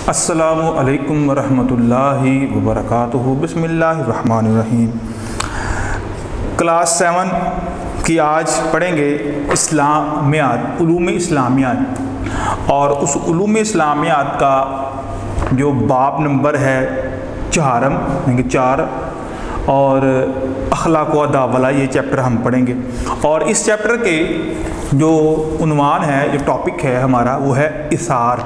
السلام علیکم ورحمۃ اللہ وبرکاتہ۔ بسم اللہ الرحمن الرحیم۔ کلاس 7 کی آج پڑھیں گے اسلامیات، علوم اسلامیات، اور اس علوم اسلامیات کا جو باب نمبر ہے 4 اور اخلاق و آداب والا یہ چیپٹر ہم پڑھیں گے۔ اور اس چیپٹر کے جو عنوان ہے، جو ٹاپک ہے ہمارا، وہ ہے اثار۔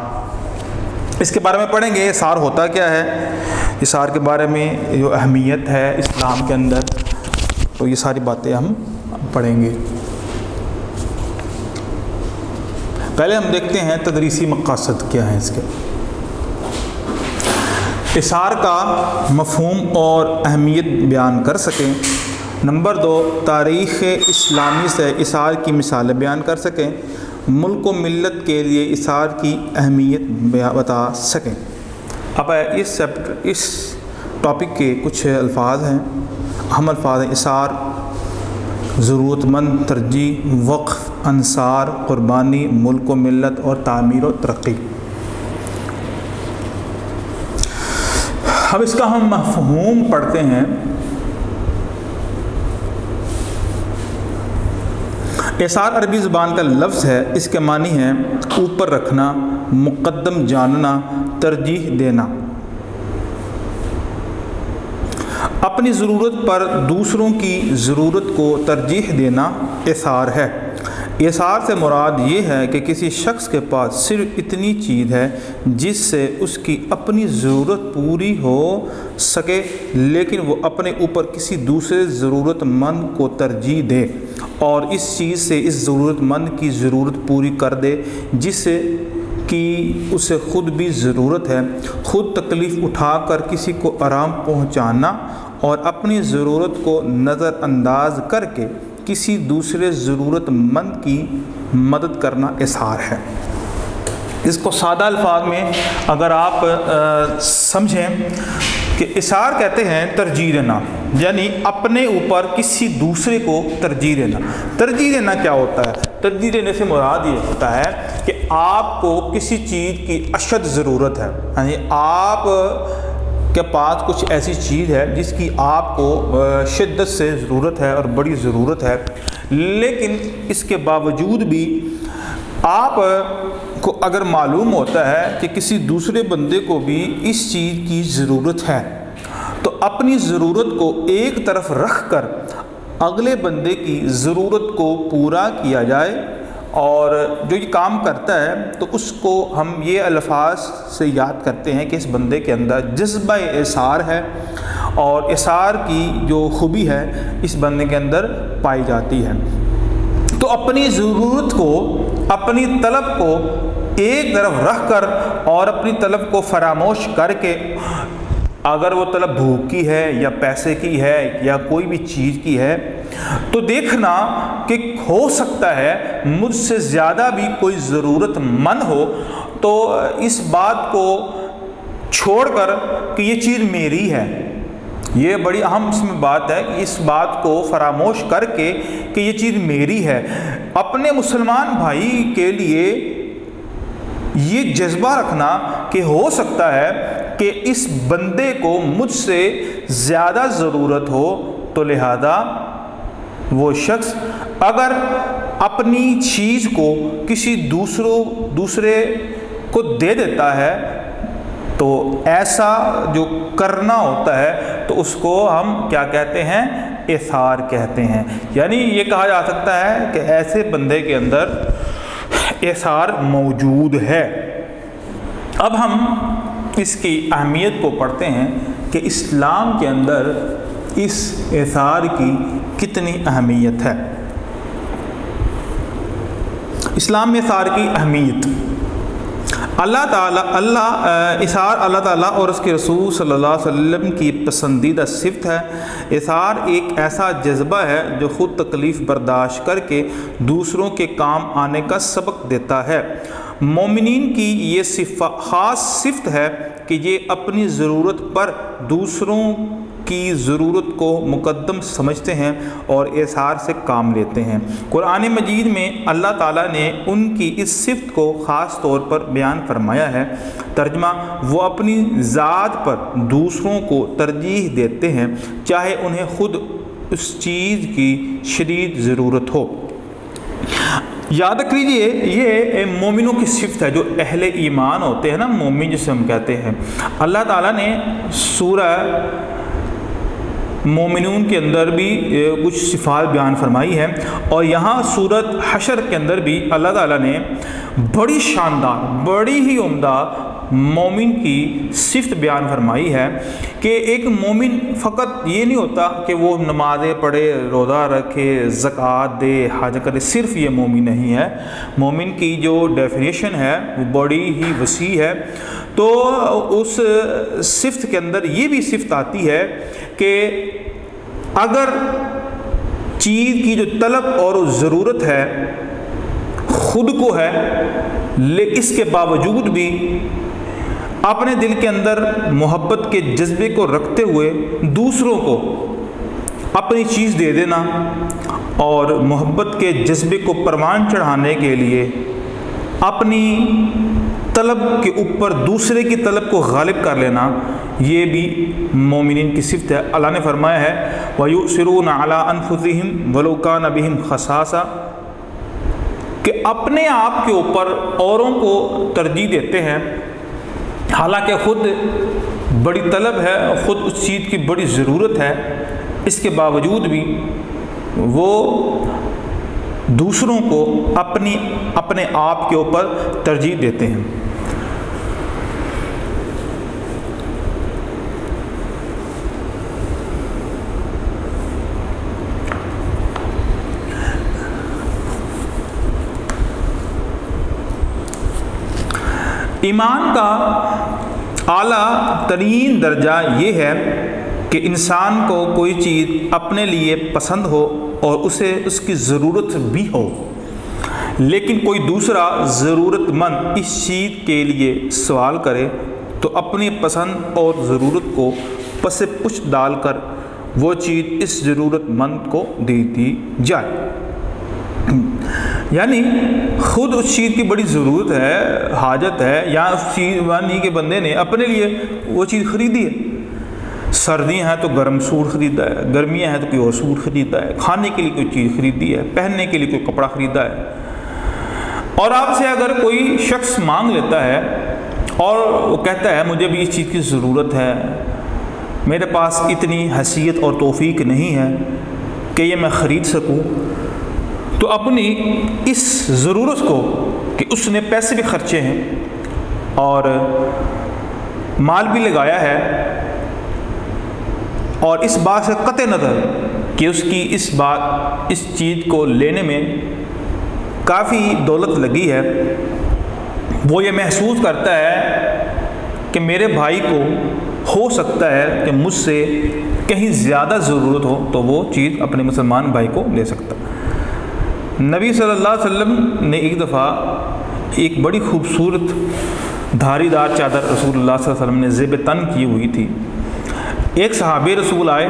اس کے بارے میں پڑھیں گے، اثار ہوتا کیا ہے، اثار کے بارے میں جو اہمیت ہے اسلام کے اندر، تو یہ ساری باتیں ہم پڑھیں گے۔ پہلے ہم دیکھتے ہیں تدریسی مقاصد کیا ہیں اس کے۔ اثار کا مفہوم اور اہمیت بیان کر سکیں۔ نمبر 2، تاریخ اسلامی سے اثار کی مثالیں بیان کر سکیں۔ ملک و ملت کے لیے اثار کی اہمیت بتا سکیں۔ اب اس ٹاپک کے کچھ الفاظ ہیں، اہم الفاظ ہیں: اثار، ضرورت مند، ترجیح، وقف، انصار، قربانی، ملک و ملت اور تعمیر و ترقی۔ اب اس کا ہم مفہوم پڑھتے ہیں۔ اثار عربی زبان کا لفظ ہے، اس کے معنی ہے اوپر رکھنا، مقدم جاننا، ترجیح دینا۔ اپنی ضرورت پر دوسروں کی ضرورت کو ترجیح دینا اثار ہے۔ اثار سے مراد یہ ہے کہ کسی شخص کے پاس صرف اتنی چیز ہے جس سے اس کی اپنی ضرورت پوری ہو سکے، لیکن وہ اپنے اوپر کسی دوسرے ضرورت مند کو ترجیح دے اور اس چیز سے اس ضرورت مند کی ضرورت پوری کر دے جس سے کہ اسے خود بھی ضرورت ہے۔ خود تکلیف اٹھا کر کسی کو آرام پہنچانا اور اپنی ضرورت کو نظر انداز کر کے کسی دوسرے ضرورت مند کی مدد کرنا اثار ہے۔ اس کو سادہ الفاظ میں اگر آپ سمجھیں کہ اثار کہتے ہیں ترجیح دینا، یعنی اپنے اوپر کسی دوسرے کو ترجیح دینا۔ ترجیح دینا کیا ہوتا ہے؟ ترجیح دینے سے مراد یہ ہوتا ہے کہ آپ کو کسی چیز کی اشد ضرورت ہے، یعنی آپ کے پاس کچھ ایسی چیز ہے جس کی آپ کو شدت سے ضرورت ہے اور بڑی ضرورت ہے، لیکن اس کے باوجود بھی آپ کو اگر معلوم ہوتا ہے کہ کسی دوسرے بندے کو بھی اس چیز کی ضرورت ہے، تو اپنی ضرورت کو ایک طرف رکھ کر اگلے بندے کی ضرورت کو پورا کیا جائے، اور جو یہ کام کرتا ہے تو اس کو ہم یہ الفاظ سے یاد کرتے ہیں کہ اس بندے کے اندر جذبہ اثار ہے، اور اثار کی جو خوبی ہے اس بندے کے اندر پائی جاتی ہے۔ تو اپنی ضرورت کو، اپنی طلب کو ایک طرف رکھ کر اور اپنی طلب کو فراموش کر کے، اگر وہ طلب بھوک کی ہے یا پیسے کی ہے یا کوئی بھی چیز کی ہے، تو دیکھنا کہ ہو سکتا ہے مجھ سے زیادہ بھی کوئی ضرورت مند ہو، تو اس بات کو چھوڑ کر کہ یہ چیز میری ہے، یہ بڑی اہم اس میں بات ہے کہ اس بات کو فراموش کر کے کہ یہ چیز میری ہے، اپنے مسلمان بھائی کے لیے یہ جذبہ رکھنا کہ ہو سکتا ہے کہ اس بندے کو مجھ سے زیادہ ضرورت ہو، تو لہذا وہ شخص اگر اپنی چیز کو کسی دوسرے کو دے دیتا ہے تو ایسا جو کرنا ہوتا ہے تو اس کو ہم کیا کہتے ہیں؟ اثار کہتے ہیں۔ یعنی یہ کہا جا سکتا ہے کہ ایسے بندے کے اندر اثار موجود ہے۔ اب ہم اس کی اہمیت کو پڑھتے ہیں کہ اسلام کے اندر اس اثار کی کتنی اہمیت ہے۔ اسلام میں اثار کی اہمیت، اثار اللہ تعالیٰ اور اس کے رسول صلی اللہ علیہ وسلم کی پسندیدہ صفت ہے۔ اثار ایک ایسا جذبہ ہے جو خود تکلیف برداشت کر کے دوسروں کے کام آنے کا سبق دیتا ہے۔ مومنین کی یہ خاص صفت ہے کہ یہ اپنی ضرورت پر دوسروں کی ضرورت کو مقدم سمجھتے ہیں اور ایثار سے کام لیتے ہیں۔ قرآن مجید میں اللہ تعالیٰ نے ان کی اس صفت کو خاص طور پر بیان فرمایا ہے۔ ترجمہ: وہ اپنی ذات پر دوسروں کو ترجیح دیتے ہیں چاہے انہیں خود اس چیز کی شدید ضرورت ہو۔ یاد رکھ لیجیے یہ مومنوں کی صفت ہے، جو اہل ایمان ہوتے ہیں نا، مومن جسے ہم کہتے ہیں۔ اللہ تعالیٰ نے سورہ مومنون کے اندر بھی کچھ صفات بیان فرمائی ہے، اور یہاں سورۃ حشر کے اندر بھی اللہ تعالیٰ نے بڑی شاندار، بڑی ہی عمدہ مومن کی صفت بیان فرمائی ہے کہ ایک مومن فقط یہ نہیں ہوتا کہ وہ نمازیں پڑھے، روزہ رکھے، زکوٰۃ دے، حج کرے، صرف یہ مومن نہیں ہے۔ مومن کی جو ڈیفینیشن ہے وہ بڑی ہی وسیع ہے۔ تو اس صفت کے اندر یہ بھی صفت آتی ہے کہ اگر چیز کی جو طلب اور ضرورت ہے خود کو ہے، لیکن اس کے باوجود بھی اپنے دل کے اندر محبت کے جذبے کو رکھتے ہوئے دوسروں کو اپنی چیز دے دینا اور محبت کے جذبے کو پروان چڑھانے کے لیے اپنی طلب کے اوپر دوسرے کی طلب کو غالب کر لینا، یہ بھی مومنین کی صفت ہے۔ اللہ نے فرمایا ہے وَيُؤْثِرُونَ عَلَىٰ أَنفُسِهِمْ وَلَوْ كَانَ بِهِمْ خَصَاصَةٌ، کہ اپنے آپ کے اوپر اوروں کو ترجیح دیتے ہیں، حالانکہ خود بڑی طلب ہے، خود اس چیز کی بڑی ضرورت ہے، اس کے باوجود بھی وہ دوسروں کو اپنے آپ کے اوپر ترجیح دیتے ہیں۔ ایمان کا اعلیٰ ترین درجہ یہ ہے کہ انسان کو کوئی چیز اپنے لیے پسند ہو اور اسے اس کی ضرورت بھی ہو، لیکن کوئی دوسرا ضرورت مند اس چیز کے لیے سوال کرے تو اپنی پسند اور ضرورت کو پس پش ڈال کر وہ چیز اس ضرورت مند کو دے دی جائے۔ یعنی خود اس چیز کی بڑی ضرورت ہے، حاجت ہے، یا اس چیز یعنی کہ بندے نے اپنے لیے وہ چیز خریدی ہے۔ سردیاں ہیں تو گرم سوٹ خریدا ہے، گرمیاں ہیں تو کوئی اور سوٹ خریدا ہے، کھانے کے لیے کوئی چیز خریدی ہے، پہننے کے لیے کوئی کپڑا خریدا ہے۔ اور آپ سے اگر کوئی شخص مانگ لیتا ہے اور وہ کہتا ہے مجھے بھی اس چیز کی ضرورت ہے، میرے پاس اتنی حیثیت اور توفیق نہیں ہے کہ یہ میں خرید سکوں، تو اپنی اس ضرورت کو کہ اس نے پیسے بھی خرچے ہیں اور مال بھی لگایا ہے، اور اس بات سے قطع نظر کہ اس کی اس چیز کو لینے میں کافی دولت لگی ہے، وہ یہ محسوس کرتا ہے کہ میرے بھائی کو ہو سکتا ہے کہ مجھ سے کہیں زیادہ ضرورت ہو، تو وہ چیز اپنے مسلمان بھائی کو دے سکتا ہے۔ نبی صلی اللہ علیہ وسلم نے ایک دفعہ ایک بڑی خوبصورت دھاری دار چادر رسول اللہ صلی اللہ علیہ وسلم نے زیب تن کی ہوئی تھی۔ ایک صحابی رسول آئے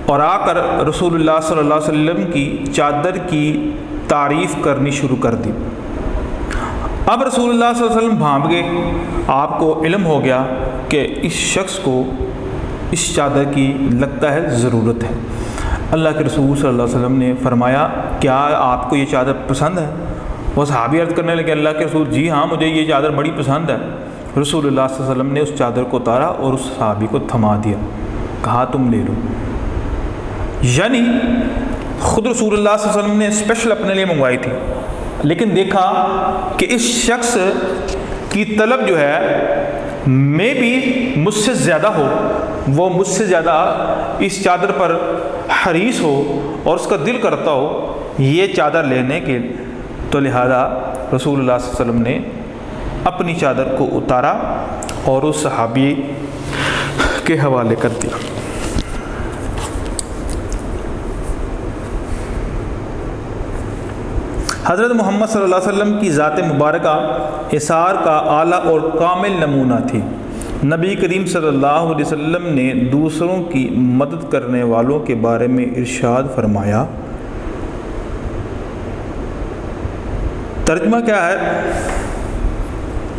اور آ کر رسول اللہ صلی اللہ علیہ وسلم کی چادر کی تعریف کرنی شروع کر دی۔ اب رسول اللہ صلی اللہ علیہ وسلم بھانپ گئے، آپ کو علم ہو گیا کہ اس شخص کو اس چادر کی لگتا ہے ضرورت ہے۔ اللہ کے رسول صلی اللہ علیہ وسلم نے فرمایا کیا آپ کو یہ چادر پسند ہے؟ وہ صحابی عرض کرنے لگے اللہ کے رسول جی ہاں مجھے یہ چادر بڑی پسند ہے۔ رسول اللہ صلی اللہ علیہ وسلم نے اس چادر کو اتارا اور اس صحابی کو تھما دیا، کہا تم لے لو۔ یعنی خود رسول اللہ صلی اللہ علیہ وسلم نے اسپیشل اپنے لیے منگوائی تھی، لیکن دیکھا کہ اس شخص کی طلب جو ہے میں بھی مجھ سے زیادہ ہو، وہ مجھ سے زیادہ اس چادر پر حریص ہو اور اس کا دل کرتا ہو یہ چادر لینے کے، تو لہذا رسول اللہ صلی اللہ علیہ وسلم نے اپنی چادر کو اتارا اور اس صحابی کے حوالے کر دیا۔ حضرت محمد صلی اللہ علیہ وسلم کی ذات مبارکہ اثار کا اعلیٰ اور کامل نمونہ تھی۔ نبی کریم صلی اللہ علیہ وسلم نے دوسروں کی مدد کرنے والوں کے بارے میں ارشاد فرمایا۔ ترجمہ کیا ہے؟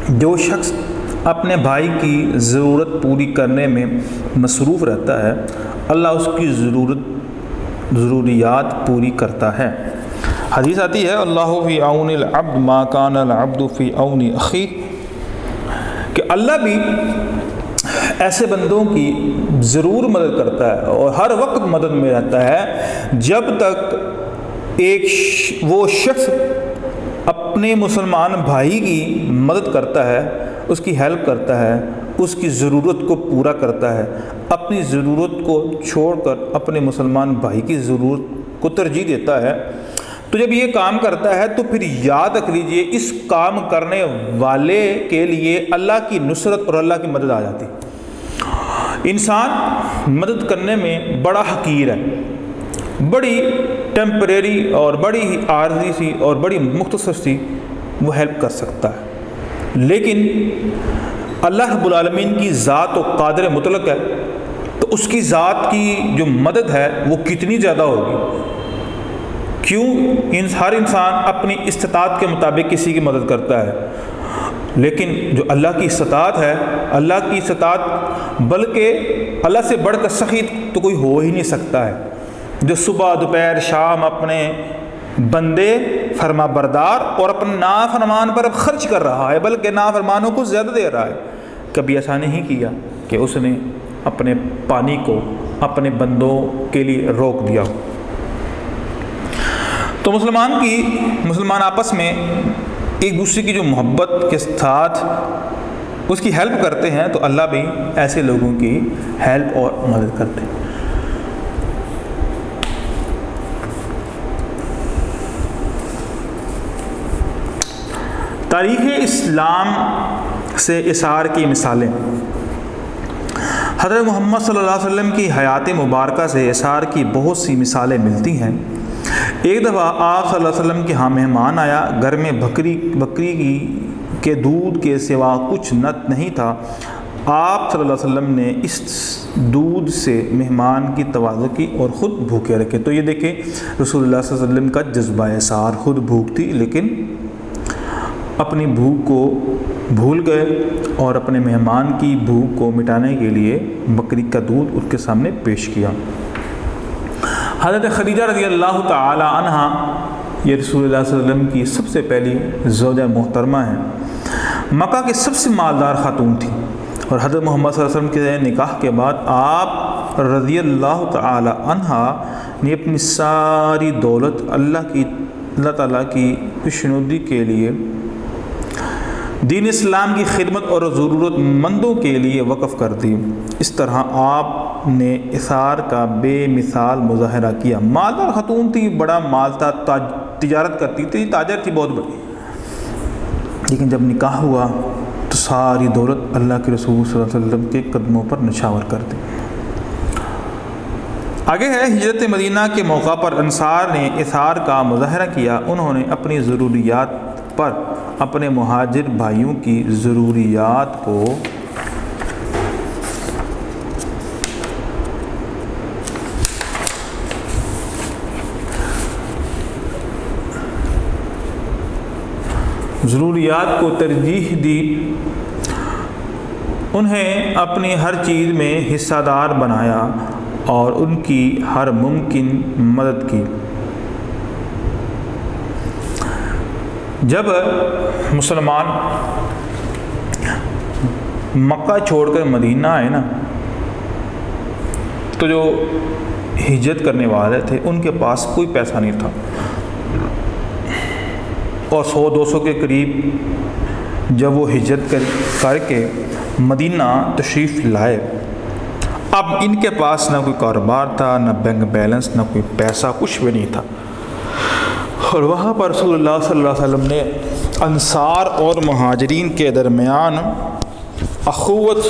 جو شخص اپنے بھائی کی ضرورت پوری کرنے میں مصروف رہتا ہے، اللہ اس کی ضروریات پوری کرتا ہے۔ حدیث آتی ہے اللہ فی عون العبد ما کان العبد فی عون اخی، کہ اللہ بھی ایسے بندوں کی ضرور مدد کرتا ہے اور ہر وقت مدد میں رہتا ہے جب تک وہ شخص اپنے مسلمان بھائی کی مدد کرتا ہے، اس کی ہیلپ کرتا ہے، اس کی ضرورت کو پورا کرتا ہے، اپنی ضرورت کو چھوڑ کر اپنے مسلمان بھائی کی ضرورت کو ترجیح دیتا ہے۔ تو جب یہ کام کرتا ہے تو پھر یاد رکھ لیجئے اس کام کرنے والے کے لیے اللہ کی نصرت اور اللہ کی مدد آ جاتی۔ انسان مدد کرنے میں بڑا حقیر ہے، بڑی ٹیمپریری اور بڑی عارضی سی اور بڑی مختصر سی وہ ہیلپ کر سکتا ہے، لیکن اللہ رب العالمین کی ذات و قادر مطلق ہے، تو اس کی ذات کی جو مدد ہے وہ کتنی زیادہ ہوگی۔ کیوں؟ ہر انسان اپنی استطاعت کے مطابق کسی کی مدد کرتا ہے، لیکن جو اللہ کی استطاعت ہے، اللہ کی استطاعت بلکہ اللہ سے بڑھ کر سخی تو کوئی ہو ہی نہیں سکتا ہے، جو صبح دوپہر شام اپنے بندے فرما بردار اور اپنے نافرمان پر اب خرچ کر رہا ہے، بلکہ نافرمانوں کو زیادہ دے رہا ہے۔ کبھی ایسا نہیں کیا کہ اس نے اپنے پانی کو اپنے بندوں کے لیے روک دیا۔ تو مسلمان آپس میں ایک دوسرے کی جو محبت کے ساتھ اس کی ہیلپ کرتے ہیں، تو اللہ بھی ایسے لوگوں کی ہیلپ اور مدد کرتے ہیں۔ تاریخ اسلام سے اثار کی مثالیں۔ حضرت محمد صلی اللہ علیہ وسلم کی حیات مبارکہ سے اثار کی بہت سی مثالیں ملتی ہیں۔ ایک دفعہ آپ صلی اللہ علیہ وسلم کے ہاں مہمان آیا، گھر میں بکری کے دودھ کے سوا کچھ نہیں تھا۔ آپ صلی اللہ علیہ وسلم نے اس دودھ سے مہمان کی تواضع کی اور خود بھوکے رکھے۔ تو یہ دیکھیں رسول اللہ صلی اللہ علیہ وسلم کا جذبہ اثار، خود بھوک تھی لیکن اپنی بھوک کو بھول گئے اور اپنے مہمان کی بھوک کو مٹانے کے لیے بکری کا دودھ اس کے سامنے پیش کیا۔ حضرت خدیجہ رضی اللہ تعالی عنہا یہ رسول اللہ صلی اللہ علیہ وسلم کی سب سے پہلی زوجہ محترمہ ہیں، مکہ کی سب سے مالدار خاتون تھی، اور حضرت محمد صلی اللہ علیہ وسلم کے نکاح کے بعد آپ رضی اللہ تعالی عنہا نے اپنی ساری دولت اللہ تعالیٰ کی خوشنودی کے لیے، دین اسلام کی خدمت اور ضرورت مندوں کے لیے وقف کر دی۔ اس طرح آپ نے اثار کا بے مثال مظاہرہ کیا۔ مالدار خاتون تھی، بڑا مال تھا، تجارت کرتی تھی، تاجر تھی بہت بڑی، لیکن جب نکاح ہوا تو ساری دولت اللہ کے رسول صلی اللہ علیہ وسلم کے قدموں پر نچھاور کر دی۔ آگے ہے ہجرت مدینہ کے موقع پر انصار نے اثار کا مظاہرہ کیا۔ انہوں نے اپنی ضروریات پر اپنے مہاجر بھائیوں کی ضروریات کو ترجیح دی، انہیں اپنی ہر چیز میں حصہ دار بنایا اور ان کی ہر ممکن مدد کی۔ جب مسلمان مکہ چھوڑ کر مدینہ آئے نا، تو جو ہجرت کرنے والے تھے ان کے پاس کوئی پیسہ نہیں تھا، اور 100-200 کے قریب جب وہ ہجرت کر کے مدینہ تشریف لائے، اب ان کے پاس نہ کوئی کاروبار تھا، نہ بینک بیلنس، نہ کوئی پیسہ، کچھ بھی نہیں تھا۔ اور وہاں پر رسول اللہ صلی اللہ علیہ وسلم نے انصار اور مہاجرین کے درمیان اخوت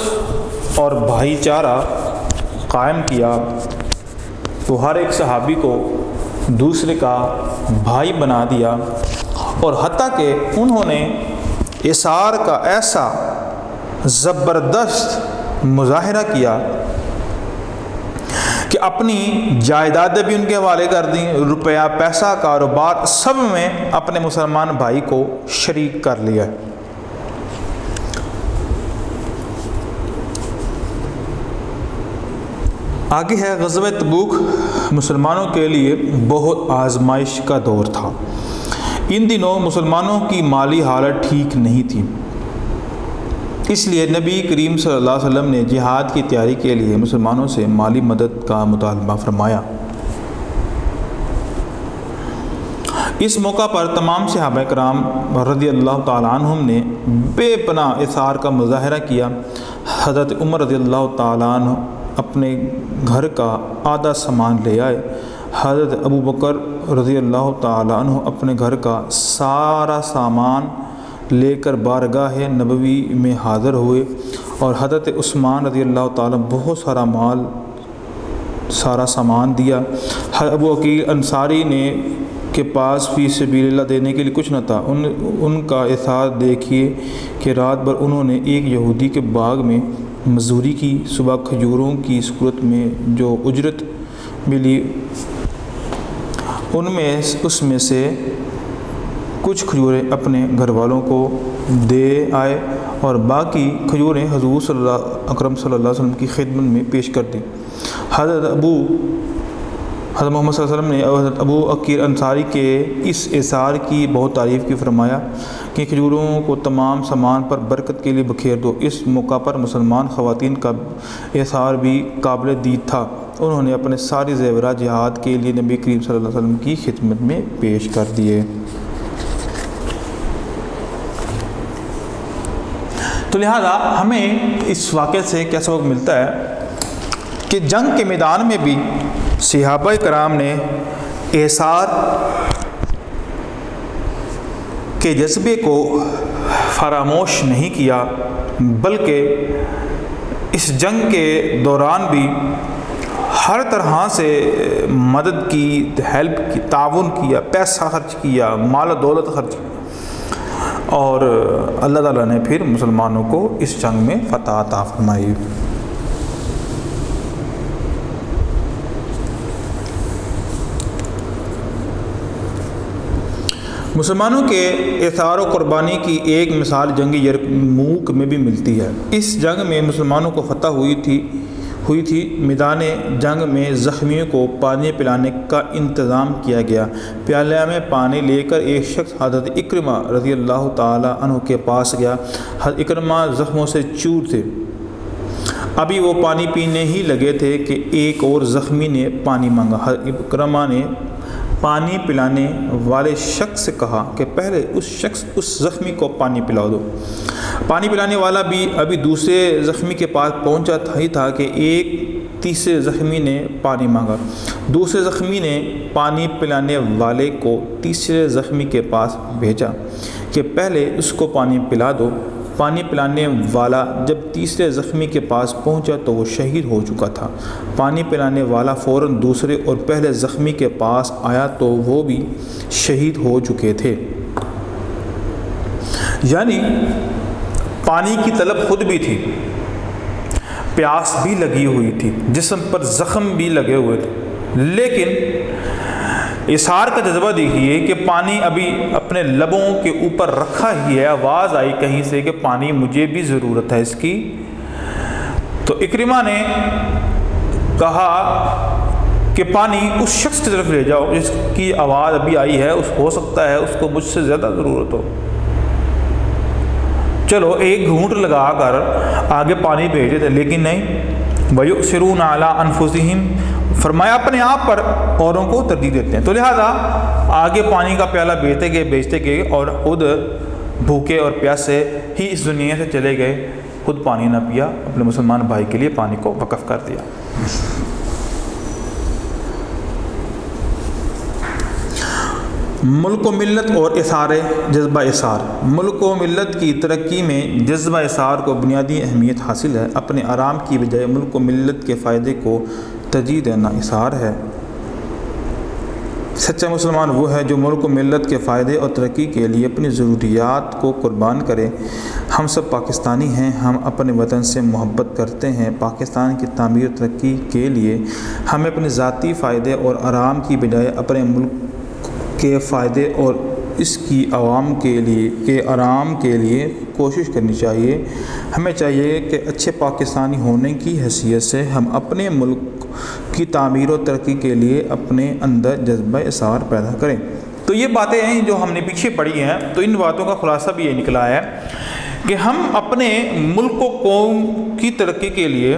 اور بھائی چارہ قائم کیا، تو ہر ایک صحابی کو دوسرے کا بھائی بنا دیا، اور حتیٰ کہ انہوں نے اثار کا ایسا زبردست مظاہرہ کیا کہ اپنی جائیدادیں بھی ان کے حوالے کر دیں، روپیہ پیسہ کاروبار سب میں اپنے مسلمان بھائی کو شریک کر لیا۔ آگے ہے غزوہ تبوک مسلمانوں کے لیے بہت آزمائش کا دور تھا۔ ان دنوں مسلمانوں کی مالی حالت ٹھیک نہیں تھی، اس لیے نبی کریم صلی اللہ علیہ وسلم نے جہاد کی تیاری کے لیے مسلمانوں سے مالی مدد کا مطالبہ فرمایا۔ اس موقع پر تمام صحابہ کرام رضی اللہ تعالیٰ عنہم نے بے پناہ اثار کا مظاہرہ کیا۔ حضرت عمر رضی اللہ تعالیٰ عنہ اپنے گھر کا آدھا سامان لے آئے، حضرت ابو بکر رضی اللہ تعالیٰ عنہ اپنے گھر کا سارا سامان لے کر بارگاہ نبوی میں حاضر ہوئے، اور حضرت عثمان رضی اللہ تعالیٰ بہت سارا مال سارا سامان دیا۔ ابو عقیل انصاری نے کے پاس فی سبیل اللہ دینے کے لیے کچھ نہ تھا۔ ان کا اثار دیکھیے کہ رات بھر انہوں نے ایک یہودی کے باغ میں مزدوری کی، صبح کھجوروں کی صورت میں جو اجرت ملی اس میں سے کچھ کھجوریں اپنے گھر والوں کو دے آئے اور باقی کھجوریں حضور اکرم صلی اللہ علیہ وسلم کی خدمت میں پیش کر دیں۔ حضرت محمد صلی اللہ علیہ وسلم نے حضرت ابو عقیل انصاری کے اس اثار کی بہت تعریف کی، فرمایا کہ کھجوروں کو تمام سامان پر برکت کے لیے بکھیر دو۔ اس موقع پر مسلمان خواتین کا اثار بھی قابل دید تھا، انہوں نے اپنے ساری زیورات جہاد کے لیے نبی کریم صلی اللہ علیہ وسلم کی خدمت میں پیش کر دیے۔ تو لہذا ہمیں اس واقعے سے کیا سبق ملتا ہے کہ جنگ کے میدان میں بھی صحابہ کرام نے اثار کے جذبے کو فراموش نہیں کیا، بلکہ اس جنگ کے دوران بھی ہر طرح سے مدد کی، ہیلپ کی، تعاون کیا، پیسہ خرچ کیا، مال و دولت خرچ کیا، اور اللہ تعالیٰ نے پھر مسلمانوں کو اس جنگ میں فتح عطا فرمائی۔ مسلمانوں کے اثار و قربانی کی ایک مثال جنگ یرموک میں بھی ملتی ہے۔ اس جنگ میں مسلمانوں کو فتح ہوئی تھی۔ میدان جنگ میں زخمیوں کو پانی پلانے کا انتظام کیا گیا۔ پیالے میں پانی لے کر ایک شخص حضرت اکرمہ رضی اللہ تعالیٰ عنہ کے پاس گیا۔ حضرت اکرمہ زخموں سے چور تھے، ابھی وہ پانی پینے ہی لگے تھے کہ ایک اور زخمی نے پانی مانگا۔ حضرت اکرمہ نے پانی پلانے والے شخص سے کہا کہ پہلے اس زخمی کو پانی پلا دو۔ پانی پلانے والا بھی ابھی دوسرے زخمی کے پاس پہنچا ہی تھا کہ ایک تیسرے زخمی نے پانی مانگا۔ دوسرے زخمی نے پانی پلانے والے کو تیسرے زخمی کے پاس بھیجا کہ پہلے اس کو پانی پلا دو۔ پانی پلانے والا جب تیسرے زخمی کے پاس پہنچا تو وہ شہید ہو چکا تھا۔ پانی پلانے والا فوراً دوسرے اور پہلے زخمی کے پاس آیا تو وہ بھی شہید ہو چکے تھے۔ یعنی پانی کی طلب خود بھی تھی، پیاس بھی لگی ہوئی تھی، جسم پر زخم بھی لگے ہوئے تھے، لیکن اثار کا جذبہ دیکھیے کہ پانی ابھی اپنے لبوں کے اوپر رکھا ہی ہے، آواز آئی کہیں سے کہ پانی مجھے بھی ضرورت ہے اس کی، تو اکرمہ نے کہا کہ پانی اس شخص کی طرف لے جاؤ جس کی آواز ابھی آئی ہے، ہو سکتا ہے اس کو مجھ سے زیادہ ضرورت ہو، چلو ایک گھونٹ لگا کر آگے پانی بھیجے تھے، لیکن نہیں، وَيُؤْثِرُونَ عَلَىٰ أَنفُسِهِمْ، فرمایا اپنے آپ پر اوروں کو ترجیح دیتے ہیں۔ تو لہذا آگے پانی کا پیالہ بیچتے گئے اور خود بھوکے اور پیاسے ہی اس دنیا سے چلے گئے، خود پانی نہ پیا، اپنے مسلمان بھائی کے لیے پانی کو وقف کر دیا۔ ملک و ملت اور اثار جذبہ اثار۔ ملک و ملت کی ترقی میں جذبہ اثار کو بنیادی اہمیت حاصل ہے۔ اپنے آرام کی بجائے ملک و ملت کے فائدے کو ترجیح دینا اثار ہے۔ سچا مسلمان وہ ہے جو ملک و ملت کے فائدے اور ترقی کے لیے اپنی ضروریات کو قربان کرے۔ ہم سب پاکستانی ہیں، ہم اپنے وطن سے محبت کرتے ہیں۔ پاکستان کی تعمیر و ترقی کے لیے ہمیں اپنے ذاتی فائدے اور آرام کی بجائے اپنے ملک کے فائدے اور اس کی عوام کے آرام کے لیے کوشش کرنی چاہیے۔ ہمیں چاہیے کہ اچھے پاکستانی ہونے کی حیثیت سے ہم اپنے ملک کی تعمیر و ترقی کے لیے اپنے اندر جذبہ اثار پیدا کریں۔ تو یہ باتیں ہیں جو ہم نے پیچھے پڑھی ہیں، تو ان باتوں کا خلاصہ بھی یہ نکلا ہے کہ ہم اپنے ملک و قوم کی ترقی کے لیے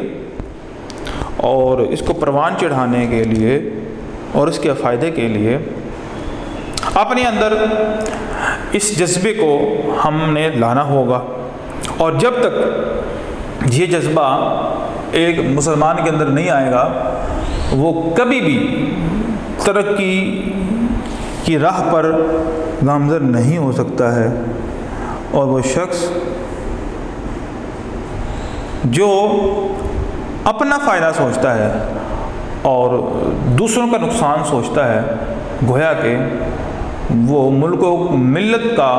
اور اس کو پروان چڑھانے کے لیے اور اس کے فائدے کے لیے اپنے اندر اس جذبے کو ہم نے لانا ہوگا، اور جب تک یہ جذبہ ایک مسلمان کے اندر نہیں آئے گا وہ کبھی بھی ترقی کی راہ پر گامزن نہیں ہو سکتا ہے، اور وہ شخص جو اپنا فائدہ سوچتا ہے اور دوسروں کا نقصان سوچتا ہے، گویا کہ وہ ملک و ملت کا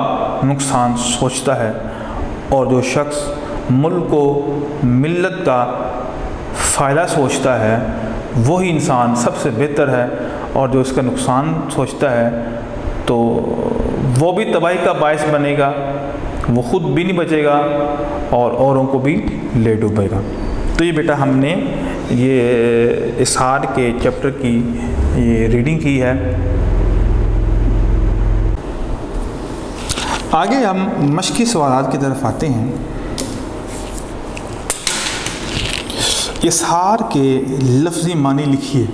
نقصان سوچتا ہے، اور جو شخص ملک و ملت کا فائدہ سوچتا ہے وہی انسان سب سے بہتر ہے، اور جو اس کا نقصان سوچتا ہے تو وہ بھی تباہی کا باعث بنے گا، وہ خود بھی نہیں بچے گا اور اوروں کو بھی لے ڈوبے گا۔ تو یہ بیٹا ہم نے یہ اظہار کے چیپٹر کی یہ ریڈنگ کی ہے۔ آگے ہم مشقی سوالات کی طرف آتے ہیں۔ اظہار کے لفظی معنی لکھیے۔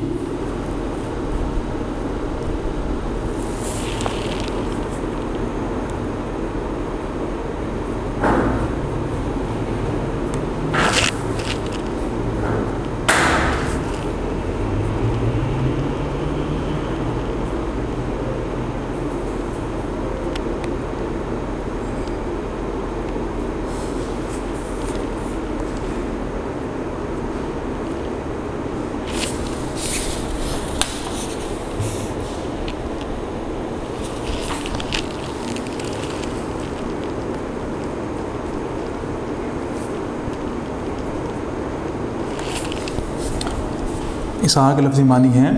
اظہار کے لفظی معنی ہیں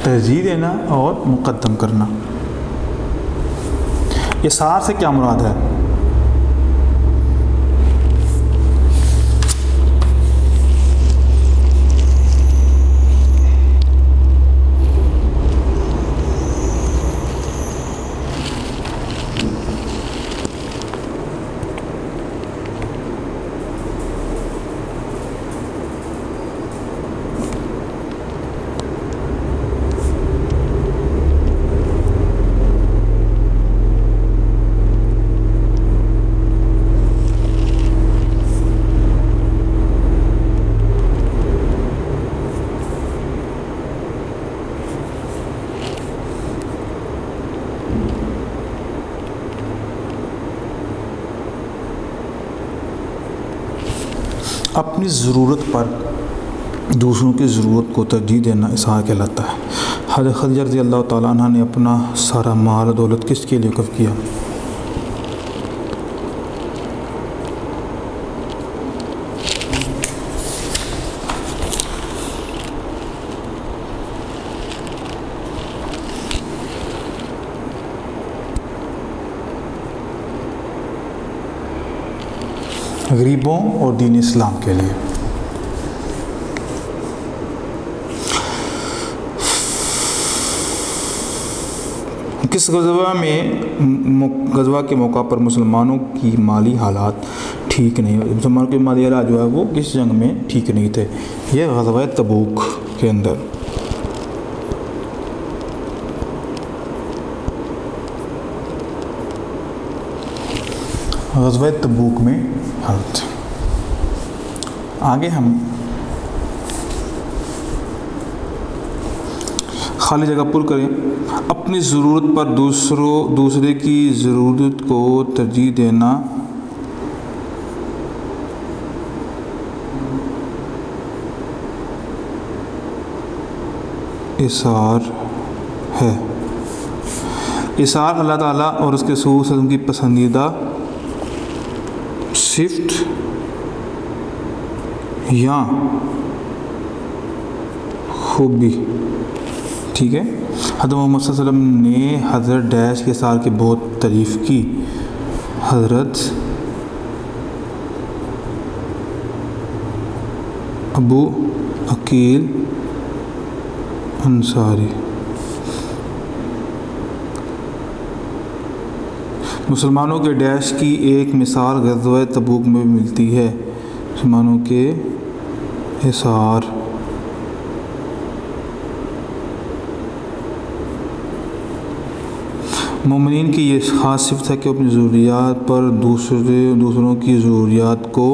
ترجیح دینا اور مقدم کرنا۔ اظہار سے کیا مراد ہے؟ اپنی ضرورت پر دوسروں کی ضرورت کو ترجیح دینا اظہار کہلاتا ہے۔ حضرت خدیجہ رضی اللہ تعالیٰ عنہ نے اپنا سارا مال و دولت کس کے لیے وقف کیا؟ غریبوں اور دین اسلام کے لیے۔ کس غزوہ کے موقع پر مسلمانوں کی مالی حالات ٹھیک نہیں ہوئے؟ مسلمانوں کے مالی حالات جو ہے وہ کس جنگ میں ٹھیک نہیں تھے؟ یہ غزوہ تبوک کے اندر۔ غزوہ تبوک میں حالت۔ آگے ہم خالی جگہ پر کریں۔ اپنی ضرورت پر دوسرے کی ضرورت کو ترجیح دینا اظہار ہے۔ اظہار اللہ تعالیٰ اور اس کے رسول صلی اللہ علیہ وسلم کی پسندیدہ صفت یا خوبی، ٹھیک ہے۔ حضرت محمد صلی اللہ علیہ وسلم نے حضرت ڈیش کے اثار کی بہت تعریف کی۔ حضرت ابو عقیل انصاری مسلمانوں کے ڈیش کی ایک مثال غزوہ تبوک میں بھی ملتی ہے۔ مسلمانوں کے حصار، مومنین کی یہ خاص صفت ہے کہ اپنی ضروریات پر دوسروں کی ضروریات کو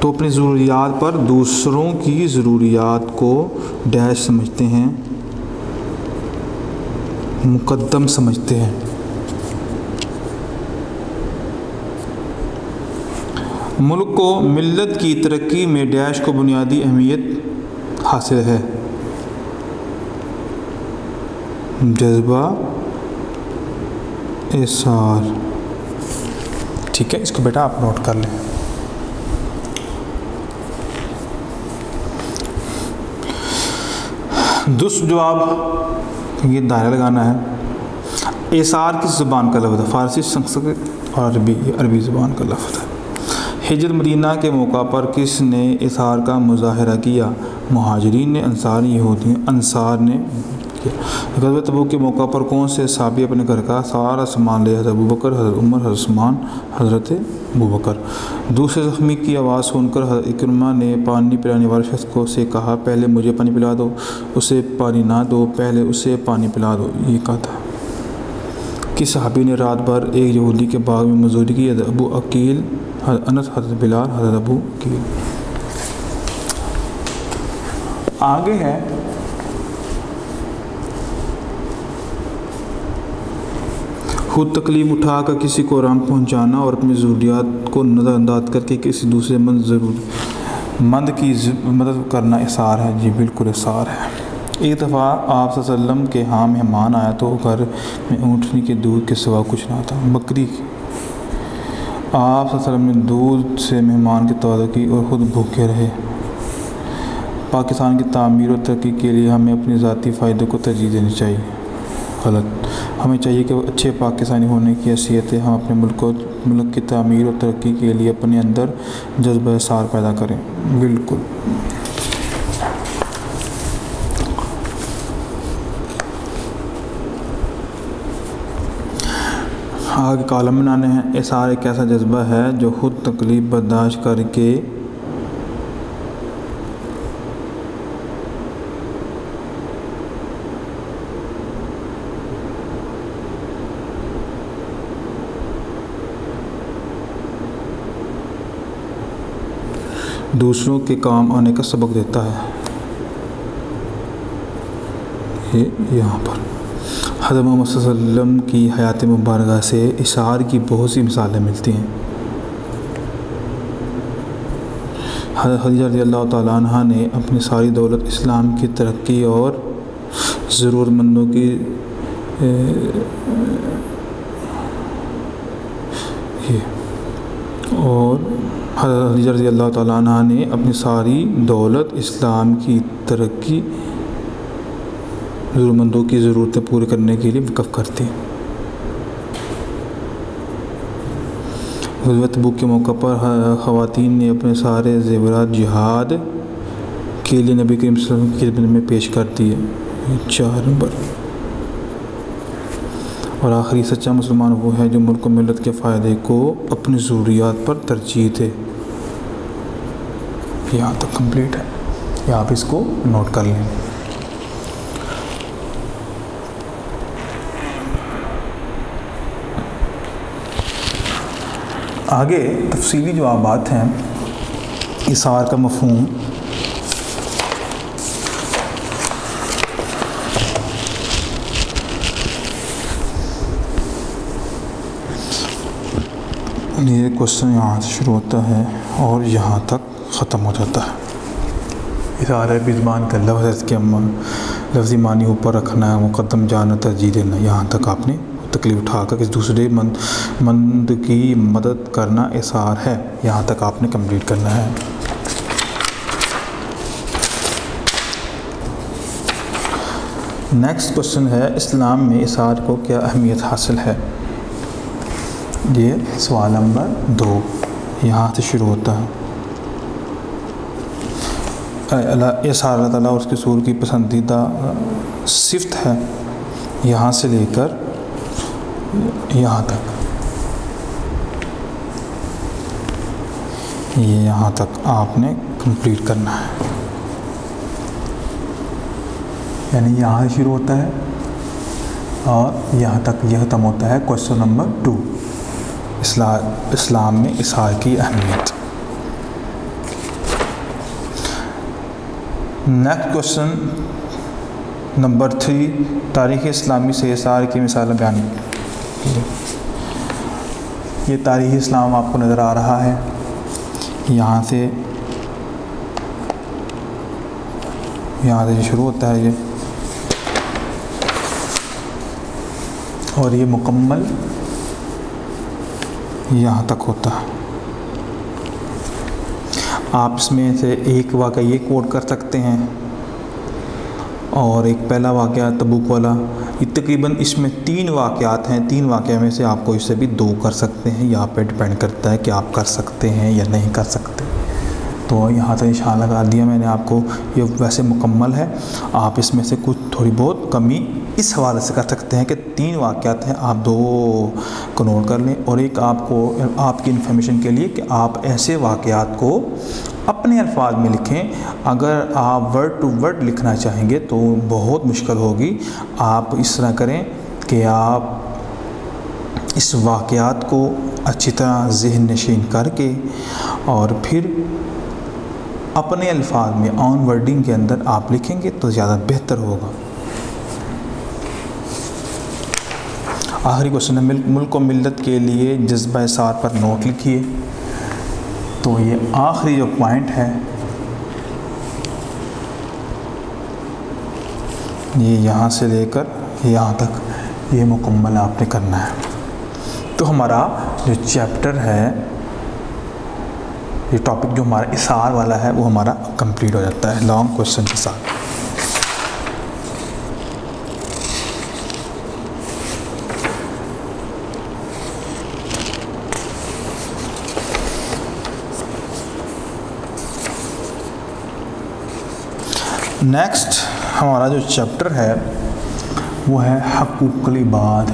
اپنی ضروریات پر دوسروں کی ضروریات کو ڈیش سمجھتے ہیں، مقدم سمجھتے ہیں۔ ملک کو ملت کی ترقی میں ڈیش کو بنیادی اہمیت حاصل ہے۔ جذبہ اثار، ٹھیک ہے، اس کو بیٹا آپ نوٹ کر لیں۔ درست جواب، یہ دائرہ لگانا ہے۔ اثار کس زبان کا لفظ ہے؟ فارسی، سنسکرت اور عربی زبان کا لفظ ہے۔ ہجرت مدینہ کے موقع پر کس نے اثار کا مظاہرہ کیا؟ مہاجرین نے، انصار نے کیا۔ غزوہ تبوک کے موقع پر کون سے صحابی اپنے گھر کا سارا سامان لے؟ حضرت ابوبکر، حضرت عمر، حضرت عثمان، حضرت ابوبکر۔ دوسرے زخمی کی آواز سن کر حضرت اکرمہ نے پانی پلانے والے شخص کو سے کہا، پہلے مجھے پانی پلا دو، اسے پانی نہ دو، پہلے اسے پانی پلا دو، یہ کہا تھا۔ کس صحابی نے رات بھر ایک یہودی کے باغ میں مزدوری کی؟ حضرت ابو عقیل، حضرت انس، حضرت بلال، حضرت ابو عقیل۔ آگے ہے خود تکلیف اٹھا کر کسی کو آرام پہنچانا اور اپنی ضروریات کو نظر انداز کر کے کسی دوسرے مند کی مدد کرنا اثار ہے۔ جی بالکل اثار ہے۔ ایک دفعہ آپ صلی اللہ علیہ وسلم کے ہاں مہمان آیا تو گھر میں اونٹنی کے دودھ کے سوا کچھ نہ تھا، بکری کی۔ آپ صلی اللہ علیہ وسلم نے دودھ سے مہمان کی توجہ کی اور خود بھوکے رہے۔ پاکستان کی تعمیر و ترقی کے لیے ہمیں اپنے ذاتی فائدے کو ترجیح دینی چاہیے۔ غلط، ہمیں چاہیے کہ اچھے پاکستانی ہونے کی حیثیت ہے ہم اپنے ملک کی تعمیر و ترقی کے لیے اپنے اندر جذبہ اثار پیدا کریں۔ بالکل۔ آگے کالم بنانے ہیں۔ اثار ایک ایسا جذبہ ہے جو خود تکلیف برداشت کر کے دوسروں کے کام آنے کا سبق دیتا ہے۔ یہاں پر حضرت محمد صلی اللہ علیہ وسلم کی حیات مبارکہ سے اثار کی بہت سی مثالیں ملتی ہیں۔ حضرت خدیجہ رضی اللہ تعالیٰ عنہ نے اپنی ساری دولت اسلام کی ترقی اور ضرورت مندوں کی حضرت خدیجہ رضی اللہ تعالیٰ عنہ نے اپنی ساری دولت اسلام کی ترقی ضرورت مندوں کی ضرورتیں پوری کرنے کے لیے وقف کرتی ہیں۔ غزوہ تبوک کے موقع پر خواتین نے اپنے سارے زیورات جہاد کے لیے نبی کریم صلی اللہ علیہ وسلم کی خدمت میں پیش کر دیے۔ 4 نمبر۔ اور آخری سچا مسلمان وہ ہے جو ملک و ملت کے فائدے کو اپنی ضروریات پر ترجیح دے۔ یہاں تک کمپلیٹ ہے، یا آپ اس کو نوٹ کر لیں۔ آگے تفصیلی جوابات ہیں اثار کا مفہوم۔ یہ کوشچن یہاں سے شروع ہوتا ہے اور یہاں تک ختم ہو جاتا ہے۔ اس عربی زبان کا لفظ کے لفظی معنی اوپر رکھنا ہے، مقدم جانا، ترجیح دینا، یہاں تک آپ نے تکلیف اٹھا کر کسی دوسرے مند کی مدد کرنا اثار ہے، یہاں تک آپ نے کمپلیٹ کرنا ہے۔ نیکسٹ کوشچن ہے، اسلام میں اثار کو کیا اہمیت حاصل ہے؟ یہ سوال نمبر 2 یہاں سے شروع ہوتا ہے۔ اثار اللہ تعالیٰ اور اس کے رسول کی پسندیدہ صفت ہے، یہاں سے لے کر یہاں تک، یہ یہاں تک آپ نے کمپلیٹ کرنا ہے، یعنی یہاں سے شروع ہوتا ہے اور یہاں تک یہ ختم ہوتا ہے۔ کوشچن نمبر 2، اسلام میں اثار کی اہمیت۔ نیکسٹ کوشچن نمبر 3، تاریخ اسلامی سے اثار کی مثال بیان۔ یہ تاریخ اسلام آپ کو نظر آ رہا ہے، یہاں سے شروع ہوتا ہے یہ، اور یہ مکمل یہاں تک ہوتا ہے۔ آپ اس میں سے ایک واقعہ یہ کوٹ کر سکتے ہیں، اور ایک پہلا واقعہ تبوک والا، یہ تقریباً اس میں 3 واقعات ہیں، 3 واقعہ میں سے آپ کو اس سے بھی 2 کر سکتے ہیں، یہاں پہ ڈپینڈ کرتا ہے کہ آپ کر سکتے ہیں یا نہیں کر سکتے۔ تو یہاں سے نشان لگا دیا میں نے آپ کو، یہ ویسے مکمل ہے، آپ اس میں سے کچھ تھوڑی بہت کمی اس حوالے سے کر سکتے ہیں کہ 3 واقعات ہیں، آپ 2 کو نوٹ کر لیں، اور ایک آپ کی انفارمیشن کے لیے کہ آپ ایسے واقعات کو اپنے الفاظ میں لکھیں۔ اگر آپ ورڈ ٹو ورڈ لکھنا چاہیں گے تو بہت مشکل ہوگی، آپ اس طرح کریں کہ آپ اس واقعات کو اچھی طرح ذہن نشین کر کے اور پھر اپنے الفاظ میں آن ورڈنگ کے اندر آپ لکھیں گے تو زیادہ بہتر ہوگا۔ آخری کوشچن ہے، ملک و ملت کے لیے جذبہ اثار پر نوٹ لکھیے۔ تو یہ آخری جو پوائنٹ ہے یہ یہاں سے لے کر یہاں تک یہ مکمل آپ نے کرنا ہے۔ تو ہمارا جو چیپٹر ہے، یہ ٹاپک جو ہمارا اثار والا ہے وہ ہمارا کمپلیٹ ہو جاتا ہے لانگ کوشچن کے ساتھ۔ نیکسٹ ہمارا جو چیپٹر ہے وہ ہے حقوق العباد۔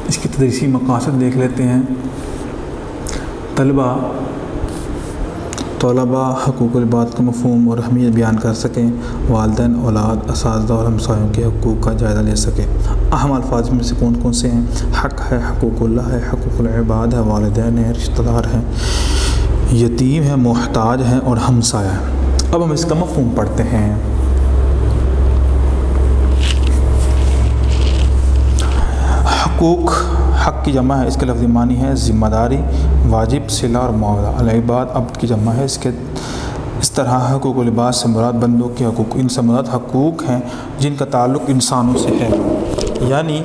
اس کی تدریسی مقاصد دیکھ لیتے ہیں۔ طلباء حقوق العباد کا مفہوم اور اہمیت بیان کر سکیں، والدین، اولاد، اساتذہ اور ہمسایوں کے حقوق کا جائزہ لے سکیں۔ اہم الفاظ میں سے کون کون سے ہیں؟ حق ہے، حقوق اللہ ہے، حقوق العباد ہے، والدین ہیں، رشتہ دار ہیں، یتیم ہیں، محتاج ہیں اور ہمسایہ ہیں۔ اب ہم اس کا مفہوم پڑھتے ہیں۔ حق کی جمع ہے، اس کے لفظی معنی ہے ذمہ داری، واجب، صلہ اور معاوضہ۔ العباد عبد کی جمع ہے، اس طرح حقوق العباد سے مراد بندوں کے حقوق، ان سے مراد حقوق ہیں جن کا تعلق انسانوں سے ہے، یعنی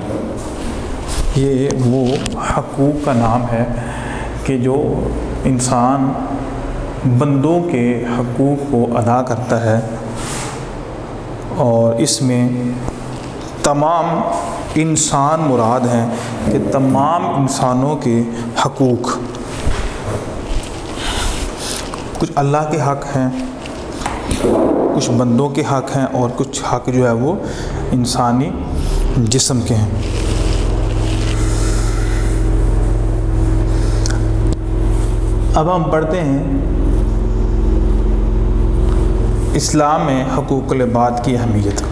یہ وہ حقوق کا نام ہے کہ جو انسان بندوں کے حقوق کو ادا کرتا ہے، اور اس میں تمام انسان مراد ہیں کہ تمام انسانوں کے حقوق، کچھ اللہ کے حق ہیں، کچھ بندوں کے حق ہیں، اور کچھ حق جو ہے وہ انسانی جسم کے ہیں۔ اب ہم پڑھتے ہیں اسلام میں حقوق العباد کی اہمیت۔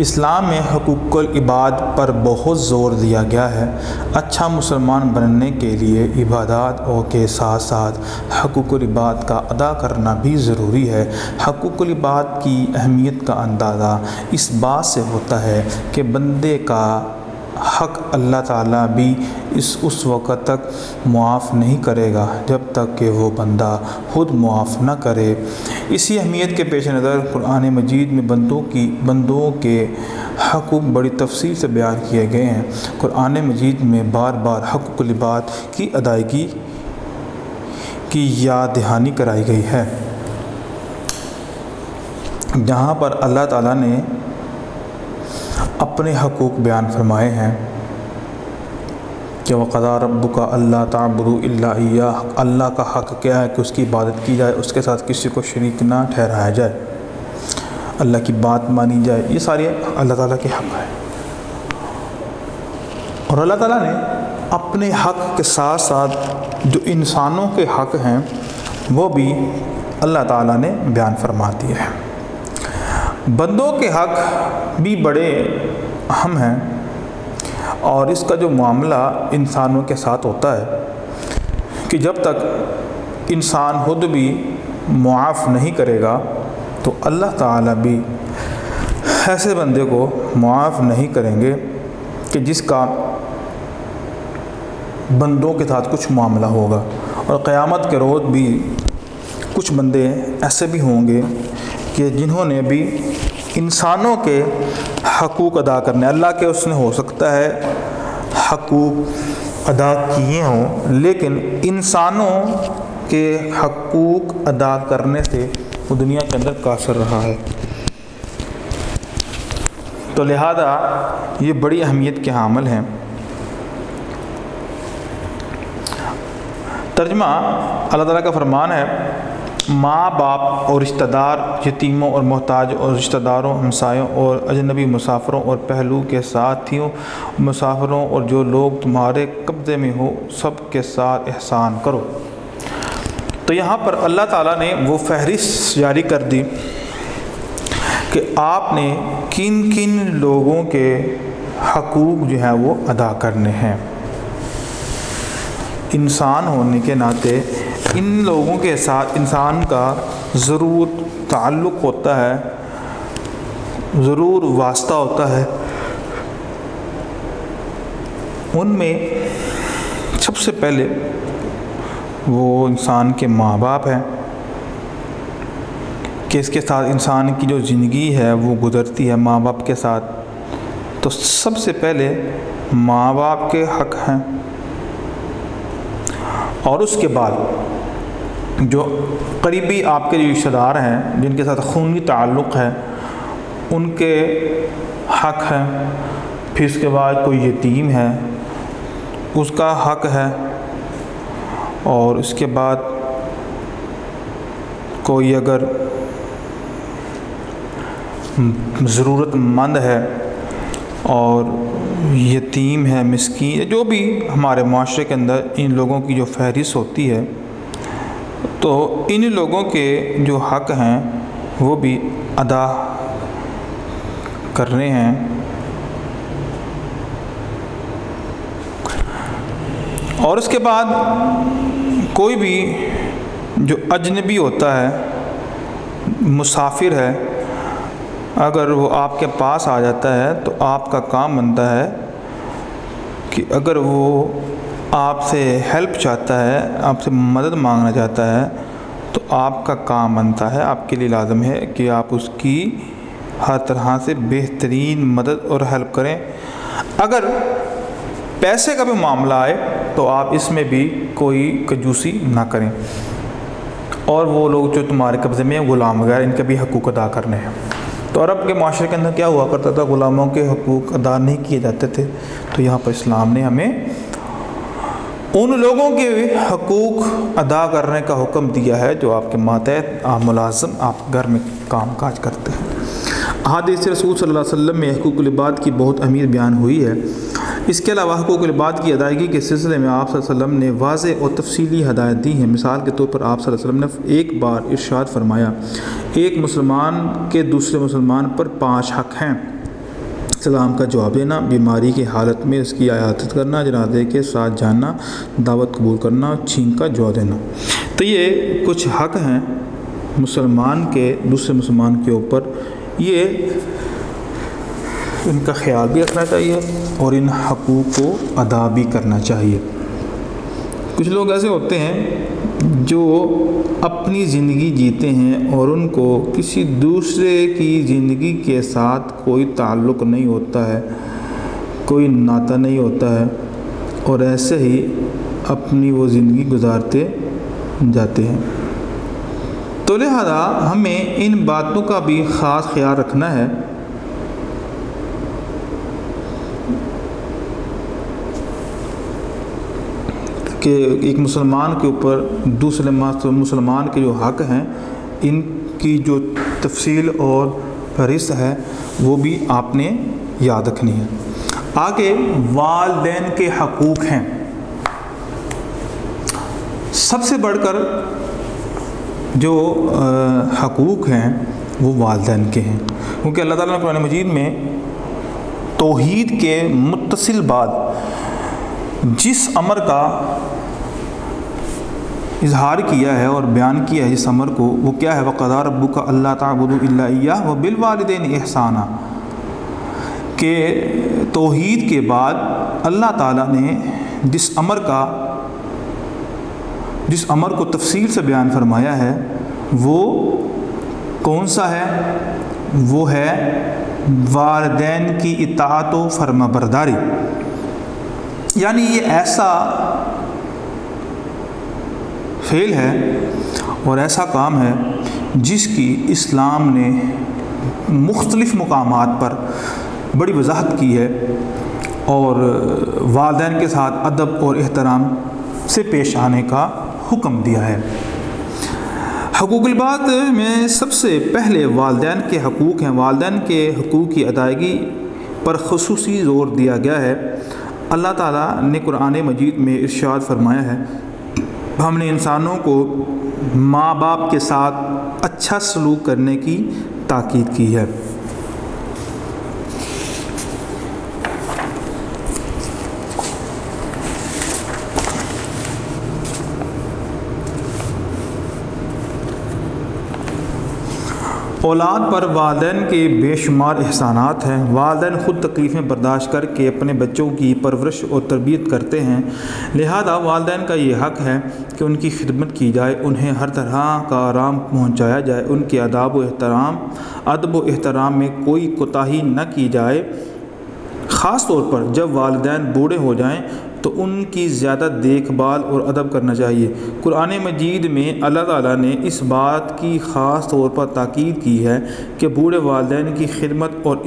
اسلام میں حقوق العباد پر بہت زور دیا گیا ہے۔ اچھا مسلمان بننے کے لیے عبادات اور کے ساتھ ساتھ حقوق العباد کا ادا کرنا بھی ضروری ہے۔ حقوق العباد کی اہمیت کا اندازہ اس بات سے ہوتا ہے کہ بندے کا حق اللہ تعالیٰ بھی اس وقت تک معاف نہیں کرے گا جب تک کہ وہ بندہ خود معاف نہ کرے۔ اسی اہمیت کے پیش نظر قرآن مجید میں بندوں کے حقوق بڑی تفصیل سے بیان کیے گئے ہیں۔ قرآن مجید میں بار بار حقوق العباد کی ادائیگی کی یاد دہانی کرائی گئی ہے، جہاں پر اللہ تعالیٰ نے اپنے حقوق بیان فرمائے ہیں کہ وَقَضَىٰ رَبُّكَ أَلَّا تَعْبُدُوا إِلَّا إِيَّاهُ۔ اللہ کا حق کیا ہے کہ اس کی عبادت کی جائے، اس کے ساتھ کسی کو شریک نہ ٹھہرایا جائے، اللہ کی بات مانی جائے۔ یہ سارے اللہ تعالیٰ کے حق ہیں، اور اللہ تعالیٰ نے اپنے حق کے ساتھ ساتھ جو انسانوں کے حق ہیں وہ بھی اللہ تعالیٰ نے بیان فرما دیے ہیں۔ بندوں کے حق بھی بڑے اہم ہیں، اور اس کا جو معاملہ انسانوں کے ساتھ ہوتا ہے کہ جب تک انسان خود بھی معاف نہیں کرے گا تو اللہ تعالیٰ بھی ایسے بندے کو معاف نہیں کریں گے کہ جس کا بندوں کے ساتھ کچھ معاملہ ہوگا۔ اور قیامت کے روز بھی کچھ بندے ایسے بھی ہوں گے کہ جنہوں نے بھی انسانوں کے حقوق ادا کرنے، اللہ کے اس نے ہو سکتا ہے حقوق ادا کیے ہوں، لیکن انسانوں کے حقوق ادا کرنے سے وہ دنیا کے اندر قاصر رہا ہے۔ تو لہذا یہ بڑی اہمیت کے حامل ہیں۔ ترجمہ اللہ تعالیٰ کا فرمان ہے، ماں باپ اور رشتہ دار، یتیموں اور محتاج اور رشتہ داروں، ہمسایوں اور اجنبی مسافروں اور پہلو کے ساتھیوں مسافروں اور جو لوگ تمہارے قبضے میں ہو سب کے ساتھ احسان کرو۔ تو یہاں پر اللہ تعالیٰ نے وہ فہرست جاری کر دی کہ آپ نے کن کن لوگوں کے حقوق جو ہیں وہ ادا کرنے ہیں۔ انسان ہونے کے ناطے ان لوگوں کے ساتھ انسان کا ضرور تعلق ہوتا ہے، ضرور واسطہ ہوتا ہے۔ ان میں سب سے پہلے وہ انسان کے ماں باپ ہیں کہ اس کے ساتھ انسان کی جو زندگی ہے وہ گزرتی ہے ماں باپ کے ساتھ، تو سب سے پہلے ماں باپ کے حق ہیں، اور اس کے بعد جو قریبی آپ کے رشتہ دار ہیں جن کے ساتھ خونی تعلق ہے ان کے حق ہیں، پھر اس کے بعد کوئی یتیم ہے اس کا حق ہے، اور اس کے بعد کوئی اگر ضرورت مند ہے اور یتیم ہے، مسکین، جو بھی ہمارے معاشرے کے اندر ان لوگوں کی جو فہرست ہوتی ہے، تو ان لوگوں کے جو حق ہیں وہ بھی ادا کرنے ہیں۔ اور اس کے بعد کوئی بھی جو اجنبی ہوتا ہے، مسافر ہے، اگر وہ آپ کے پاس آ جاتا ہے تو آپ کا کام بنتا ہے کہ اگر وہ آپ سے ہیلپ چاہتا ہے، آپ سے مدد مانگنا چاہتا ہے، تو آپ کا کام بنتا ہے، آپ کے لیے لازم ہے کہ آپ اس کی ہر طرح سے بہترین مدد اور ہیلپ کریں۔ اگر پیسے کا بھی معاملہ آئے تو آپ اس میں بھی کوئی کنجوسی نہ کریں، اور وہ لوگ جو تمہارے قبضے میں غلام وغیرہ ان کے بھی حقوق ادا کرنے ہیں۔ تو عرب کے معاشرے کے اندر کیا ہوا کرتا تھا، غلاموں کے حقوق ادا نہیں کیے جاتے تھے، تو یہاں پر اسلام نے ہمیں ان لوگوں کے حقوق ادا کرنے کا حکم دیا ہے جو آپ کے ماتحت آپ ملازم آپ گھر میں کام کاج کرتے ہیں۔ احادیث رسول صلی اللہ علیہ وسلم میں حقوق العباد کی بہت اہمیت بیان ہوئی ہے۔ اس کے علاوہ حقوق العباد کی ادائیگی کے سلسلے میں آپ صلی اللہ علیہ وسلم نے واضح اور تفصیلی ہدایت دی ہیں۔ مثال کے طور پر آپ صلی اللہ علیہ وسلم نے ایک بار ارشاد فرمایا، ایک مسلمان کے دوسرے مسلمان پر 5 حق ہیں۔ سلام کا جواب دینا، بیماری کی حالت میں اس کی عیادت کرنا، جنازے کے ساتھ جانا، دعوت قبول کرنا، چھینک کا جواب دینا۔ تو یہ کچھ حق ہیں مسلمان کے دوسرے مسلمان کے اوپر، یہ ان کا خیال بھی رکھنا چاہیے اور ان حقوق کو ادا بھی کرنا چاہیے۔ کچھ لوگ ایسے ہوتے ہیں جو اپنی زندگی جیتے ہیں اور ان کو کسی دوسرے کی زندگی کے ساتھ کوئی تعلق نہیں ہوتا ہے، کوئی ناطہ نہیں ہوتا ہے، اور ایسے ہی اپنی وہ زندگی گزارتے جاتے ہیں۔ تو لہذا ہمیں ان باتوں کا بھی خاص خیال رکھنا ہے کہ ایک مسلمان کے اوپر دوسرے مسلمان کے جو حق ہیں ان کی جو تفصیل اور فہرست ہے وہ بھی آپ نے یاد رکھنی ہے۔ آگے والدین کے حقوق ہیں۔ سب سے بڑھ کر جو حقوق ہیں وہ والدین کے ہیں، کیونکہ اللہ تعالیٰ نے قرآن مجید میں توحید کے متصل بعد جس امر کا اظہار کیا ہے اور بیان کیا ہے جس امر کو، وہ کیا ہے؟ وَقَضَىٰ رَبُّكَ أَلَّا تَعْبُدُوا إِلَّا إِيَّاهُ وَبِالْوَالِدَيْنِ إِحْسَانًا، کہ توحید کے بعد اللہ تعالیٰ نے جس امر کو تفصیل سے بیان فرمایا ہے وہ کون سا ہے؟ وہ ہے والدین کی اطاعت و فرما برداری۔ یعنی یہ ایسا فعل ہے اور ایسا کام ہے جس کی اسلام نے مختلف مقامات پر بڑی وضاحت کی ہے اور والدین کے ساتھ ادب اور احترام سے پیش آنے کا حکم دیا ہے۔ حقوق العباد میں سب سے پہلے والدین کے حقوق ہیں۔ والدین کے حقوق کی ادائیگی پر خصوصی زور دیا گیا ہے۔ اللہ تعالیٰ نے قرآن مجید میں ارشاد فرمایا ہے، ہم نے انسانوں کو ماں باپ کے ساتھ اچھا سلوک کرنے کی تاکید کی ہے۔ اولاد پر والدین کے بے شمار احسانات ہیں۔ والدین خود تکلیفیں برداشت کر کے اپنے بچوں کی پرورش اور تربیت کرتے ہیں، لہذا والدین کا یہ حق ہے کہ ان کی خدمت کی جائے، انہیں ہر طرح کا آرام پہنچایا جائے، ان کے ادب و احترام میں کوئی کوتاہی نہ کی جائے۔ خاص طور پر جب والدین بوڑھے ہو جائیں تو ان کی زیادہ دیکھ بھال اور ادب کرنا چاہیے۔ قرآن مجید میں اللہ تعالیٰ نے اس بات کی خاص طور پر تاکید کی ہے کہ بوڑھے والدین کی خدمت اور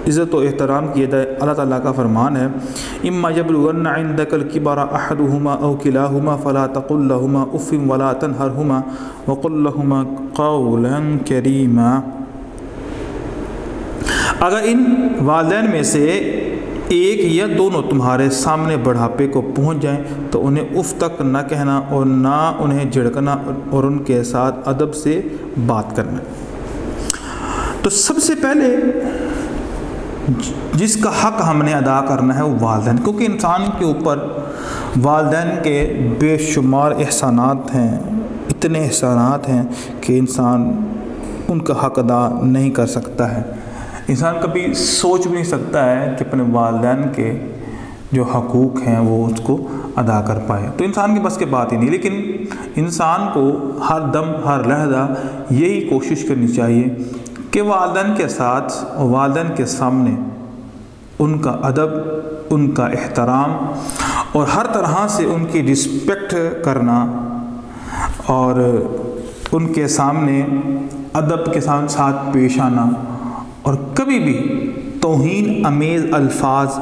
عزت و احترام کیا جائے۔ اللہ تعالیٰ کا فرمان ہے، اما یبلغن عندک الکبر احدہما او کلاہما فلا تقل لہما اف ولا تنہرہما وقل لہما قولا کریما۔ اگر ان والدین میں سے ایک یا دونوں تمہارے سامنے بڑھاپے کو پہنچ جائیں تو انہیں اف تک نہ کہنا اور نہ انہیں جھڑکنا اور ان کے ساتھ ادب سے بات کرنا۔ تو سب سے پہلے جس کا حق ہم نے ادا کرنا ہے وہ والدین، کیونکہ انسان کے اوپر والدین کے بے شمار احسانات ہیں، اتنے احسانات ہیں کہ انسان ان کا حق ادا نہیں کر سکتا ہے۔ انسان کبھی سوچ بھی نہیں سکتا ہے کہ اپنے والدین کے جو حقوق ہیں وہ اس کو ادا کر پائے، تو انسان کے بس کی بات ہی نہیں۔ لیکن انسان کو ہر دم ہر لحظہ یہی کوشش کرنی چاہیے کہ والدین کے ساتھ اور والدین کے سامنے ان کا ادب، ان کا احترام اور ہر طرح سے ان کی رسپیکٹ کرنا اور ان کے سامنے ادب کے ساتھ پیش آنا اور کبھی بھی توہین امیز الفاظ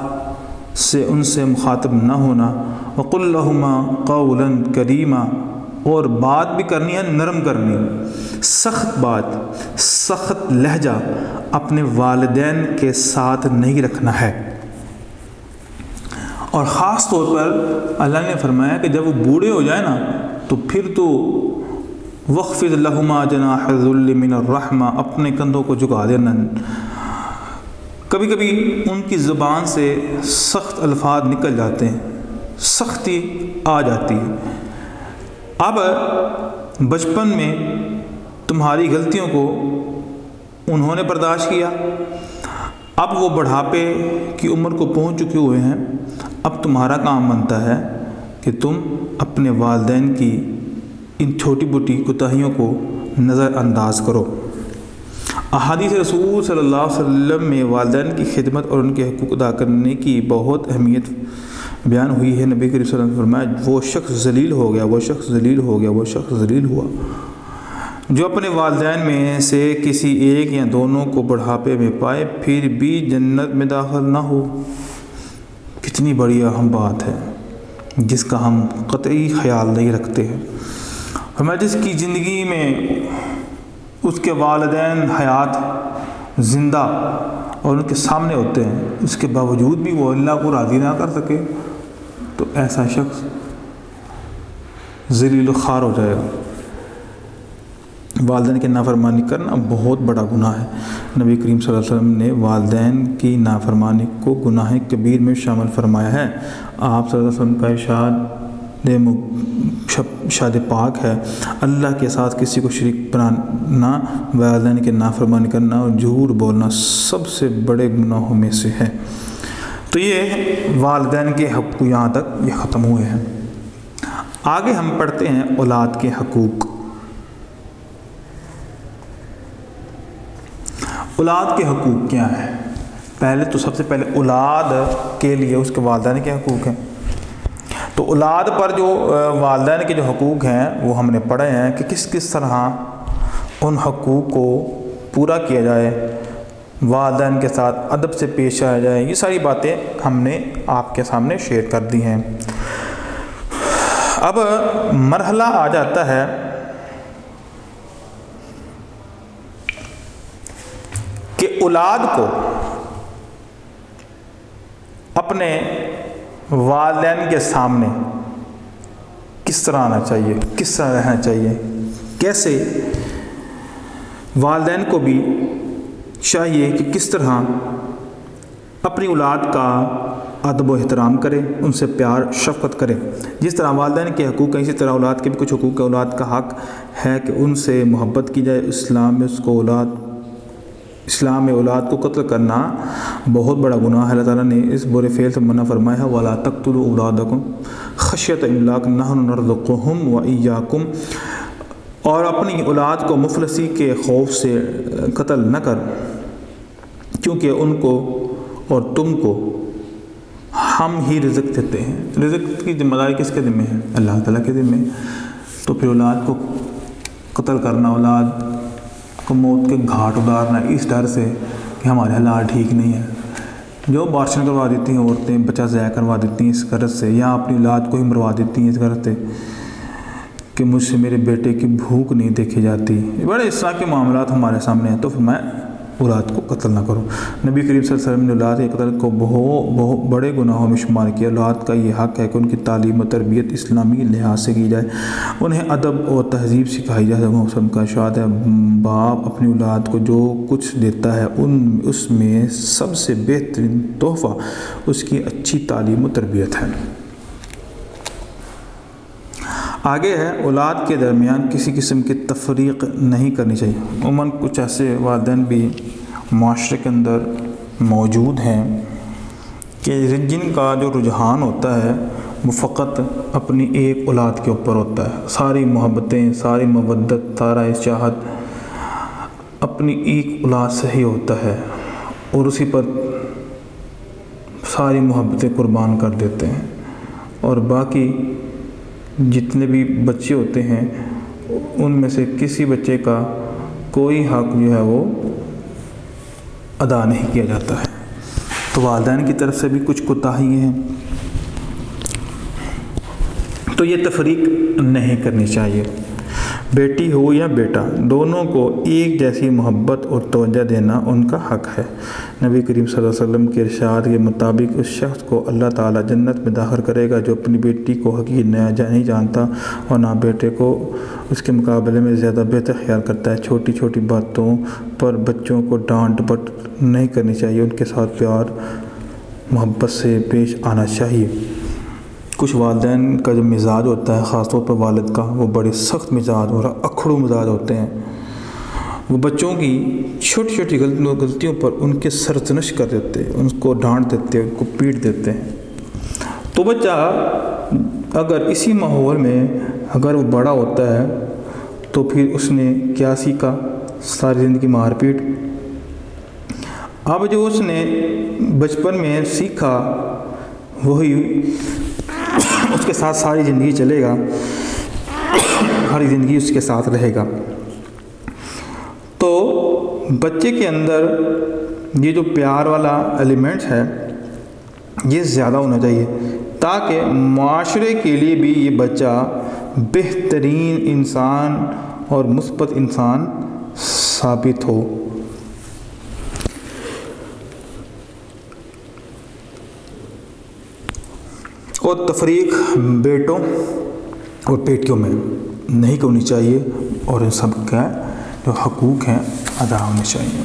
سے ان سے مخاطب نہ ہونا۔ وَقُلْ لَهُمَا قَوْلًا كَرِيمًا، اور بات بھی کرنی ہے نرم کرنی، سخت بات، سخت لہجہ اپنے والدین کے ساتھ نہیں رکھنا ہے۔ اور خاص طور پر اللہ نے فرمایا کہ جب وہ بوڑھے ہو جائیں نا تو پھر تو وَخْفِضْ لَهُمَا جَنَاحَ الذُّلِّ مِنَ الرَّحْمَةِ، اپنے کندھوں کو جھکا دینا، کبھی کبھی ان کی زبان سے سخت الفاظ نکل جاتے ہیں، سختی آ جاتی ہے۔ اب بچپن میں تمہاری غلطیوں کو انہوں نے برداشت کیا، اب وہ بڑھاپے کی عمر کو پہنچ چکے ہوئے ہیں، اب تمہارا کام بنتا ہے کہ تم اپنے والدین کی ان چھوٹی موٹی کوتاہیوں کو نظر انداز کرو۔ احادیث رسول صلی اللہ علیہ وسلم میں والدین کی خدمت اور ان کے حقوق ادا کرنے کی بہت اہمیت بیان ہوئی ہے۔ نبی کریم صلی اللہ علیہ وسلم نے فرمایا، وہ شخص ذلیل ہو گیا، وہ شخص ذلیل ہو گیا، وہ شخص ذلیل ہوا جو اپنے والدین میں سے کسی ایک یا دونوں کو بڑھاپے میں پائے پھر بھی جنت میں داخل نہ ہو۔ کتنی بڑی اہم بات ہے جس کا ہم قطعی خیال نہیں رکھتے ہیں۔ ہمیں جس کی زندگی میں اس کے والدین حیات زندہ اور ان کے سامنے ہوتے ہیں، اس کے باوجود بھی وہ اللہ کو راضی نہ کر سکے، تو ایسا شخص ذلیل و خوار ہو جائے گا۔ والدین کی نافرمانی کرنا بہت بڑا گناہ ہے۔ نبی کریم صلی اللہ علیہ وسلم نے والدین کی نافرمانی کو گناہ کبیر میں شامل فرمایا ہے۔ آپ صلی اللہ علیہ وسلم کا ارشاد پاک ہے، اللہ کے ساتھ کسی کو شریک بنانا، والدین کی نافرمانی کرنا اور جھوٹ بولنا سب سے بڑے گناہوں میں سے ہے۔ تو یہ والدین کے حقوق یہاں تک یہ ختم ہوئے ہیں۔ آگے ہم پڑھتے ہیں اولاد کے حقوق۔ اولاد کے حقوق کیا ہیں؟ پہلے تو سب سے پہلے اولاد کے لیے اس کے والدین کے حقوق ہیں۔ تو اولاد پر جو والدین کے جو حقوق ہیں وہ ہم نے پڑھے ہیں کہ کس طرح ان حقوق کو پورا کیا جائے، والدین کے ساتھ ادب سے پیش آیا جائے۔ یہ ساری باتیں ہم نے آپ کے سامنے شیئر کر دی ہیں۔ اب مرحلہ آ جاتا ہے کہ اولاد کو اپنے والدین کے سامنے کس طرح آنا چاہیے، کس طرح رہنا چاہیے، کیسے والدین کو بھی چاہیے کہ کس طرح اپنی اولاد کا ادب و احترام کرے، ان سے پیار شفقت کرے۔ جس طرح والدین کے حقوق ہیں اسی طرح اولاد کے بھی کچھ حقوق ہیں۔ اولاد کا حق ہے کہ ان سے محبت کی جائے۔ اسلام میں اولاد کو قتل کرنا بہت بڑا گناہ ہے۔ اللہ تعالیٰ نے اس برے فعل سے منع فرمایا ہے، وَلَا تَقْتُلُوا أَوْلَادَكُمْ خَشْيَةَ إِمْلَاقٍ نَحْنُ نَرْزُقُهُمْ وَإِيَّاكُمْ، اور اپنی اولاد کو مفلسی کے خوف سے قتل نہ کر، کیونکہ ان کو اور تم کو ہم ہی رزق دیتے ہیں۔ رزق کی ذمہ داری کس کے ذمہ ہے؟ اللہ تعالیٰ کے ذمہ۔ تو پھر اولاد کو قتل کرنا، اولاد کو موت کے گھاٹ اتارنا اس ڈر سے کہ ہمارے حالات ٹھیک نہیں ہیں، جو بارشیں کروا دیتی ہیں عورتیں، بچہ ضائع کروا دیتی ہیں اس غرض سے، یا اپنی اولاد کو ہی مروا دیتی ہیں اس غرض سے کہ مجھ سے میرے بیٹے کی بھوک نہیں دیکھی جاتی۔ بڑے اس طرح کے معاملات ہمارے سامنے ہیں، تو فرمایا اولاد کو قتل نہ کرو۔ نبی کریم صلی اللہ علیہ وسلم نے اولاد کے قتل کو بہت بڑے گناہوں میں شمار کیا۔ اولاد کا یہ حق ہے کہ ان کی تعلیم و تربیت اسلامی لحاظ سے کی جائے، انہیں ادب اور تہذیب سکھائی جائے۔ محمد کا ارشاد ہے، باپ اپنی اولاد کو جو کچھ دیتا ہے اس میں سب سے بہترین تحفہ اس کی اچھی تعلیم و تربیت ہے۔ آگے ہے، اولاد کے درمیان کسی قسم کی تفریق نہیں کرنی چاہیے۔ عموماً کچھ ایسے والدین بھی معاشرے کے اندر موجود ہیں کہ جن کا جو رجحان ہوتا ہے وہ فقط اپنی ایک اولاد کے اوپر ہوتا ہے۔ ساری محبتیں، ساری مودت، سارا چاہت اپنی ایک اولاد سے ہی ہوتا ہے، اور اسی پر ساری محبتیں قربان کر دیتے ہیں، اور باقی جتنے بھی بچے ہوتے ہیں ان میں سے کسی بچے کا کوئی حق جو ہے وہ ادا نہیں کیا جاتا ہے۔ تو والدین کی طرف سے بھی کچھ کوتاہی ہیں، تو یہ تفریق نہیں کرنی چاہیے۔ بیٹی ہو یا بیٹا، دونوں کو ایک جیسی محبت اور توجہ دینا ان کا حق ہے۔ نبی کریم صلی اللہ علیہ وسلم کے ارشاد کے مطابق اس شخص کو اللہ تعالیٰ جنت میں داخل کرے گا جو اپنی بیٹی کو حقیقی نہیں جانتا اور نہ بیٹے کو اس کے مقابلے میں زیادہ بہتر خیال کرتا ہے۔ چھوٹی چھوٹی باتوں پر بچوں کو ڈانٹ ڈپٹ نہیں کرنی چاہیے، ان کے ساتھ پیار محبت سے پیش آنا چاہیے۔ کچھ والدین کا جو مزاج ہوتا ہے، خاص طور پر والد کا، وہ بڑے سخت مزاج اور اکھڑو مزاج ہوتے ہیں۔ وہ بچوں کی چھوٹی چھوٹی غلطیوں پر ان کے سرزنش کر دیتے ہیں، ان کو ڈانٹ دیتے ہیں، ان کو پیٹ دیتے ہیں۔ تو بچہ اگر اسی ماحول میں اگر وہ بڑا ہوتا ہے تو پھر اس نے کیا سیکھا؟ ساری زندگی مار پیٹ۔ اب جو اس نے بچپن میں سیکھا وہی اس کے ساتھ ساری زندگی چلے گا، ساری زندگی اس کے ساتھ رہے گا۔ تو بچے کے اندر یہ جو پیار والا ایلیمنٹ ہے یہ زیادہ ہونا چاہیے تاکہ معاشرے کے لیے بھی یہ بچہ بہترین انسان اور مثبت انسان ثابت ہو۔ اور تفریق بیٹوں اور بیٹیوں میں نہیں ہونی چاہیے اور ان سب کا جو حقوق ہیں ادا ہونے چاہیے۔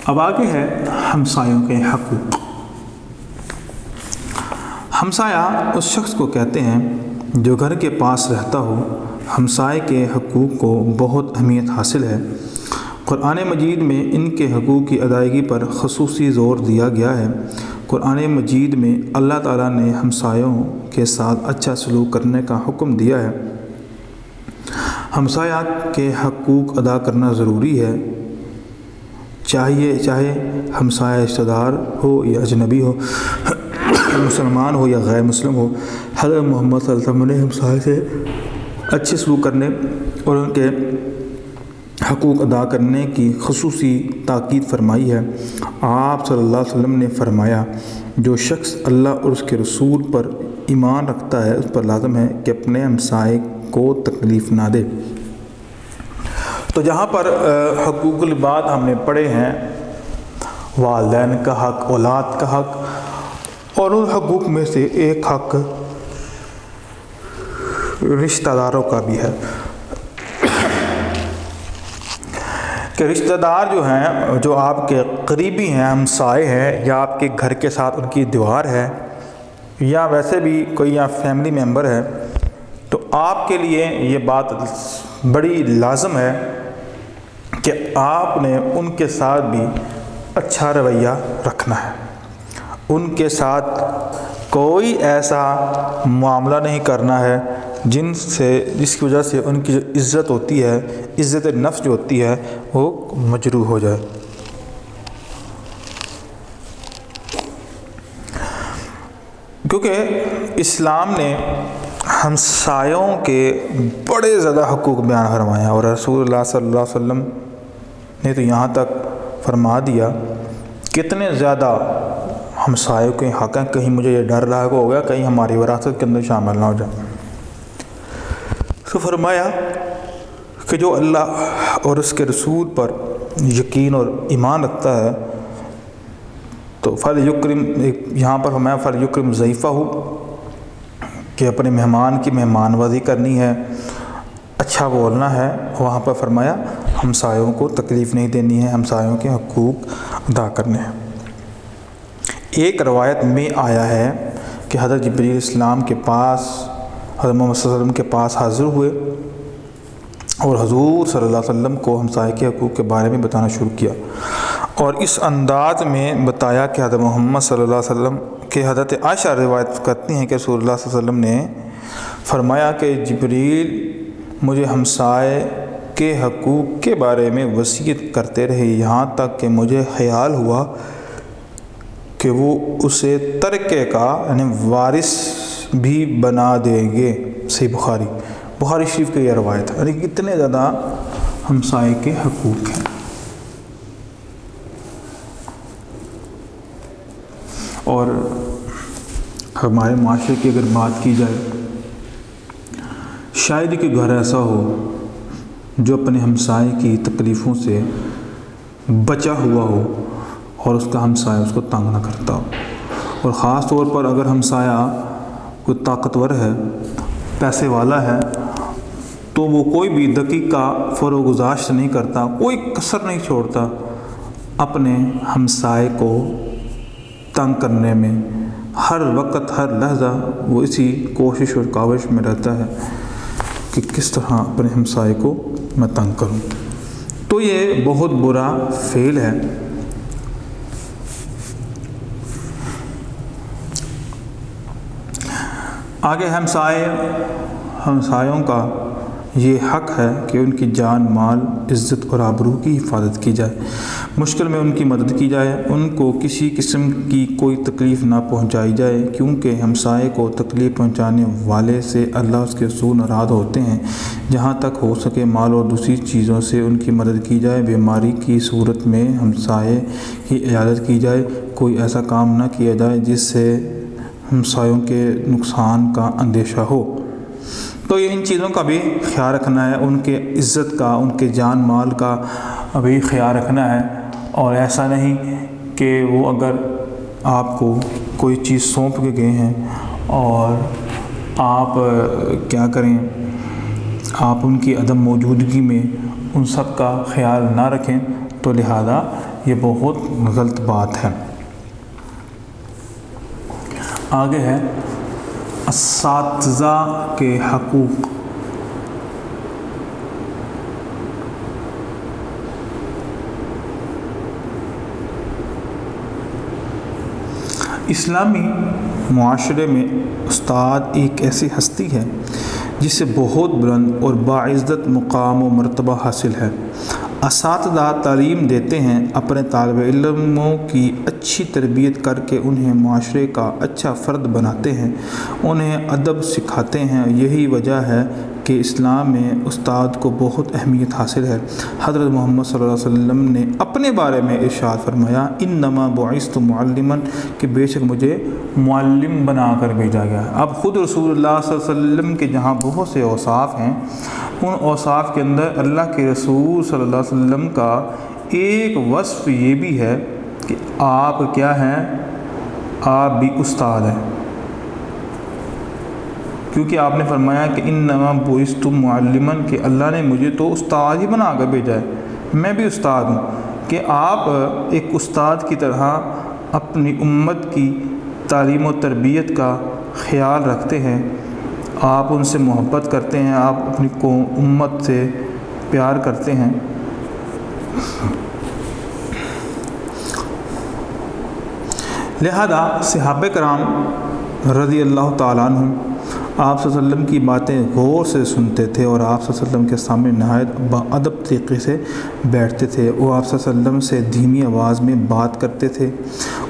اب آگے ہے ہمسایوں کے حقوق۔ ہمسایہ اس شخص کو کہتے ہیں جو گھر کے پاس رہتا ہو۔ ہمسائے کے حقوق کو بہت اہمیت حاصل ہے۔ قرآن مجید میں ان کے حقوق کی ادائیگی پر خصوصی زور دیا گیا ہے۔ قرآن مجید میں اللہ تعالیٰ نے ہمسایوں کے ساتھ اچھا سلوک کرنے کا حکم دیا ہے۔ ہمسایہ کے حقوق ادا کرنا ضروری ہے، چاہے ہمسایہ رشتہ دار ہو یا اجنبی ہو، مسلمان ہو یا غیر مسلم ہو۔ حضرت محمد صلی اللہ علیہ وسلم نے ہمسایہ سے اچھے سلوک کرنے اور ان کے حقوق ادا کرنے کی خصوصی تاکید فرمائی ہے۔ آپ صلی اللہ علیہ وسلم نے فرمایا، جو شخص اللہ اور اس کے رسول پر ایمان رکھتا ہے اس پر لازم ہے کہ اپنے ہمسائے کو تکلیف نہ دے۔ تو جہاں پر حقوق العباد ہم نے پڑھے ہیں، والدین کا حق، اولاد کا حق، اور ان حقوق میں سے ایک حق رشتہ داروں کا بھی ہے کہ رشتہ دار جو ہیں، جو آپ کے قریبی ہیں، ہمسائے ہیں، یا آپ کے گھر کے ساتھ ان کی دیوار ہے، یا ویسے بھی کوئی یا فیملی ممبر ہے، تو آپ کے لیے یہ بات بڑی لازم ہے کہ آپ نے ان کے ساتھ بھی اچھا رویہ رکھنا ہے۔ ان کے ساتھ کوئی ایسا معاملہ نہیں کرنا ہے جس کی وجہ سے ان کی جو عزت ہوتی ہے، عزت نفس جو ہوتی ہے، وہ مجروح ہو جائے۔ کیونکہ اسلام نے ہمسایوں کے بڑے زیادہ حقوق بیان فرمایا، اور رسول اللہ صلی اللہ علیہ وسلم نے تو یہاں تک فرما دیا کتنے زیادہ ہمسایوں کے حق ہیں۔ کہیں مجھے یہ ڈر رہا ہو گیا کہیں ہماری وراثت کے اندر شامل نہ ہو جائے، تو فرمایا کہ جو اللہ اور اس کے رسول پر یقین اور ایمان رکھتا ہے تو فلیکرم، یہاں پر فرمایا فلیکرم ضیفہ ہو، کہ اپنے مہمان کی مہمانوازی کرنی ہے، اچھا بولنا ہے۔ وہاں پر فرمایا ہمسایوں کو تکلیف نہیں دینی ہے، ہمسایوں کے حقوق ادا کرنے ہیں۔ ایک روایت میں آیا ہے کہ حضرت جبریل اسلام کے پاس حضرت محمد صلی اللہ علیہ وسلم کے پاس حاضر ہوئے اور حضور صلی اللہ علیہ وسلم کو ہمسائے کے حقوق کے بارے میں بتانا شروع کیا، اور اس انداز میں بتایا کہ حضرت محمد صلی اللہ علیہ وسلم کہ حضرت عائشہ روایت کرتی ہیں کہ رسول اللہ صلی اللہ علیہ وسلم نے فرمایا کہ جبریل مجھے ہمسائے کے حقوق کے بارے میں وصیت کرتے رہے، یہاں تک کہ مجھے خیال ہوا کہ وہ اسے ترکے کا یعنی وارث بھی بنا دیں گے۔ صحیح بخاری شریف کی یہ روایت ہے، یعنی کتنے زیادہ ہمسائے کے حقوق ہیں۔ اور ہمارے معاشرے کی اگر بات کی جائے، شاید کہ گھر ایسا ہو جو اپنے ہمسائے کی تکلیفوں سے بچا ہوا ہو اور اس کا ہمسایہ اس کو تنگ نہ کرتا ہو، اور خاص طور پر اگر ہمسایہ کوئی طاقتور ہے، پیسے والا ہے، تو وہ کوئی بھی دقیقہ فروغ گزاشت نہیں کرتا، کوئی کسر نہیں چھوڑتا اپنے ہمسائے کو تنگ کرنے میں، ہر وقت ہر لحظہ وہ اسی کوشش اور کاوش میں رہتا ہے کہ کس طرح اپنے ہمسائے کو میں تنگ کروں۔ تو یہ بہت برا فعل ہے۔ آگے ہمسایوں کا یہ حق ہے کہ ان کی جان مال عزت اور آبرو کی حفاظت کی جائے، مشکل میں ان کی مدد کی جائے، ان کو کسی قسم کی کوئی تکلیف نہ پہنچائی جائے، کیونکہ ہمسائے کو تکلیف پہنچانے والے سے اللہ اس کے رسول ناراض ہوتے ہیں۔ جہاں تک ہو سکے مال اور دوسری چیزوں سے ان کی مدد کی جائے، بیماری کی صورت میں ہمسائے کی عیادت کی جائے، کوئی ایسا کام نہ کیا جائے جس سے ہمسایوں کے نقصان کا اندیشہ ہو۔ تو یہ ان چیزوں کا بھی خیال رکھنا ہے، ان کے عزت کا، ان کے جان مال کا بھی خیال رکھنا ہے، اور ایسا نہیں کہ وہ اگر آپ کو کوئی چیز سونپ کے گئے ہیں اور آپ کیا کریں، آپ ان کی عدم موجودگی میں ان سب کا خیال نہ رکھیں، تو لہذا یہ بہت غلط بات ہے۔ آگے ہے اساتذہ کے حقوق۔ اسلامی معاشرے میں استاد ایک ایسی ہستی ہے جسے بہت بلند اور باعزت مقام و مرتبہ حاصل ہے۔ اساتذہ تعلیم دیتے ہیں، اپنے طالب علموں کی اچھی تربیت کر کے انہیں معاشرے کا اچھا فرد بناتے ہیں، انہیں ادب سکھاتے ہیں۔ یہی وجہ ہے کہ اسلام میں استاد کو بہت اہمیت حاصل ہے۔ حضرت محمد صلی اللہ علیہ وسلم نے اپنے بارے میں ارشاد فرمایا، انما بعثت معلما، کہ بے شک مجھے معلم بنا کر بھیجا گیا۔ اب خود رسول اللہ صلی اللہ علیہ وسلم کے جہاں بہت سے اوصاف ہیں، ان اوصاف کے اندر اللہ کے رسول صلی اللہ علیہ وسلم کا ایک وصف یہ بھی ہے کہ آپ کیا ہیں، آپ بھی استاد ہیں، کیونکہ آپ نے فرمایا کہ انما بعثت معلما، کہ اللہ نے مجھے تو استاد ہی بنا کر بھیجا ہے، میں بھی استاد ہوں، کہ آپ ایک استاد کی طرح اپنی امت کی تعلیم و تربیت کا خیال رکھتے ہیں، آپ ان سے محبت کرتے ہیں، آپ اپنی امت سے پیار کرتے ہیں۔ لہذا صحابہ کرام رضی اللہ تعالیٰ عنہ آپ صلی اللہ علیہ وسلم کی باتیں غور سے سنتے تھے، اور آپ صلی اللہ علیہ وسلم کے سامنے نہایت باادب طریقے سے بیٹھتے تھے، وہ آپ صلی اللہ علیہ وسلم سے دھیمی آواز میں بات کرتے تھے۔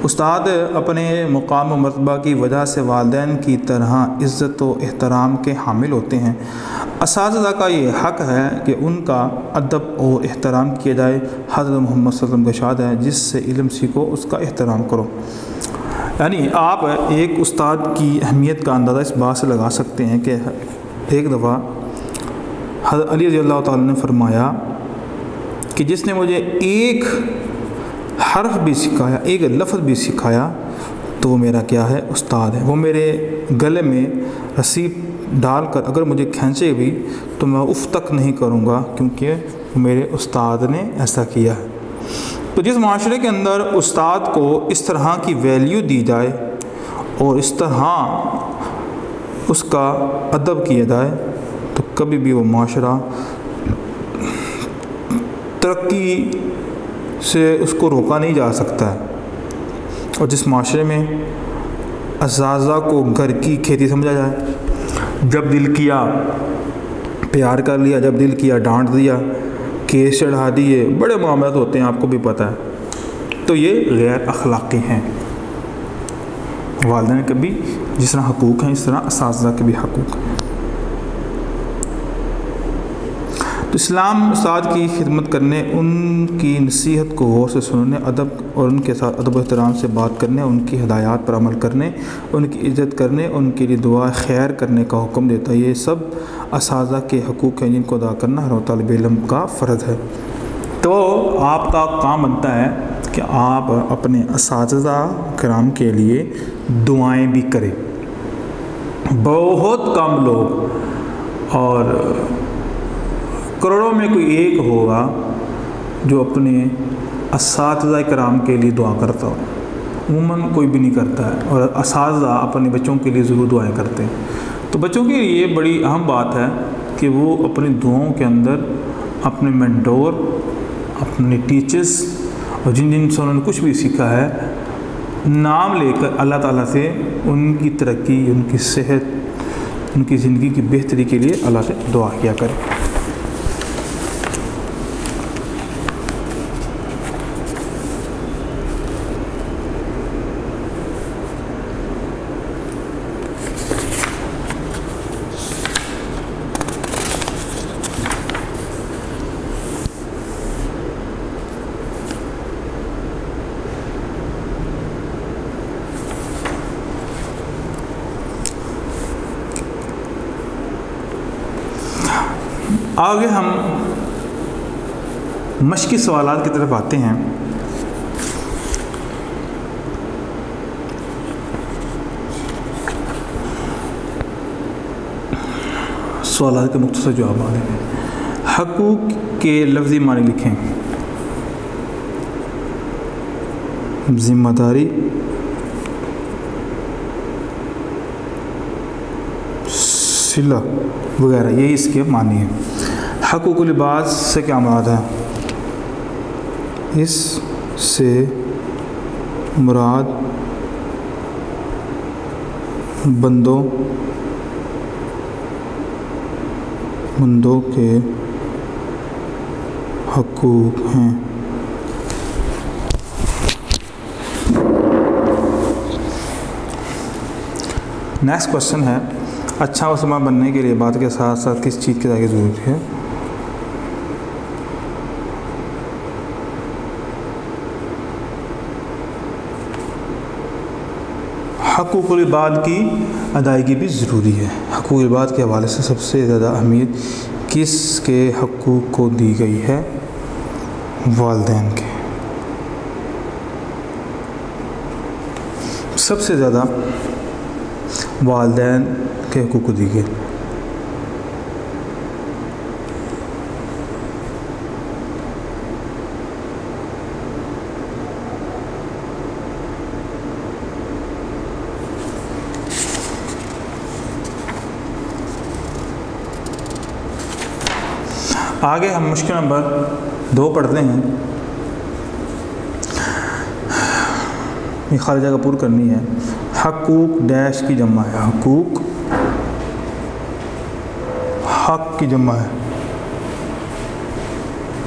استاد اپنے مقام و مرتبہ کی وجہ سے والدین کی طرح عزت و احترام کے حامل ہوتے ہیں۔ اساتذہ کا یہ حق ہے کہ ان کا ادب و احترام کیا جائے۔ حضرت محمد صلی اللہ علیہ وسلم کا ارشاد ہے، جس سے علم سیکھو اس کا احترام کرو۔ یعنی آپ ایک استاد کی اہمیت کا اندازہ اس بات سے لگا سکتے ہیں کہ ایک دفعہ حضرت علی رضی اللہ تعالیٰ نے فرمایا کہ جس نے مجھے ایک حرف بھی سکھایا، ایک لفظ بھی سکھایا، تو وہ میرا کیا ہے، استاد ہے۔ وہ میرے گلے میں رسی ڈال کر اگر مجھے کھینچے بھی تو میں اف تک نہیں کروں گا، کیونکہ میرے استاد نے ایسا کیا ہے۔ تو جس معاشرے کے اندر استاد کو اس طرح کی ویلیو دی جائے اور اس طرح اس کا ادب کیا جائے، تو کبھی بھی وہ معاشرہ ترقی سے اس کو روکا نہیں جا سکتا ہے۔ اور جس معاشرے میں اساتذہ کو گھر کی کھیتی سمجھا جائے، جب دل کیا پیار کر لیا، جب دل کیا ڈانٹ دیا، کیس چڑھا دیے، بڑے معاملات ہوتے ہیں، آپ کو بھی پتہ ہے، تو یہ غیر اخلاقی ہیں۔ والدین کے بھی جس طرح حقوق ہیں، اس طرح اساتذہ کے بھی حقوق ہیں۔ تو اسلام استاد کی خدمت کرنے، ان کی نصیحت کو غور سے سننے، ادب اور ان کے ساتھ ادب و احترام سے بات کرنے، ان کی ہدایات پر عمل کرنے، ان کی عزت کرنے، ان کے لیے دعا خیر کرنے کا حکم دیتا ہے۔ یہ سب اساتذہ کے حقوق ہیں جن کو ادا کرنا ہر طالب علم کا فرض ہے۔ تو آپ کا کام بنتا ہے کہ آپ اپنے اساتذہ کرام کے لیے دعائیں بھی کریں۔ بہت کم لوگ اور کروڑوں میں کوئی ایک ہوگا جو اپنے اساتذہ کرام کے لیے دعا کرتا ہو، عموماً کوئی بھی نہیں کرتا ہے، اور اساتذہ اپنے بچوں کے لیے ضرور دعائیں کرتے ہیں۔ تو بچوں کے لیے یہ بڑی اہم بات ہے کہ وہ اپنی دعاؤں کے اندر اپنے مینٹور، اپنے ٹیچرز اور جن سے انہوں نے کچھ بھی سیکھا ہے نام لے کر اللہ تعالیٰ سے ان کی ترقی، ان کی صحت، ان کی زندگی کی بہتری کے لیے اللہ سے دعا کیا کریں۔ آگے ہم مشقی سوالات کی طرف آتے ہیں۔ سوالات کے مختصر جواب آ رہے ہیں۔ حقوق کے لفظی معنی لکھیں۔ ذمہ داری، صلہ وغیرہ، یہی اس کے معنی ہیں۔ حقوق العباد سے کیا مراد ہے؟ اس سے مراد بندوں کے حقوق ہیں۔ نیکسٹ کوشچن ہے، اچھا مسلمان بننے کے لیے عبادت کے ساتھ ساتھ کس چیز کی ضرورت ہے؟ حقوق العباد کی ادائیگی بھی ضروری ہے۔ حقوق العباد کے حوالے سے سب سے زیادہ اہمیت کس کے حقوق کو دی گئی ہے؟ والدین کے۔ سب سے زیادہ والدین کے حقوق کو دی گئی۔ آگے ہم مشکل نمبر 2 پڑھتے ہیں۔ یہ خالی جگہ پور کرنی ہے۔ حقوق ڈیش کی جمع ہے۔ حقوق حق کی جمع ہے۔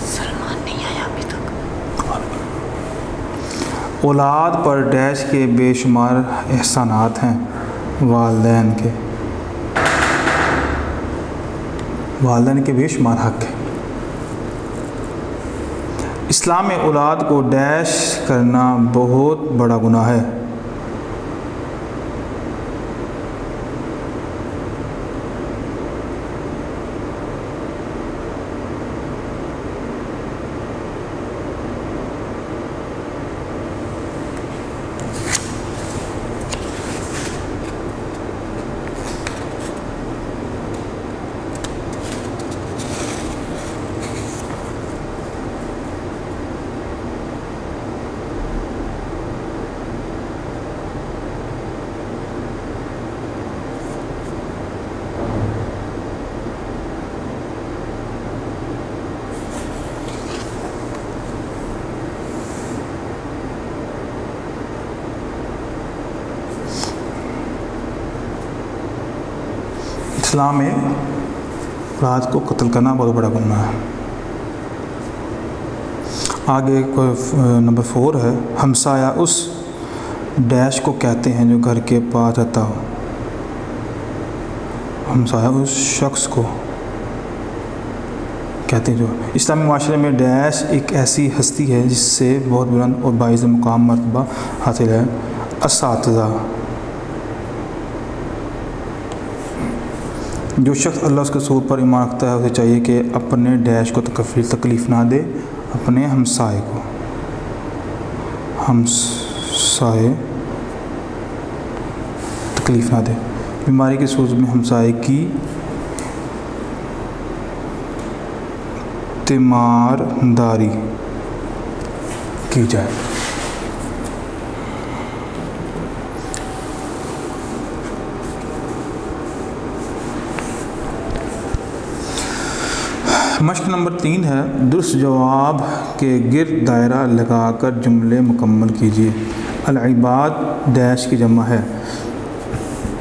سلمان نہیں آیا ابھی تک۔ اولاد پر ڈیش کے بے شمار احسانات ہیں۔ والدین کے۔ والدین کے بے شمار حق ہے۔ اسلام میں اولاد کو ڈیش کرنا بہت بڑا گناہ ہے۔ اسلام میں اولاد کو قتل کرنا بہت بڑا گناہ ہے۔ آگے نمبر 4 ہے، ہمسایہ اس ڈیش کو کہتے ہیں جو گھر کے پاس رہتا ہو۔ ہمسایہ اس شخص کو کہتے ہیں جو اسلامی معاشرے میں ڈیش ایک ایسی ہستی ہے جس سے بہت بلند اور باعث مقام مرتبہ حاصل ہے۔ اساتذہ، جو شخص اللہ اس کے رسول پر ایمان رکھتا ہے اسے چاہیے کہ اپنے ڈیش کو تکلیف نہ دے۔ اپنے ہمسائے تکلیف نہ دے، بیماری کی صورت میں ہمسائے کی تیمارداری کی جائے۔ مشق نمبر 3 ہے، درست جواب کے گرد دائرہ لگا کر جملے مکمل کیجیے۔ العباد ڈیش کی جمع ہے،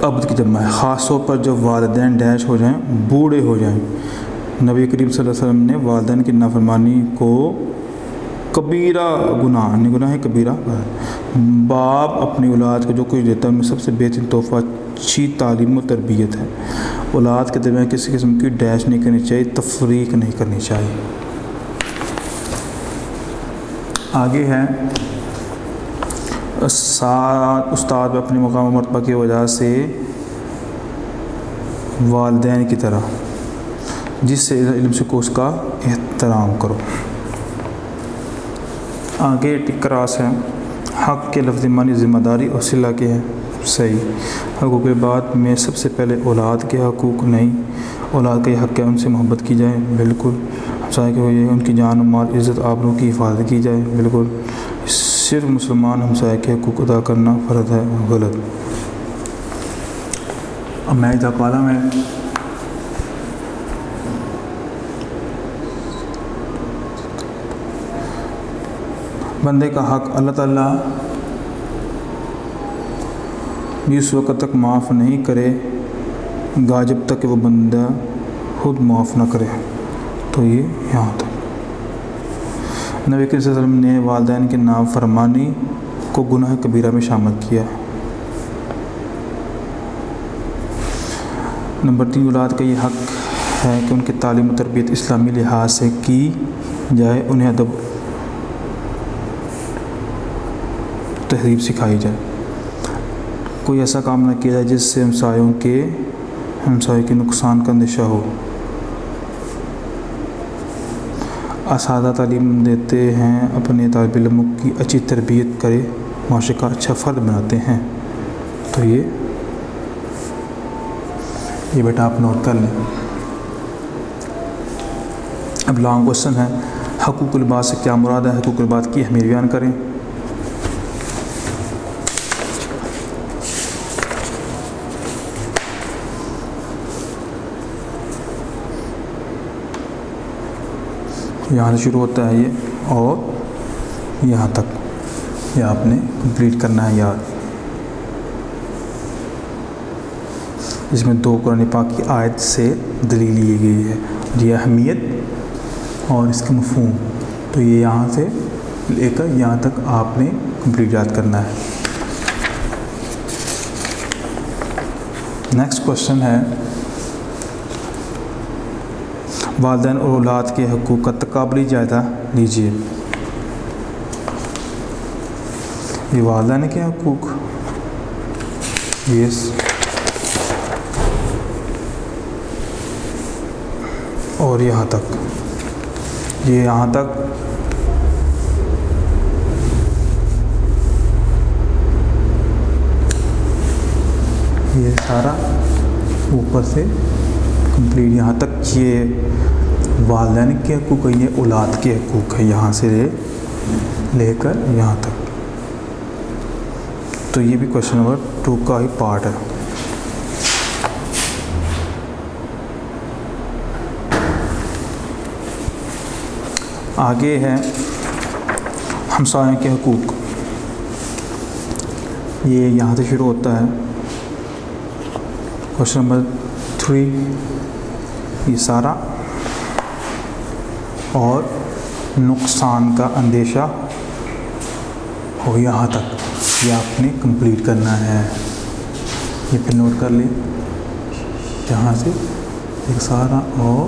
عبد کی جمع ہے، خاص طور پر جب والدین ڈیش ہو جائیں، بوڑھے ہو جائیں۔ نبی کریم صلی اللہ علیہ وسلم نے والدین کی نافرمانی کو کبیرہ گناہ، گناہ کبیرہ، باپ اپنی اولاد کو جو کچھ دیتا ہے ان میں سب سے بہترین تحفہ اچھی تعلیم و تربیت ہے۔ اولاد کے درمیان کسی قسم کی ڈیش نہیں کرنی چاہیے، تفریق نہیں کرنی چاہیے۔ آگے ہے، استاد اپنی مقام و مرتبہ کی وجہ سے والدین کی طرح جس سے علم سیکھو اس کا احترام کرو۔ آگے ٹکراس ہے، حق کے لفظ معنی ذمہ داری اور صلہ کے ہیں، صحیح۔ حقوق کے بعد میں سب سے پہلے اولاد کے حقوق نہیں، اولاد کا یہ حق ہے ان سے محبت کی جائے، بالکل۔ ہمسائے کے ہوئے ان کی جان و مال، عزت آبرو کی حفاظت کی جائے، بالکل۔ صرف مسلمان ہمسائے کے حقوق ادا کرنا فرض ہے، غلط۔ اب مائدہ کالم ہے، بندے کا حق اللہ تعالیٰ بھی اس وقت تک معاف نہیں کرے گا جب تک کہ وہ بندہ خود معاف نہ کرے، تو یہ یہاں تک۔ نبی کریم صلی اللہ علیہ وسلم نے والدین کی نافرمانی کو گناہ کبیرہ میں شامل کیا۔ نمبر 3، اولاد کا یہ حق ہے کہ ان کی تعلیم و تربیت اسلامی لحاظ سے کی جائے، انہیں ادب تہذیب سکھائی جائے، کوئی ایسا کام نہ کیا جائے جس سے ہمسایوں کے نقصان کا اندیشہ ہو۔ اساتذہ تعلیم دیتے ہیں، اپنے طالب علموں کی اچھی تربیت کرے، معاشرے کا اچھا فرد بناتے ہیں، تو یہ بیٹا آپ نوٹ کر لیں۔ اب لانگ کوشچن ہے، حقوق العباد سے کیا مراد ہے؟ حقوق العباد کی اہمیت بیان کریں۔ یہاں سے شروع ہوتا ہے یہ اور یہاں تک، یہ آپ نے کمپلیٹ کرنا ہے یاد۔ اس میں 2 قرآن پاک کی آیت سے دلیل لی گئی ہے، یہ اہمیت اور اس کا مفہوم، تو یہ یہاں سے لے کر یہاں تک آپ نے کمپلیٹ یاد کرنا ہے۔ نیکسٹ کوشچن ہے، والدین اور اولاد کے حقوق کا تقابلی جائزہ لیجیے۔ یہ والدین کے حقوق، یس، اور یہاں تک، یہ یہاں تک، یہ سارا اوپر سے کمپلیٹ یہاں تک، یہ والدین کے حقوق ہے، یہ اولاد کے حقوق ہے، یہاں سے لے کر یہاں تک، تو یہ بھی کوشچن نمبر 2 کا ہی پارٹ ہے۔ آگے ہے ہمسایوں کے حقوق، یہ یہاں سے شروع ہوتا ہے، کوشچن نمبر 3 یہ سارا، اور نقصان کا اندیشہ ہو یہاں تک، یہ آپ نے کمپلیٹ کرنا ہے، یہ پھر نوٹ کر لیں، یہاں سے ایک سارا اور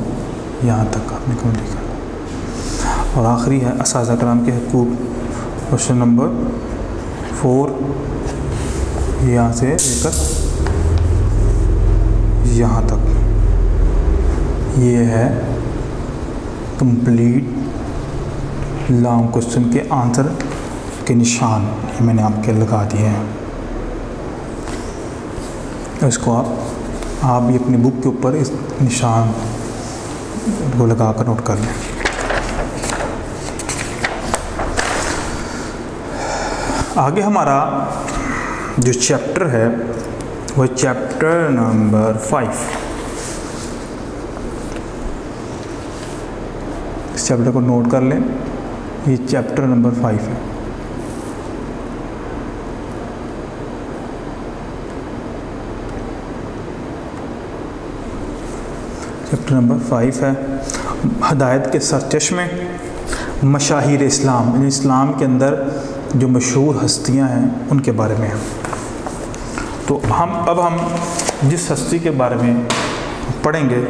یہاں تک آپ نے کمپلیٹ کرنا۔ اور آخری ہے اساتذہ کرام کے حقوق، کوشچن نمبر 4 یہاں سے لے کر یہاں تک، یہ ہے کمپلیٹ لانگ کوشچن کے آنسر کے نشان میں نے آپ کے لگا دیے ہیں. اس کو آپ بھی اپنی بک کے اوپر اس نشان کو لگا کر نوٹ کر لیں. آگے ہمارا جو چیپٹر ہے وہ چیپٹر نمبر 5. اس چیپٹر کو نوٹ کر لیں. یہ چیپٹر نمبر 5 ہے. چیپٹر نمبر 5 ہے ہدایت کے سرچشمے، مشاہیر اسلام، یعنی اسلام کے اندر جو مشہور ہستیاں ہیں ان کے بارے میں. تو اب ہم جس ہستی کے بارے میں پڑھیں گے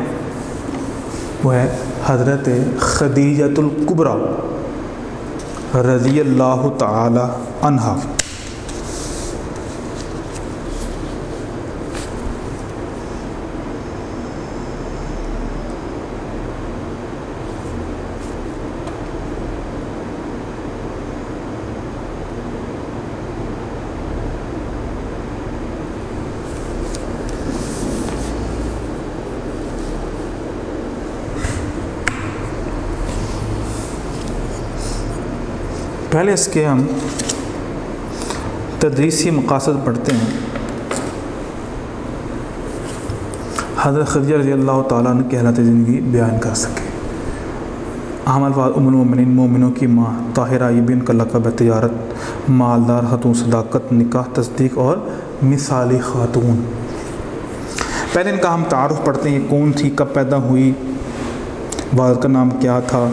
وہ ہے حضرت خدیجۃ الکبریٰ رضی اللہ تعالی عنہا. پہلے اس کے ہم تدریسی مقاصد پڑھتے ہیں. حضرت خدیجہ رضی اللہ تعالیٰ عنہ کی حالت زندگی بیان کر سکے. اہم الفاظ: ام المومنین، مومنوں کی ماں، طاہرہ، یہ بھی ان کا لقب ہے. تجارت، مالدار خاتون، صداقت، نکاح، تصدیق اور مثالی خاتون. پہلے ان کا ہم تعارف پڑھتے ہیں. یہ کون تھی، کب پیدا ہوئی، والد کا نام کیا تھا،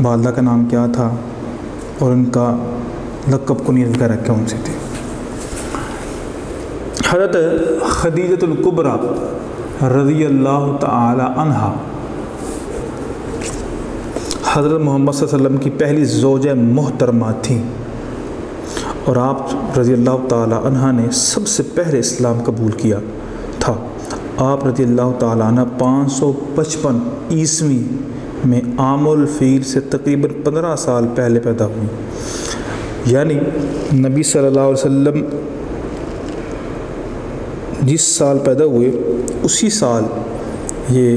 والدہ کا نام کیا تھا اور ان کا لقب کنیت وغیرہ کون سی تھی. حضرت خدیجۃ الکبریٰ رضی اللہ تعالی عنہا حضرت محمد صلی اللہ علیہ وسلم کی پہلی زوجہ محترمہ تھیں اور آپ رضی اللہ تعالی عنہ نے سب سے پہلے اسلام قبول کیا تھا. آپ رضی اللہ تعالی عنہ 555 عیسوی میں عام الفیل سے تقریباً 15 سال پہلے پیدا ہوئی. یعنی نبی صلی اللہ علیہ وسلم جس سال پیدا ہوئے اسی سال یہ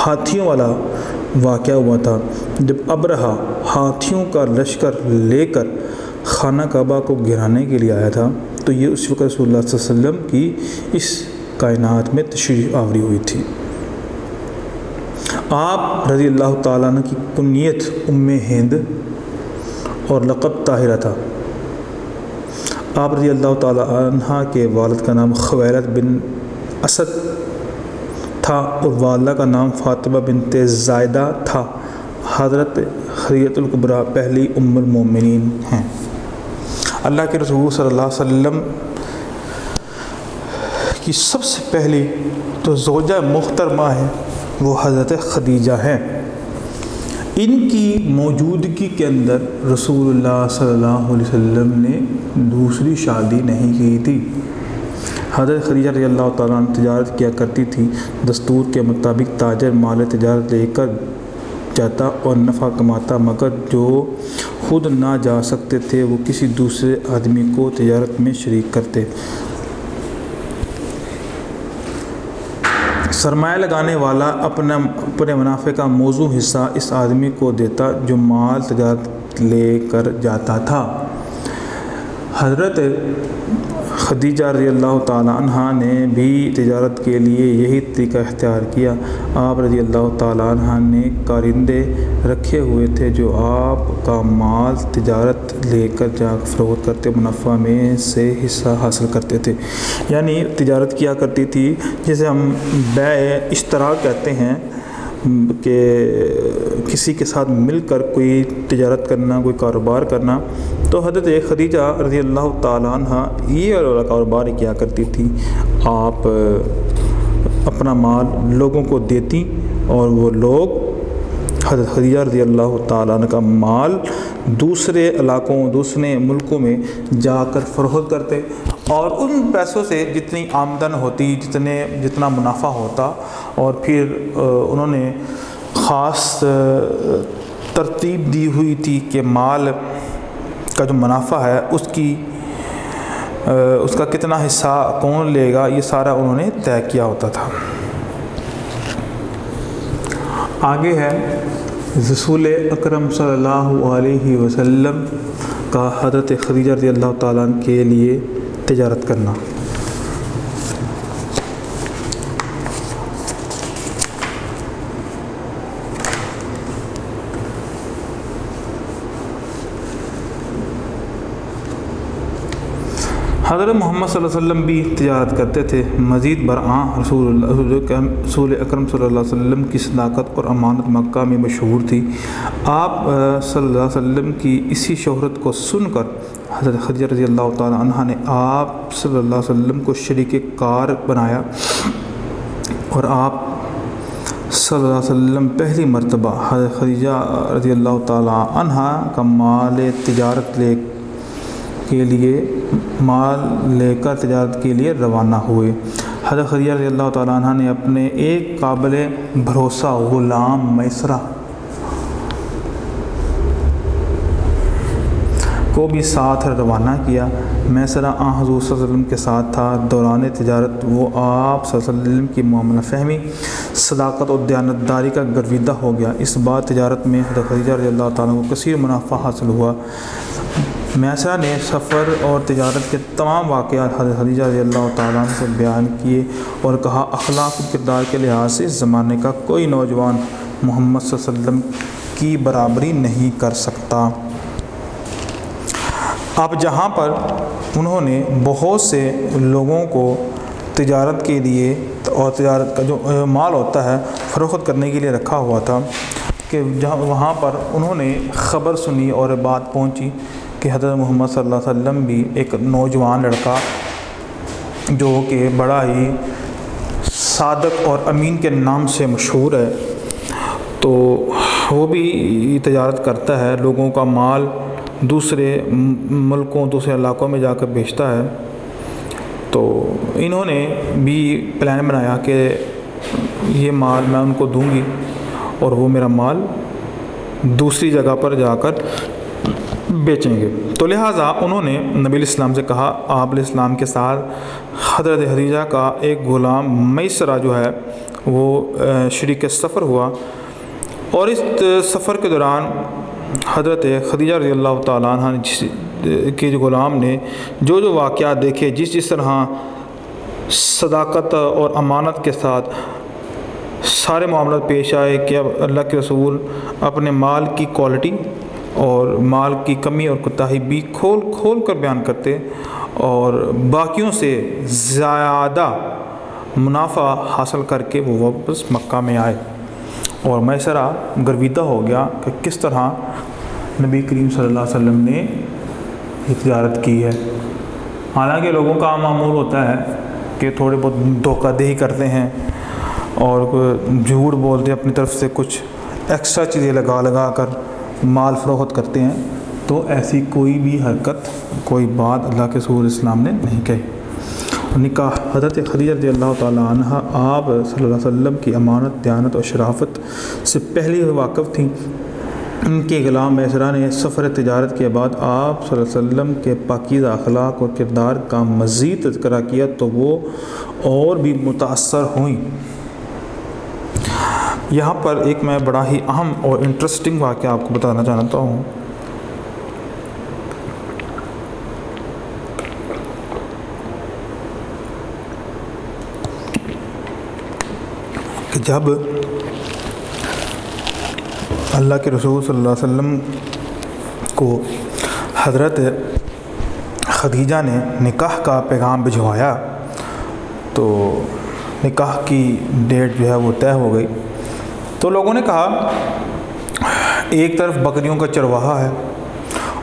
ہاتھیوں والا واقعہ ہوا تھا جب ابرہہ ہاتھیوں کا لشکر لے کر خانہ کعبہ کو گرانے کے لیے آیا تھا. تو یہ اس وقت رسول اللہ صلی اللہ علیہ وسلم کی اس کائنات میں تشریف آوری ہوئی تھی. آپ رضی اللہ تعالیٰ عنہ کی کنیت ام ہند اور لقب طاہرہ تھا. آپ رضی اللہ تعالیٰ عنہ کے والد کا نام خویلد بن اسد تھا اور والدہ کا نام فاطمہ بنت زائدہ تھا. حضرت خدیجۃ الکبریٰ پہلی ام المومنین ہیں. اللہ کے رسول صلی اللہ علیہ وسلم کی سب سے پہلی تو زوجہ محترمہ ہے وہ حضرت خدیجہ ہیں. ان کی موجودگی کے اندر رسول اللہ صلی اللہ علیہ وسلم نے دوسری شادی نہیں کی تھی. حضرت خدیجہ رضی اللہ تعالیٰ عنہ تجارت کیا کرتی تھی. دستور کے مطابق تاجر مال تجارت لے کر جاتا اور نفع کماتا، مگر جو خود نہ جا سکتے تھے وہ کسی دوسرے آدمی کو تجارت میں شریک کرتے. سرمایہ لگانے والا اپنے منافع کا موزوں حصہ اس آدمی کو دیتا جو مال تجارت لے کر جاتا تھا. حضرت خدیجہ رضی اللہ تعالیٰ عنہ نے بھی تجارت کے لیے یہی طریقہ اختیار کیا. آپ رضی اللہ تعالیٰ عنہ نے کارندے رکھے ہوئے تھے جو آپ کا مال تجارت لے کر جا فروخت کرتے، منافع میں سے حصہ حاصل کرتے تھے. یعنی تجارت کیا کرتی تھی جسے ہم بیع اشتراک کہتے ہیں کہ کسی کے ساتھ مل کر کوئی تجارت کرنا، کوئی کاروبار کرنا. تو حضرت خدیجہ رضی اللہ تعالیٰ عنہ یہ والا کاروبار کیا کرتی تھی. آپ اپنا مال لوگوں کو دیتی اور وہ لوگ حضرت خدیجہ رضی اللہ تعالیٰ عنہ کا مال دوسرے علاقوں، دوسرے ملکوں میں جا کر فروخت کرتے اور ان پیسوں سے جتنی آمدن ہوتی، جتنا منافع ہوتا، اور پھر انہوں نے خاص ترتیب دی ہوئی تھی کہ مال کا جو منافع ہے اس کا کتنا حصہ کون لے گا، یہ سارا انہوں نے طے کیا ہوتا تھا۔ آگے ہے رسول اکرم صلی اللہ علیہ وسلم کا حضرت خدیجہ رضی اللہ تعالیٰ عنہ کے لیے تجارت کرنا۔ حضرت محمد صلی اللہ علیہ وسلم بھی تجارت کرتے تھے۔ مزید برآں رسول اکرم صلی اللہ علیہ وسلم کی صداقت اور امانت مکہ میں مشہور تھی۔ آپ صلی اللہ علیہ وسلم کی اسی شہرت کو سن کر حضرت خدیجہ رضی اللہ تعالی عنہ نے آپ صلی اللہ علیہ وسلم کو شریک کار بنایا، اور آپ صلی اللہ علیہ وسلم پہلی مرتبہ حضرت خدیجہ رضی اللہ تعالی عنہ کا مال لے کر تجارت کے لیے روانہ ہوئے۔ حضرت خدیجہ رضی اللہ تعالیٰ عنہ نے اپنے ایک قابل بھروسہ غلام میسرہ کو بھی ساتھ روانہ کیا۔ میسرہ حضور صلی اللہ علیہ وسلم کے ساتھ تھا۔ دوران تجارت وہ آپ صلی اللہ علیہ وسلم کی معاملہ فہمی، صداقت اور دیانتداری کا گرویدہ ہو گیا۔ اس بار تجارت میں حضرت خدیجہ رضی اللہ تعالیٰ کو کثیر منافع حاصل ہوا۔ میسرہ نے سفر اور تجارت کے تمام واقعات حضرت خدیجہ رضی اللہ تعالیٰ عنہ سے بیان کیے اور کہا، اخلاق و کردار کے لحاظ سے اس زمانے کا کوئی نوجوان محمد صلی اللہ علیہ وسلم کی برابری نہیں کر سکتا۔ اب جہاں پر انہوں نے بہت سے لوگوں کو تجارت کے لیے اور تجارت کا جو مال ہوتا ہے فروخت کرنے کے لیے رکھا ہوا تھا، کہ وہاں پر انہوں نے خبر سنی اور بات پہنچی کہ حضرت محمد صلی اللہ علیہ وسلم بھی ایک نوجوان لڑکا جو کہ بڑا ہی صادق اور امین کے نام سے مشہور ہے، تو وہ بھی تجارت کرتا ہے، لوگوں کا مال دوسرے ملکوں دوسرے علاقوں میں جا کر بیچتا ہے۔ تو انہوں نے بھی پلان بنایا کہ یہ مال میں ان کو دوں گی اور وہ میرا مال دوسری جگہ پر جا کر بیچیں گے۔ تو لہٰذا انہوں نے نبی علیہ السلام سے کہا۔ آپ علیہ السلام کے ساتھ حضرت خدیجہ کا ایک غلام میسرہ جو ہے وہ شریک سفر ہوا، اور اس سفر کے دوران حضرت خدیجہ رضی اللہ تعالیٰ عنہ کے غلام نے جو واقعات دیکھے، جس طرح صداقت اور امانت کے ساتھ سارے معاملات پیش آئے کہ اب اللہ کے رسول اپنے مال کی کوالٹی اور مال کی کمی اور کوتاہی بھی کھول کر بیان کرتے اور باقیوں سے زیادہ منافع حاصل کر کے وہ واپس مکہ میں آئے، اور میسرہ گرویدہ ہو گیا کہ کس طرح نبی کریم صلی اللہ علیہ وسلم نے یہ تجارت کی ہے۔ حالانکہ لوگوں کا عام معمول ہوتا ہے کہ تھوڑے بہت دھوکہ دہی کرتے ہیں اور جھوٹ بولتے اپنی طرف سے کچھ ایکسٹرا چیزیں لگا کر مال فروخت کرتے ہیں، تو ایسی کوئی بھی حرکت کوئی بات اللہ کے رسول اسلام نے نہیں کہی۔ نکاح حضرت خدیجہ رضی اللہ تعالیٰ عنہ آپ صلی اللہ علیہ وسلم کی امانت، دیانت اور شرافت سے پہلے واقف تھیں۔ ان کے غلام میسرہ نے سفر تجارت کے بعد آپ صلی اللہ علیہ وسلم کے پاکیزہ اخلاق اور کردار کا مزید تذکرہ کیا تو وہ اور بھی متاثر ہوئیں۔ یہاں پر ایک میں بڑا ہی اہم اور انٹرسٹنگ واقعہ آپ کو بتانا چاہتا ہوں کہ جب اللہ کے رسول صلی اللہ علیہ وسلم کو حضرت خدیجہ نے نکاح کا پیغام بھجوایا تو نکاح کی ڈیٹ جو ہے وہ طے ہو گئی۔ تو لوگوں نے کہا ایک طرف بکریوں کا چرواہا ہے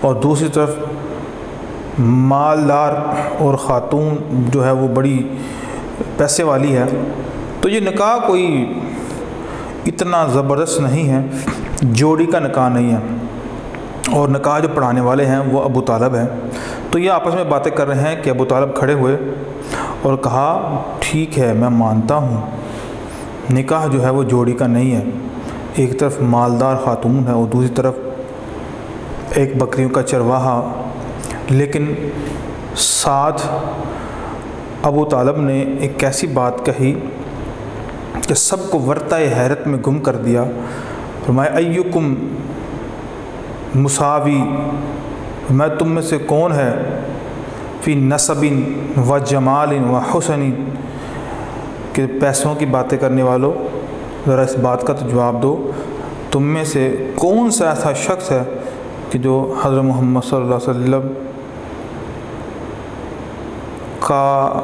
اور دوسری طرف مالدار اور خاتون جو ہے وہ بڑی پیسے والی ہے، تو یہ نکاح کوئی اتنا زبردست نہیں ہے، جوڑی کا نکاح نہیں ہے، اور نکاح جو پڑھانے والے ہیں وہ ابو طالب ہیں۔ تو یہ آپس میں باتیں کر رہے ہیں کہ ابو طالب کھڑے ہوئے اور کہا ٹھیک ہے میں مانتا ہوں نکاح جو ہے وہ جوڑی کا نہیں ہے، ایک طرف مالدار خاتون ہے اور دوسری طرف ایک بکریوں کا چرواہا، لیکن ساتھ ابو طالب نے ایک ایسی بات کہی کہ سب کو ورطہ حیرت میں گم کر دیا۔ فرمایا ایکم مساوی، میں تم میں سے کون ہے فی نسب و جمال و حسن، کہ پیسوں کی باتیں کرنے والوں ذرا اس بات کا تو جواب دو، تم میں سے کون سا ایسا شخص ہے کہ جو حضرت محمد صلی اللہ علیہ وسلم کا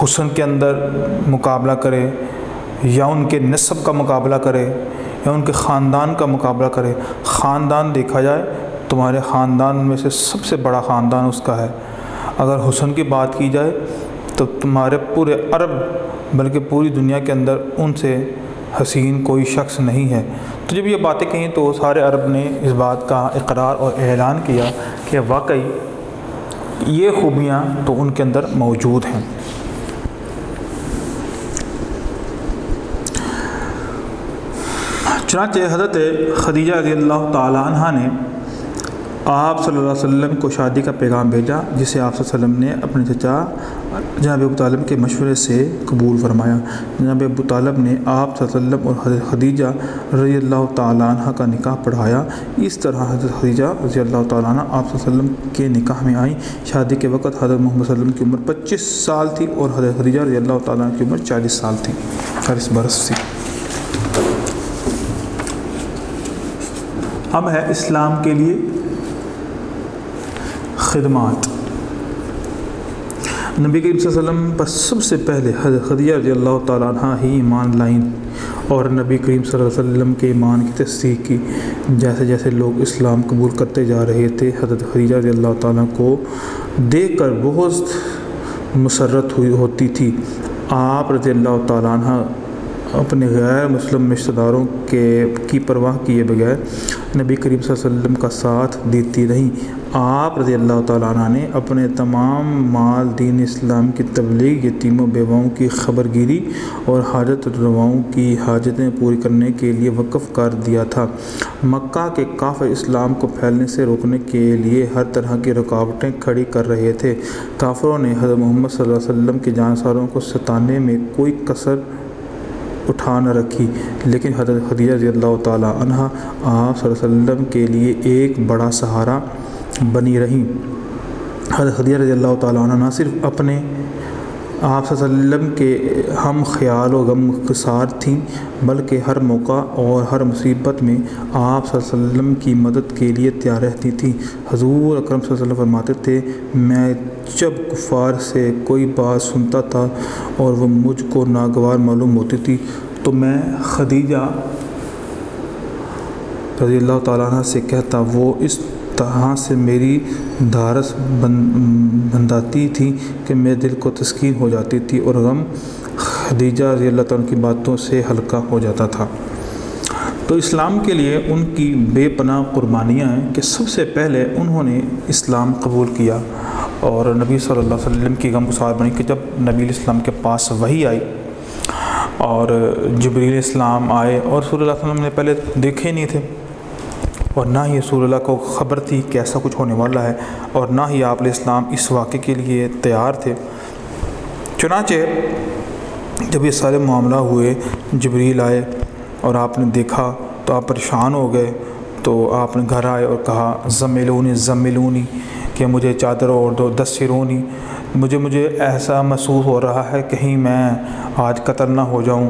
حسن کے اندر مقابلہ کرے، یا ان کے نسب کا مقابلہ کرے، یا ان کے خاندان کا مقابلہ کرے۔ خاندان دیکھا جائے تمہارے خاندان میں سے سب سے بڑا خاندان اس کا ہے، اگر حسن کی بات کی جائے تو تمہارے پورے عرب بلکہ پوری دنیا کے اندر ان سے حسین کوئی شخص نہیں ہے۔ تو جب یہ باتیں کہیں تو سارے عرب نے اس بات کا اقرار اور اعلان کیا کہ واقعی یہ خوبیاں تو ان کے اندر موجود ہیں۔ چنانچہ حضرت خدیجہ رضی اللہ تعالیٰ عنہ نے آپ صلی اللہ علیہ وسلم کو شادی کا پیغام بھیجا، جسے آپ صلی اللہ علیہ وسلم نے اپنے چچا جناب ابو طالب کے مشورے سے قبول فرمایا۔ جناب ابو طالب نے آپ صلی اللہ علیہ وسلم اور حضرت خدیجہ رضی اللہ تعالیٰ عنہ کا نکاح پڑھایا۔ اس طرح حضرت خدیجہ رضی اللہ تعالیٰ عنہ آپ صلی اللہ علیہ وسلم کے نکاح میں آئیں۔ شادی کے وقت حضرت محمد صلی اللہ علیہ وسلم کی عمر 25 سال تھی اور حضرت خدیجہ رضی اللہ تعالیٰ عنہ کی عمر 40 سال تھی، 40 برس تھی۔ اب ہے اسلام کے لیے خدمات۔ نبی کریم صلی اللہ علیہ وسلم پر سب سے پہلے حضرت خدیجہ رضی اللہ تعالیٰ عنہ ہی ایمان لائیں اور نبی کریم صلی اللہ علیہ وسلم کے ایمان کی تصدیق کی۔ جیسے جیسے لوگ اسلام قبول کرتے جا رہے تھے، حضرت خدیجہ رضی اللہ تعالیٰ کو دیکھ کر بہت مسرت ہوتی تھی۔ آپ رضی اللہ تعالیٰ عنہ اپنے غیر مسلم رشتہ داروں کی پرواہ کیے بغیر نبی کریم صلی اللہ علیہ وسلم کا ساتھ دیتی رہیں۔ آپ رضی اللہ تعالیٰ عنہ نے اپنے تمام مال دین اسلام کی تبلیغ، یتیموں بیواؤں کی خبر گیری اور حاجت رواؤں کی حاجتیں پوری کرنے کے لیے وقف کر دیا تھا۔ مکہ کے کافر اسلام کو پھیلنے سے روکنے کے لیے ہر طرح کی رکاوٹیں کھڑی کر رہے تھے۔ کافروں نے حضرت محمد صلی اللہ علیہ وسلم کے جانساروں کو ستانے میں کوئی کسر اٹھا نہ رکھی، لیکن حضرت خدیجہ رضی اللہ تعالیٰ عنہ آپ صلی اللہ علیہ وسلم کے لیے ایک بڑا سہارا بنی رہیں۔ حضرت خدیجہ رضی اللہ تعالیٰ عنہ نہ صرف اپنے آپ صلی اللہ علیہ وسلم کے ہم خیال و غم گسار تھیں، بلکہ ہر موقع اور ہر مصیبت میں آپ صلی اللہ علیہ وسلم کی مدد کے لیے تیار رہتی تھیں۔ حضور اکرم صلی اللہ علیہ وسلم فرماتے تھے، میں جب کفار سے کوئی بات سنتا تھا اور وہ مجھ کو ناگوار معلوم ہوتی تھی تو میں خدیجہ رضی اللہ تعالیٰ عنہ سے کہتا، وہ اس طرح سے میری دھارس بندھاتی تھی کہ میرے دل کو تسکین ہو جاتی تھی اور غم خدیجہ رضی اللہ تعالیٰ کی باتوں سے ہلکا ہو جاتا تھا۔ تو اسلام کے لیے ان کی بے پناہ قربانیاں ہیں کہ سب سے پہلے انہوں نے اسلام قبول کیا اور نبی صلی اللہ علیہ وسلم کی غمگسار بنی کہ جب نبی علیہ السلام کے پاس وحی آئی اور جبریل اسلام آئے اور رسول اللہ صلی اللہ علیہ وسلم نے پہلے دیکھے نہیں تھے اور نہ ہی رسول اللہ کو خبر تھی کہ ایسا کچھ ہونے والا ہے اور نہ ہی آپ علیہ السلام اس واقعے کے لیے تیار تھے۔ چنانچہ جب یہ سارے معاملہ ہوئے، جبریل آئے اور آپ نے دیکھا تو آپ پریشان ہو گئے، تو آپ نے گھر آئے اور کہا زملونی زملونی، کہ مجھے چادر اوڑھ دو، دثرونی، مجھے ایسا محسوس ہو رہا ہے کہیں میں آج قتل نہ ہو جاؤں،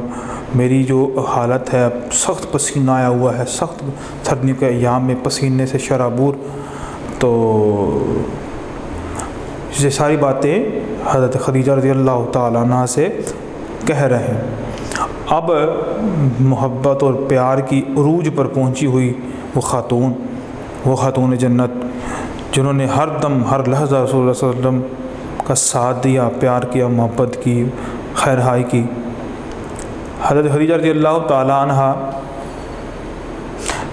میری جو حالت ہے سخت پسینہ آیا ہوا ہے، سخت سردیوں کے ایام میں پسینے سے شرابور۔ تو یہ ساری باتیں حضرت خدیجہ رضی اللہ تعالیٰ عنہ سے کہہ رہے ہیں۔ اب محبت اور پیار کی عروج پر پہنچی ہوئی وہ خاتون جنت جنہوں نے ہر دم ہر لحظہ رسول اللہ صلی اللہ علیہ وسلم کا ساتھ دیا، پیار کیا، محبت کی، خیرخواہی کی۔ حضرت خدیجہ رضی اللہ تعالیٰ عنہ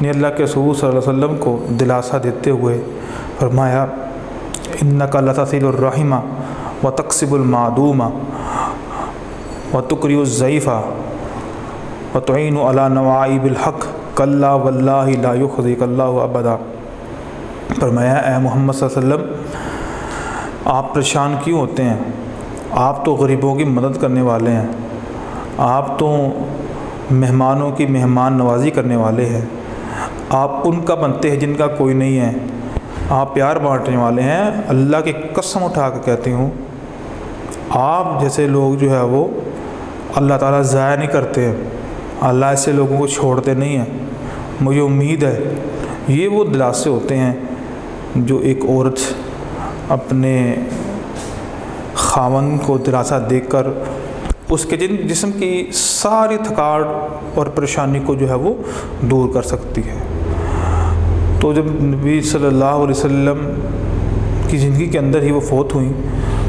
نے اللہ کے رسول صلی اللہ علیہ وسلم کو دلاسا دیتے ہوئے فرمایا، انک لتصل الرحم وتکسب المعدوم وتقری الضیف وتعین علی نوائب الحق کلا واللہ لا یخزیک اللہ ابدا۔ فرمایا اے محمد صلی اللہ علیہ وسلم آپ پریشان کیوں ہوتے ہیں؟ آپ تو غریبوں کی مدد کرنے والے ہیں، آپ تو مہمانوں کی مہمان نوازی کرنے والے ہیں، آپ ان کا بنتے ہیں جن کا کوئی نہیں ہے، آپ پیار بانٹنے والے ہیں۔ اللہ کی قسم اٹھا کے کہتی ہوں آپ جیسے لوگ جو ہے وہ اللہ تعالیٰ ضائع نہیں کرتے ہیں، اللہ ایسے لوگوں کو چھوڑتے نہیں ہیں۔ مجھے امید ہے یہ وہ دلاسے ہوتے ہیں جو ایک عورت اپنے خاوند کو دلاسا دیکھ کر اس کے جسم کی ساری تھکاوٹ اور پریشانی کو جو ہے وہ دور کر سکتی ہے۔ تو جب نبی صلی اللہ علیہ وسلم کی زندگی کے اندر ہی وہ فوت ہوئیں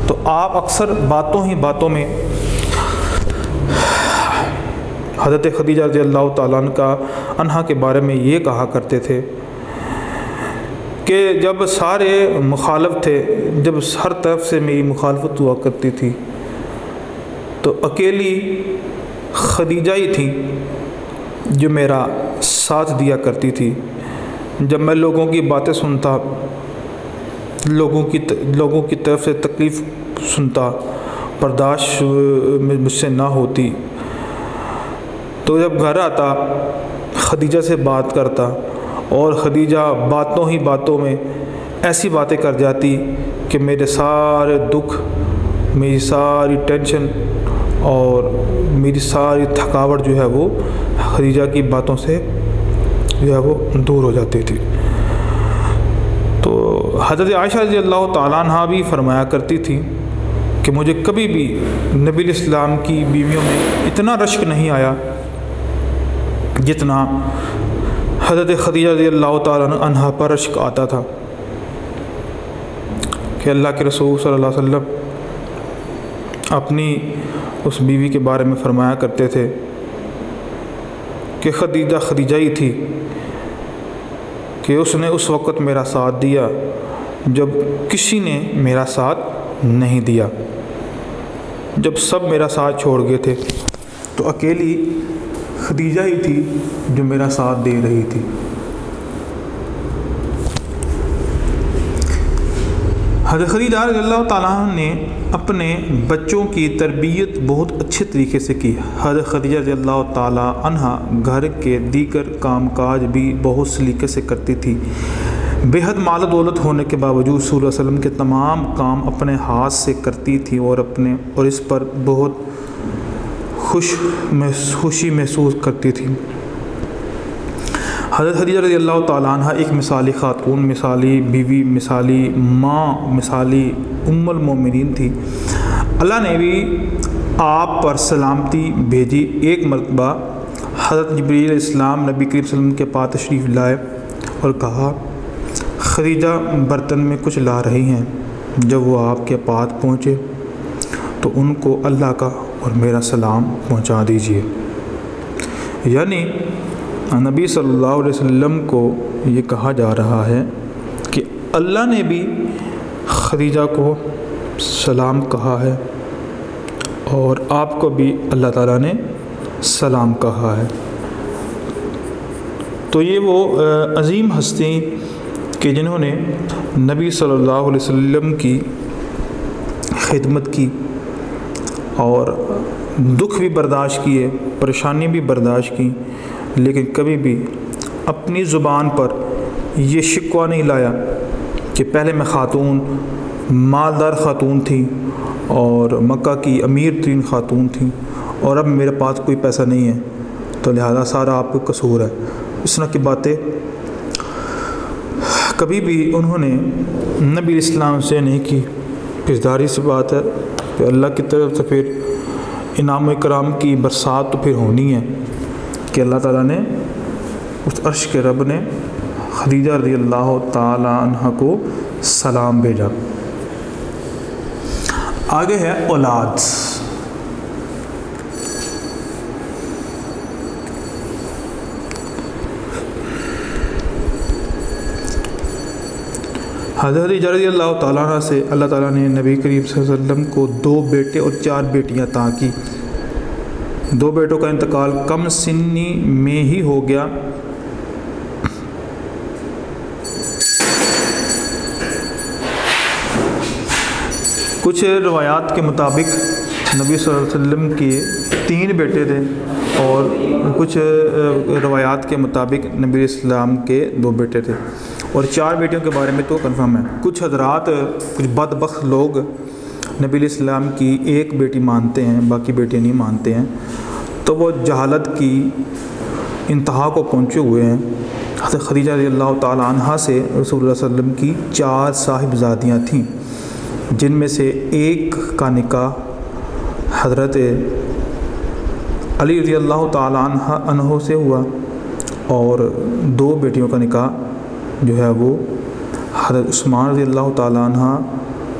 تو آپ اکثر باتوں میں حضرت خدیجہ رضی اللہ تعالیٰ عنہا کے بارے میں یہ کہا کرتے تھے کہ جب سارے مخالف تھے، جب ہر طرف سے میری مخالفت ہوا کرتی تھی تو اکیلی خدیجہ ہی تھی جو میرا ساتھ دیا کرتی تھی۔ جب میں لوگوں کی باتیں سنتا، لوگوں کی طرف سے تکلیف سنتا، برداشت مجھ سے نہ ہوتی، تو جب گھر آتا خدیجہ سے بات کرتا اور خدیجہ باتوں میں ایسی باتیں کر جاتی کہ میرے سارے دکھ، میری ساری ٹینشن اور میری ساری تھکاوٹ جو ہے وہ خدیجہ کی باتوں سے جو ہے وہ دور ہو جاتی تھی۔ تو حضرت عائشہ رضی اللہ تعالیٰ عنہ بھی فرمایا کرتی تھی کہ مجھے کبھی بھی نبی علیہ السلام کی بیویوں میں اتنا رشک نہیں آیا جتنا حضرت خدیجہ رضی اللہ تعالیٰ عنہ پر رشک آتا تھا کہ اللہ کے رسول صلی اللہ علیہ وسلم اپنی اس بیوی کے بارے میں فرمایا کرتے تھے کہ خدیجہ ہی تھی کہ اس نے اس وقت میرا ساتھ دیا جب کسی نے میرا ساتھ نہیں دیا، جب سب میرا ساتھ چھوڑ گئے تھے تو اکیلی خدیجہ ہی تھی جو میرا ساتھ دے رہی تھی۔ حضرت خدیجہ رضی اللہ تعالیٰ نے اپنے بچوں کی تربیت بہت اچھے طریقے سے کی۔ حضرت خدیجہ رضی اللہ تعالیٰ عنہ گھر کے دیگر کام کاج بھی بہت سلیقے سے کرتی تھی۔ بے حد مال و دولت ہونے کے باوجود صلی اللہ علیہ وسلم کے تمام کام اپنے ہاتھ سے کرتی تھی اور اس پر بہت خوشی محسوس کرتی تھی۔ حضرت خدیجہ رضی اللہ تعالیٰ عنہ ایک مثالی خاتون، مثالی بیوی، مثالی ماں، مثالی ام المومنین تھی۔ اللہ نے بھی آپ پر سلامتی بھیجی۔ ایک مرتبہ حضرت جبریل علیہ السلام نبی کریم صلی اللہ علیہ وسلم کے پاس تشریف لائے اور کہا خدیجہ برتن میں کچھ لا رہی ہیں۔ جب وہ آپ کے پاس پہنچے تو ان کو اللہ کا اور میرا سلام پہنچا دیجیے۔ یعنی نبی صلی اللہ علیہ وسلم کو یہ کہا جا رہا ہے کہ اللہ نے بھی خدیجہ کو سلام کہا ہے اور آپ کو بھی اللہ تعالیٰ نے سلام کہا ہے۔ تو یہ وہ عظیم ہستی کہ جنہوں نے نبی صلی اللہ علیہ وسلم کی خدمت کی اور دکھ بھی برداشت کیے، پریشانی بھی برداشت کی، لیکن کبھی بھی اپنی زبان پر یہ شکوہ نہیں لایا کہ پہلے میں خاتون، مالدار خاتون تھی اور مکہ کی امیر ترین خاتون تھی اور اب میرے پاس کوئی پیسہ نہیں ہے تو لہذا سارا آپ کو قصور ہے۔ اس طرح کی باتیں کبھی بھی انہوں نے نبی علیہ السلام سے نہیں کی۔ پھر ظاہر سی بات ہے کہ اللہ کی طرف سے پھر انعام و اکرام کی برسات تو پھر ہونی ہے کہ اللہ تعالیٰ نے اس عرش کے رب نے خدیجہ رضی اللہ تعالی عنہ کو سلام بھیجا۔ آگے ہے اولاد۔ حضرت خدیجہ رضی اللہ تعالیٰ عنہ سے اللہ تعالیٰ نے نبی کریم صلی اللہ علیہ وسلم کو 2 بیٹے اور 4 بیٹیاں عطا کی۔ 2 بیٹوں کا انتقال کم سنی میں ہی ہو گیا۔ کچھ روایات کے مطابق نبی صلی اللہ علیہ وسلم کے 3 بیٹے تھے، اور کچھ روایات کے مطابق نبی اسلام کے 2 بیٹے تھے، اور 4 بیٹیوں کے بارے میں تو کنفرم ہے۔ کچھ حضرات، کچھ بدبخت لوگ نبی علیہ السلام کی 1 بیٹی مانتے ہیں، باقی بیٹے نہیں مانتے ہیں، تو وہ جہالت کی انتہا کو پہنچے ہوئے ہیں۔ حضرت خدیجہ رضی اللہ تعالیٰ عنہ سے رسول اللہ صلی اللہ علیہ وسلم کی 4 صاحبزادیاں تھیں، جن میں سے ایک کا نکاح حضرت علی رضی اللہ تعالیٰ عنہ سے ہوا، اور 2 بیٹیوں کا نکاح جو ہے وہ حضرت عثمان رضی اللہ تعالیٰ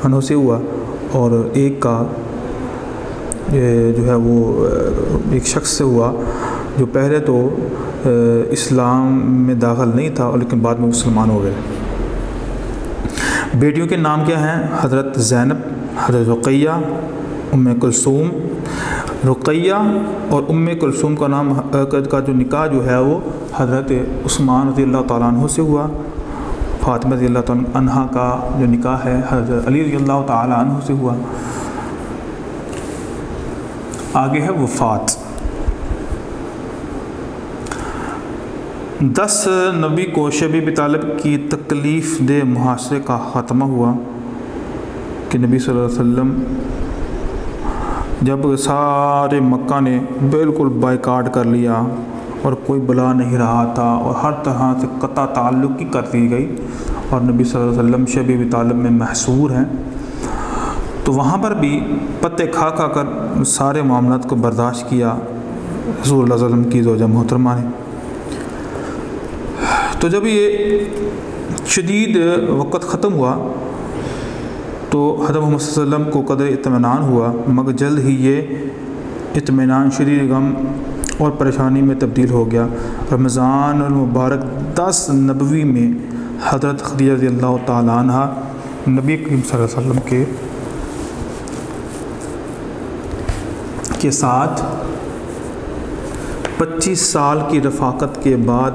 عنہ سے ہوا، اور ایک کا جو ہے وہ ایک شخص سے ہوا جو پہلے تو اسلام میں داخل نہیں تھا لیکن بعد میں مسلمان ہو گئے۔ بیٹیوں کے نام کیا ہیں؟ حضرت زینب، حضرت رقیہ، ام کلثوم۔ رقیہ اور ام کلثوم کا نام کا جو نکاح جو ہے وہ حضرت عثمان رضی اللہ تعالیٰ عنہ سے ہوا۔ فاطمہ رضی اللہ تعالیٰ عنہ کا جو نکاح ہے حضرت علی رضی اللہ تعالیٰ عنہ سے ہوا۔ آگے ہے وفات۔ 10 نبی کو شب ابی طالب کی تکلیف دہ محاصرے کا خاتمہ ہوا کہ نبی صلی اللہ علیہ وسلم جب سارے مکہ نے بالکل بائیکاٹ کر لیا اور کوئی بلا نہیں رہا تھا اور ہر طرح سے قطع تعلق کی کر دی گئی، اور نبی صلی اللہ علیہ وسلم شب ابی طالب میں محصور ہیں، تو وہاں پر بھی پتے کھا کر سارے معاملات کو برداشت کیا رسول اللہ صلی اللہ علیہ وسلم کی زوجہ محترمہ نے۔ تو جب یہ شدید وقت ختم ہوا تو حضرت محمد صلی اللہ علیہ وسلم کو قدر اطمینان ہوا، مگر جلد ہی یہ اطمینان شدید غم اور پریشانی میں تبدیل ہو گیا۔ رمضان المبارک 10 نبوی میں حضرت خدیجہ رضی اللہ تعالیٰ عنہ نبی کریم صلی اللہ علیہ وسلم کے ساتھ 25 سال کی رفاقت کے بعد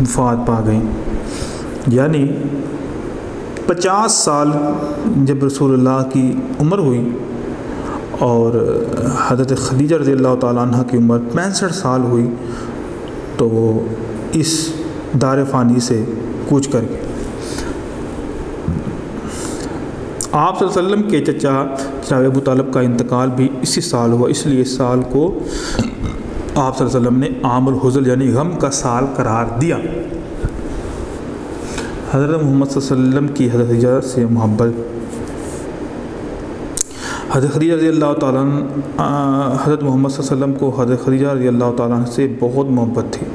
وفات پا گئیں، یعنی 50 سال جب رسول اللہ کی عمر ہوئی اور حضرت خدیجہ رضی اللہ تعالیٰ عنہ کی عمر 65 سال ہوئی تو وہ اس دار فانی سے کوچ کر گئے۔ آپ صلی اللہ علیہ وسلم کے چچا جناب ابو طالب کا انتقال بھی اسی سال ہوا، اس لیے اس سال کو آپ صلی اللہ علیہ وسلم نے عام الحزن یعنی غم کا سال قرار دیا۔ حضرت محمد صلی اللہ علیہ وسلم کی حضرت خدیجہ سے محبت۔ حضرت خدیجہ رضی اللہ تعالیٰ حضرت محمد صلی اللہ علیہ وسلم کو حضرت خدیجہ رضی اللہ تعالیٰ سے بہت محبت تھی۔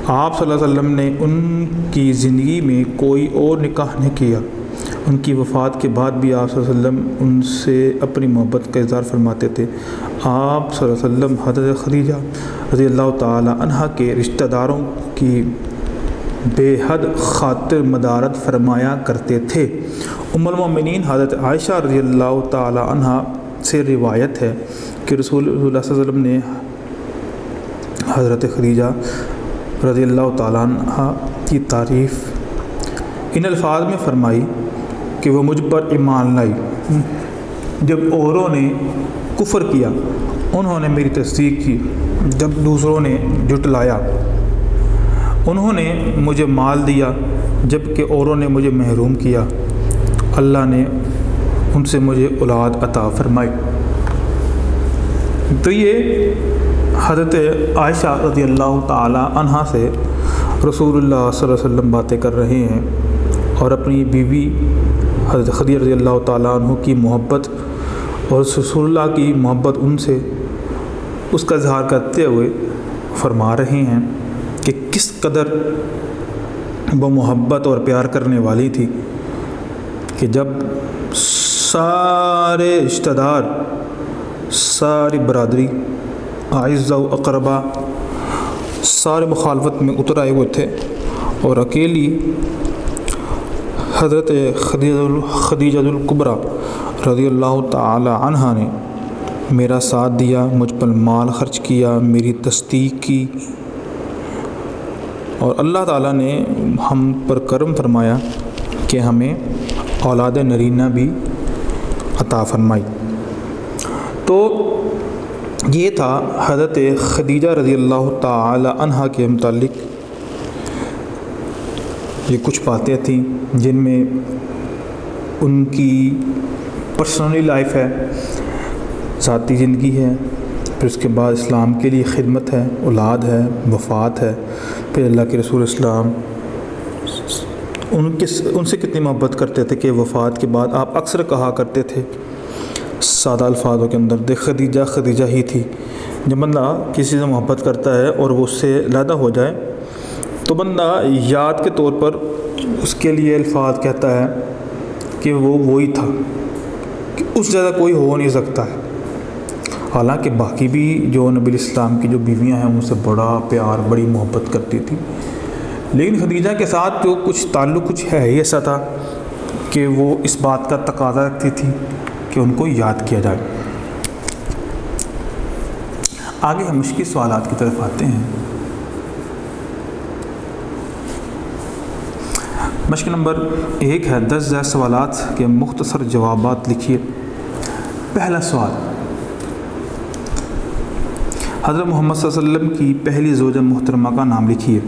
آپ صلی اللہ علیہ وسلم نے ان کی زندگی میں کوئی اور نکاح نہیں کیا۔ ان کی وفات کے بعد بھی آپ صلی اللہ علیہ وسلم ان سے اپنی محبت کا اظہار فرماتے تھے۔ آپ صلی اللہ علیہ وسلم حضرت خدیجہ رضی اللہ تعالیٰ عنہ کے رشتہ داروں کی بے حد خاطر مدارت فرمایا کرتے تھے۔ ام المؤمنین حضرت عائشہ رضی اللہ تعالیٰ عنہ سے روایت ہے کہ رسول اللہ صلی اللہ علیہ وسلم نے حضرت خدیجہ رضی اللہ تعالیٰ عنہ کی تعریف ان الفاظ میں فرمائی کہ وہ مجھ پر ایمان لائی، جب اوروں نے کفر کیا انہوں نے میری تصدیق کی، جب دوسروں نے جھٹلایا انہوں نے مجھے مال دیا، جب کہ اوروں نے مجھے محروم کیا، اللہ نے ان سے مجھے اولاد عطا فرمائی۔ تو یہ حضرت عائشہ رضی اللہ تعالی عنہ سے رسول اللہ صلی اللہ علیہ وسلم باتیں کر رہے ہیں اور اپنی بیوی حضرت خدیجہ رضی اللہ تعالیٰ عنہ کی محبت اور رسول اللہ کی محبت ان سے اس کا اظہار کرتے ہوئے فرما رہے ہیں کہ کس قدر وہ محبت اور پیار کرنے والی تھی کہ جب سارے رشتہ دار، ساری برادری، اعزاء و اقربا سارے مخالفت میں اتر آئے ہوئے تھے اور اکیلی حضرت خدیجہ الکبریٰ رضی اللہ تعالی عنہ نے میرا ساتھ دیا، مجھ پر مال خرچ کیا، میری تصدیق کی، اور اللہ تعالیٰ نے ہم پر کرم فرمایا کہ ہمیں اولاد نرینہ بھی عطا فرمائی۔ تو یہ تھا حضرت خدیجہ رضی اللہ تعالی عنہا کے متعلق یہ کچھ باتیں تھیں جن میں ان کی پرسنلی لائف ہے، ذاتی زندگی ہے، پھر اس کے بعد اسلام کے لیے خدمت ہے، اولاد ہے، وفات ہے، پھر اللہ کے رسول اسلام ان سے کتنی محبت کرتے تھے کہ وفات کے بعد آپ اکثر کہا کرتے تھے سادہ الفاظوں کے اندر، دیکھ خدیجہ خدیجہ ہی تھی۔ جب بندہ کسی سے محبت کرتا ہے اور وہ اس سے علیحدہ ہو جائے تو بندہ یاد کے طور پر اس کے لیے الفاظ کہتا ہے کہ وہ وہی تھا، کہ اس جیسا کوئی ہو نہیں سکتا ہے۔ حالانکہ باقی بھی جو نبی الاسلام کی جو بیویاں ہیں ان سے بڑا پیار، بڑی محبت کرتی تھی، لیکن خدیجہ کے ساتھ جو کچھ تعلق کچھ ہے ہی ایسا تھا کہ وہ اس بات کا تقاضا رکھتی تھی کہ ان کو یاد کیا جائے۔ آگے ہم مشکل سوالات کی طرف آتے ہیں۔ مشق نمبر 1 ہے 10 سوالات کے مختصر جوابات لکھیے۔ پہلا سوال، حضرت محمد صلی اللہ علیہ وسلم کی پہلی زوجہ محترمہ کا نام لکھیے۔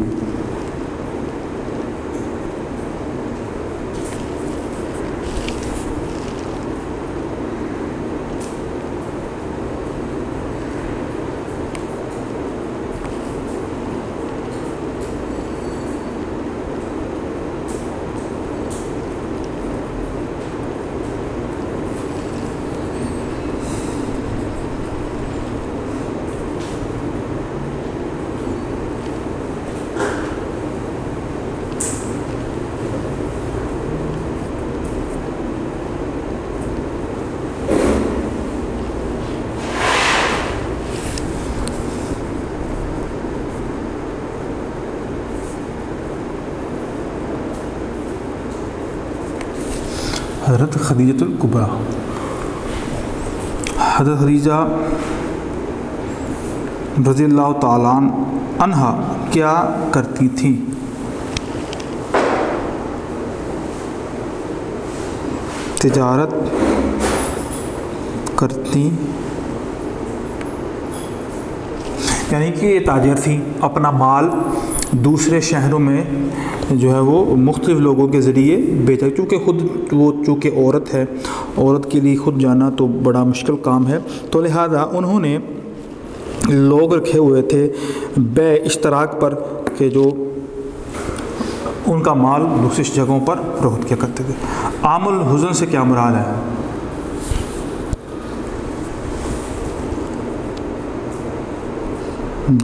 حضرت خدیجہ الکبریٰ، حضرت خدیجہ رضی اللہ تعالیٰ عنہا کیا کرتی تھیں؟ تجارت کرتی، یعنی کہ یہ تاجر تھی، اپنا مال دوسرے شہروں میں جو ہے وہ مختلف لوگوں کے ذریعے بیچا، چونکہ عورت ہے، عورت کے لیے خود جانا تو بڑا مشکل کام ہے، تو لہذا انہوں نے لوگ رکھے ہوئے تھے بے اشتراک پر کہ جو ان کا مال دوسری جگہوں پر فروخت کیا کرتے تھے۔ عام الحزن سے کیا مراد ہے؟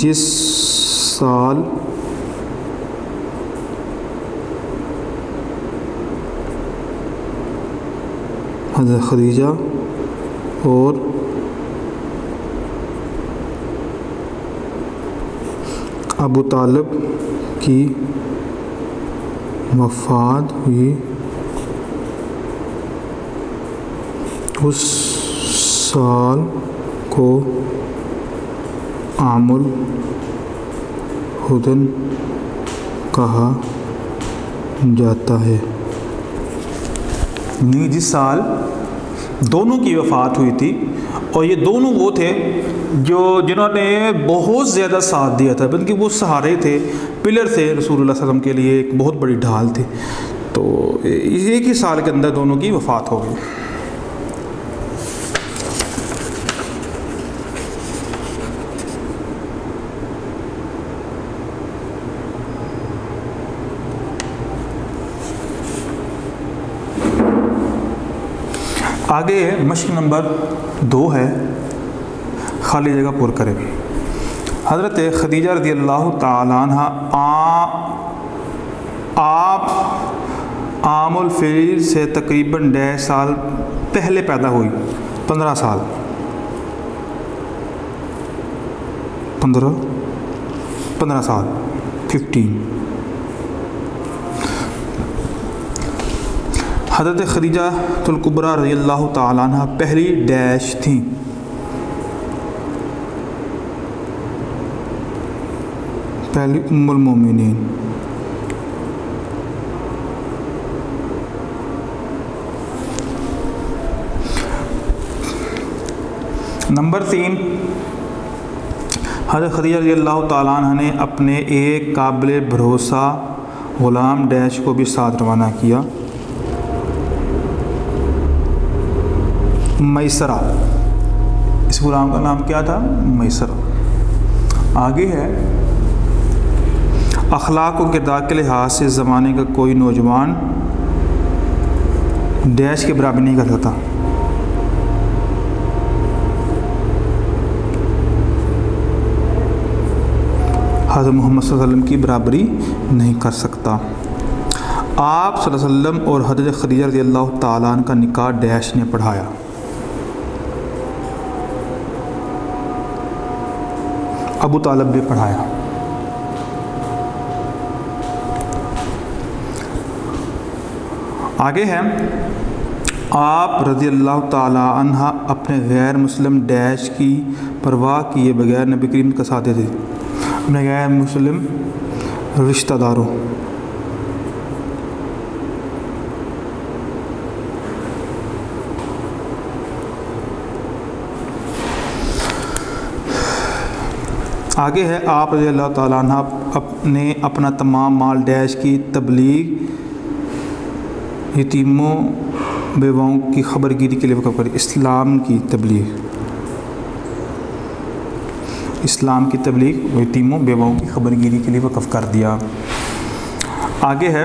جس سال حضرت خدیجہ اور ابو طالب کی وفات ہوئی، اس سال کو عام الحزن کہا جاتا ہے۔ جس سال دونوں کی وفات ہوئی تھی، اور یہ دونوں وہ تھے جنہوں نے بہت زیادہ ساتھ دیا تھا، بلکہ وہ سہارے تھے، پلر تھے رسول اللہ صلی اللہ علیہ وسلم کے لیے، ایک بہت بڑی ڈھال تھی۔ تو ایک ہی سال کے اندر دونوں کی وفات ہو گئی۔ آگے مشق نمبر 2 ہے، خالی جگہ پر کریں۔ حضرت خدیجہ رضی اللہ تعالیٰ عنہ آپ عام الفیل سے تقریباً 1.5 سال پہلے پیدا ہوئی، 15 سال 15 حضرت خدیجہ الکبریٰ رضی اللہ تعالیٰ عنہ پہلی ڈیش تھیں، پہلی ام المومنین۔ نمبر 3، حضرت خدیجہ رضی اللہ تعالیٰ عنہ نے اپنے ایک قابل بھروسہ غلام ڈیش کو بھی ساتھ روانہ کیا، میسرہ۔ اس غلام کا نام کیا تھا؟ میسرہ۔ آگے ہے، اخلاق و کردار کے لحاظ سے زمانے کا کوئی نوجوان ڈیش کے برابر نہیں کر سکتا۔ حضرت محمد صلی اللہ علیہ وسلم کی برابری نہیں کر سکتا۔ آپ صلی اللہ علیہ وسلم اور حضرت خدیجہ رضی اللہ تعالیٰ عنہ کا نکاح ڈیش نے پڑھایا۔ ابو طالب نے پڑھایا۔ آگے ہے، آپ رضی اللہ تعالیٰ عنہ اپنے غیر مسلم ڈیش کی پرواہ کیے بغیر نبی کریم کا ساتھ دیتے تھے، اپنے غیر مسلم رشتہ داروں۔ آگے ہے، آپ رضی اللہ تعالیٰ عنہ نے اپنا تمام مال ڈیش کی تبلیغ، یتیموں بیواؤں کی خبر گیری کے لیے وقف کر، اسلام کی تبلیغ یتیموں بیواؤں کی خبر گیری کے لیے وقف کر دیا۔ آگے ہے،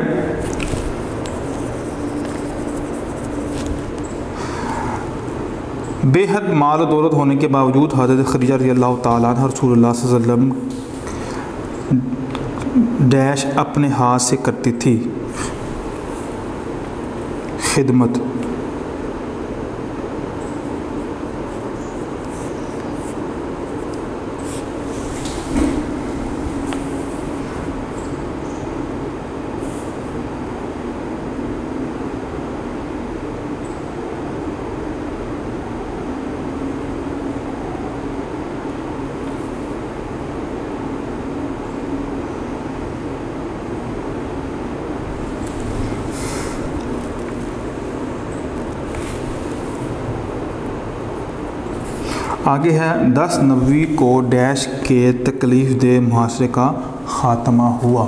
بے حد مال و دولت ہونے کے باوجود حضرت خدیجہ رضی اللہ تعالیٰ عنہ رسول اللہ صلی اللہ علیہ وسلم ڈیش اپنے ہاتھ سے کرتی تھی خدمت۔ آگے ہے، 10 نوی کو ڈیش کے تکلیف دہ معاشرے کا خاتمہ ہوا۔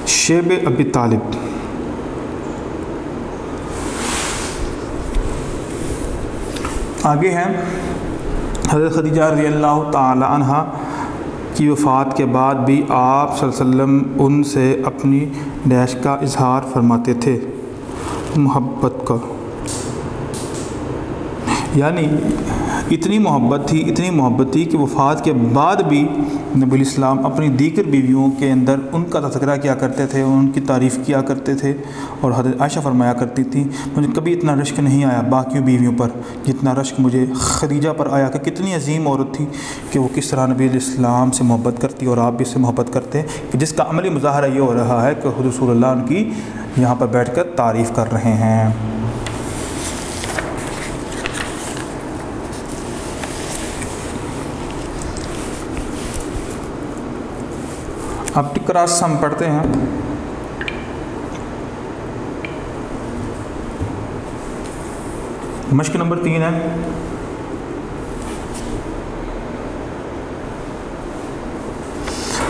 شیب ابی طالب۔ آگے ہے، حضرت خدیجہ رضی اللہ تعالی عنہ کی وفات کے بعد بھی آپ صلی اللہ علیہ وسلم ان سے اپنی ڈیش کا اظہار فرماتے تھے، محبت کا، یعنی اتنی محبت تھی کہ وفات کے بعد بھی نبی الاسلام اپنی دیگر بیویوں کے اندر ان کا تذکرہ کیا کرتے تھے، ان کی تعریف کیا کرتے تھے، اور حضرت عائشہ فرمایا کرتی تھی، مجھے کبھی اتنا رشک نہیں آیا باقیوں بیویوں پر جتنا رشک مجھے خدیجہ پر آیا، کہ کتنی عظیم عورت تھی کہ وہ کس طرح نبی الاسلام سے محبت کرتی، اور آپ بھی اس سے محبت کرتے ہیں، کہ جس کا عملی مظاہرہ یہ ہو رہا ہے کہ حضور رسول اللہ ان کی یہاں پر بیٹھ کر تعریف کر رہے ہیں۔ اب ٹکراس ہم پڑھتے ہیں۔ مشق نمبر 3 ہے،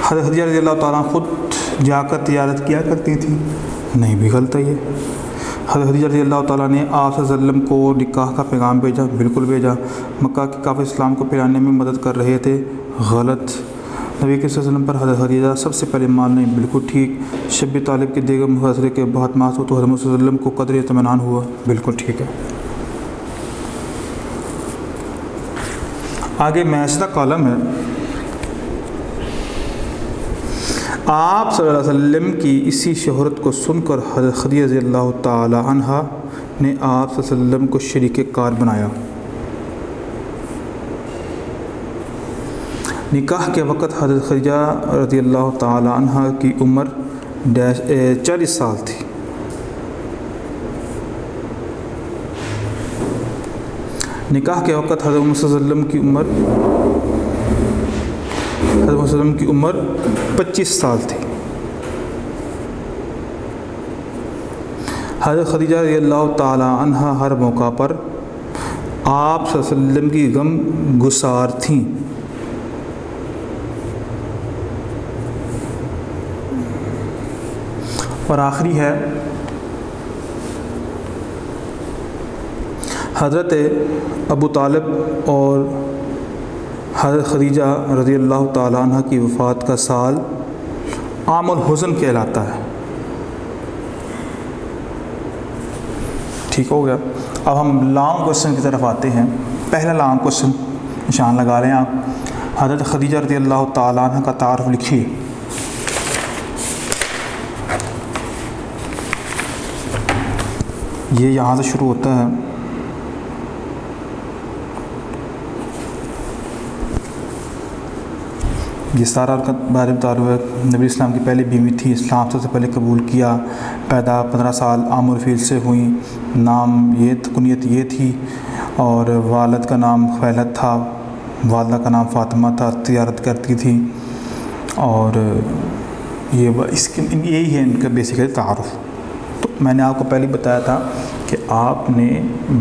حضرت خدیجہ رضی اللہ تعالیٰ خود جا کر تجارت کیا کرتی تھی؟ نہیں بھی غلط ہے یہ۔ حضرت خدیجہ رضی اللہ تعالیٰ نے آپ صلی اللہ علیہ وسلم کو نکاح کا پیغام بھیجا؟ بالکل بھیجا۔ مکہ کے کافر اسلام کو پھیلانے میں مدد کر رہے تھے؟ غلط۔ نبی کے صلی اللہ علیہ وسلم پر حضرت خدیجہ سب سے پہلے مان نہیں؟ بالکل ٹھیک۔ شب طالب کے دیگر محاصرے کے بعد مات ہو تو حضرت صلی اللہ علیہ وسلم کو قدر اطمینان ہوا؟ بالکل ٹھیک ہے۔ آگے میسرہ کالم ہے، آپ صلی اللہ علیہ وسلم کی اسی شہرت کو سن کر حضرت خدیجہ رضی اللہ تعالی عنہ نے آپ صلی اللہ علیہ وسلم کو شریک کار بنایا۔ نکاح کے وقت حضرت خدیجہ رضی اللہ تعالی عنہ کی عمر 40 سال تھی۔ نکاح کے وقت حضرت محمد صلی اللہ علیہ وسلم کی عمر 25 سال تھی۔ حضرت خدیجہ رضی اللہ تعالی عنہ ہر موقع پر آپ صلی اللہ علیہ وسلم کی غم گسار تھیں۔ اور آخری ہے حضرت ابو طالب اور حضرت خدیجہ رضی اللہ تعالیٰ عنہ کی وفات کا سال عام الحزن کہلاتا ہے۔ ٹھیک ہو گیا۔ اب ہم لانگ کوشچن کی طرف آتے ہیں۔ پہلا لانگ کوشچن نشان لگا رہے ہیں آپ، حضرت خدیجہ رضی اللہ تعالیٰ عنہ کا تعارف لکھیے۔ یہ یہاں سے شروع ہوتا ہے۔ یہ سارا کا بارے میں تعارف ہے۔ نبی اسلام کی پہلی بیوی تھی، اسلام سے پہلے قبول کیا، پیدا 15 سال عام الفیل سے ہوئیں، نام یہ کنیت یہ تھی، اور والد کا نام خیلت تھا، والدہ کا نام فاطمہ تھا، تجارت کرتی تھی، اور یہی ہے ان کا بیسیکلی تعارف۔ تو میں نے آپ کو پہلے بتایا تھا کہ آپ نے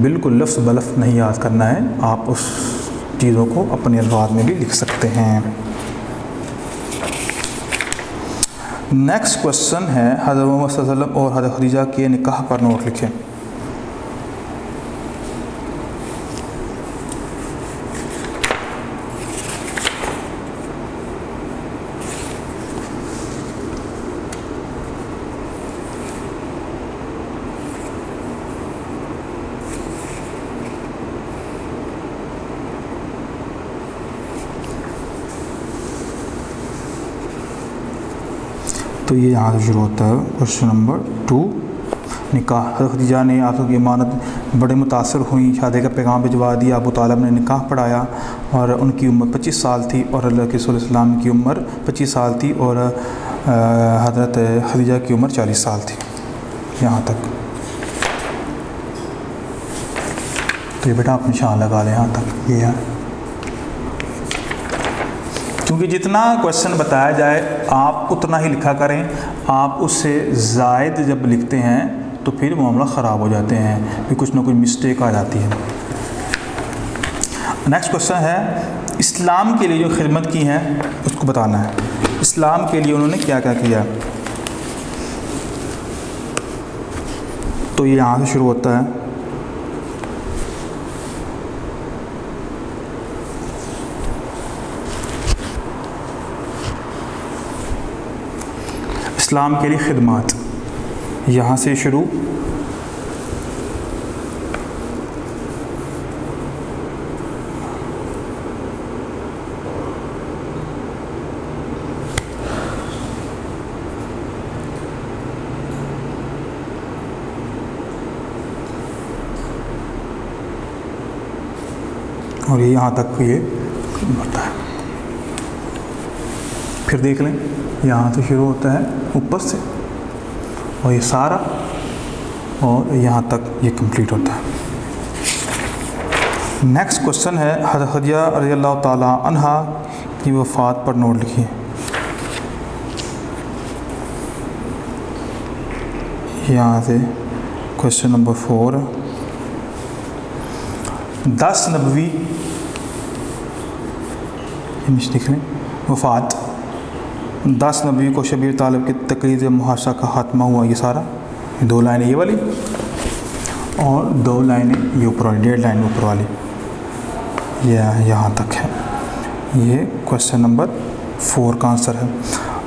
بالکل لفظ بلفظ نہیں یاد کرنا ہے، آپ اس چیزوں کو اپنے الفاظ میں بھی لکھ سکتے ہیں۔ نیکسٹ کوشچن ہے حضرت محمد صلی اللہ علیہ وسلم اور حضرت خدیجہ کے نکاح پر نوٹ لکھیں۔ تو یہ یہاں سے شروع ہوتا ہے کوشچن نمبر 2، نکاح۔ حضرت خدیجہ نے آپ کی امانت بڑے متاثر ہوئیں، شادی کا پیغام بھجوا دیا، ابو طالب نے نکاح پڑھایا، اور ان کی عمر 25 سال تھی، اور اللہ کے رسول السلام کی عمر 25 سال تھی، اور حضرت خدیجہ کی عمر 40 سال تھی۔ یہاں تک تو یہ بیٹا آپ نشان لگا لیں یہاں تک۔ یہ ہے کیونکہ جتنا کوشچن بتایا جائے آپ اتنا ہی لکھا کریں، آپ اس سے زائد جب لکھتے ہیں تو پھر معاملہ خراب ہو جاتے ہیں، پھر کچھ نہ کچھ مسٹیک آ جاتی ہے۔ نیکسٹ کوشچن ہے اسلام کے لیے جو خدمت کی ہیں اس کو بتانا ہے، اسلام کے لیے انہوں نے کیا کیا کیا۔ تو یہ یہاں سے شروع ہوتا ہے۔ اسلام کے لیے خدمات، یہاں سے شروع۔ اور یہ یہاں تک یہ ہوتا ہے۔ پھر دیکھ لیں یہاں سے شروع ہوتا ہے اوپر سے، اور یہ سارا، اور یہاں تک یہ کمپلیٹ ہوتا ہے۔ نیکسٹ کوشچن ہے حضرت خدیجہ رضی اللہ تعالیٰ عنہ کی وفات پر نوٹ لکھیے۔ یہاں سے کوشچن نمبر 4، 10 نبوی لکھ لیں وفات، 10 نبی کو شبیر طالب کی تقریر محاشا کا خاتمہ ہوا۔ یہ سارا 2 لائنیں یہ والی، اور 2 لائنیں یہ اوپر والی، 1.5 لائن اوپر والی، یہ یہاں تک ہے۔ یہ کوشچن نمبر 4 کا آنسر ہے۔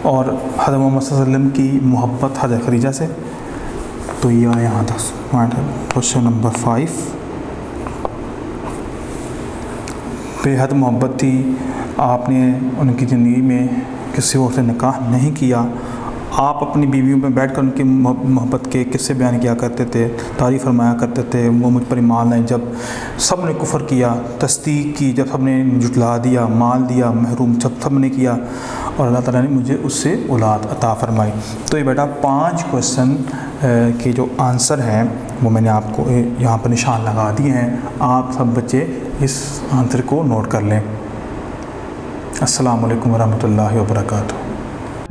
اور حضرت محمد صلی اللہ علیہ وسلم کی محبت حضرت خدیجہ سے، تو یہ یہاں تک۔ کوشچن نمبر 5، بے حد محبت تھی، آپ نے ان کی زندگی میں کسی اور سے نکاح نہیں کیا، آپ اپنی بیویوں میں بیٹھ کر ان کی محبت کے قصے بیان کیا کرتے تھے، تعریف فرمایا کرتے تھے، وہ مجھ پر ایمان لائے جب سب نے کفر کیا، تصدیق کی جب سب نے جھٹلا دیا، مال دیا، محروم جب سب نے کیا، اور اللہ تعالیٰ نے مجھے اس سے اولاد عطا فرمائی۔ تو یہ بیٹا 5 کوشچن کے جو آنسر ہیں وہ میں نے آپ کو یہاں پر نشان لگا دیے ہیں، آپ سب بچے اس آنسر کو نوٹ کر لیں۔ السلام علیکم ورحمۃ اللہ وبرکاتہ۔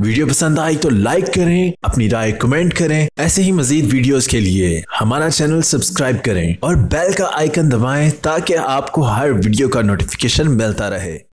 ویڈیو پسند آئی تو لائک کریں، اپنی رائے کمنٹ کریں۔ ایسے ہی مزید ویڈیوز کے لیے ہمارا چینل سبسکرائب کریں اور بیل کا آئیکن دبائیں تاکہ آپ کو ہر ویڈیو کا نوٹیفیکیشن ملتا رہے۔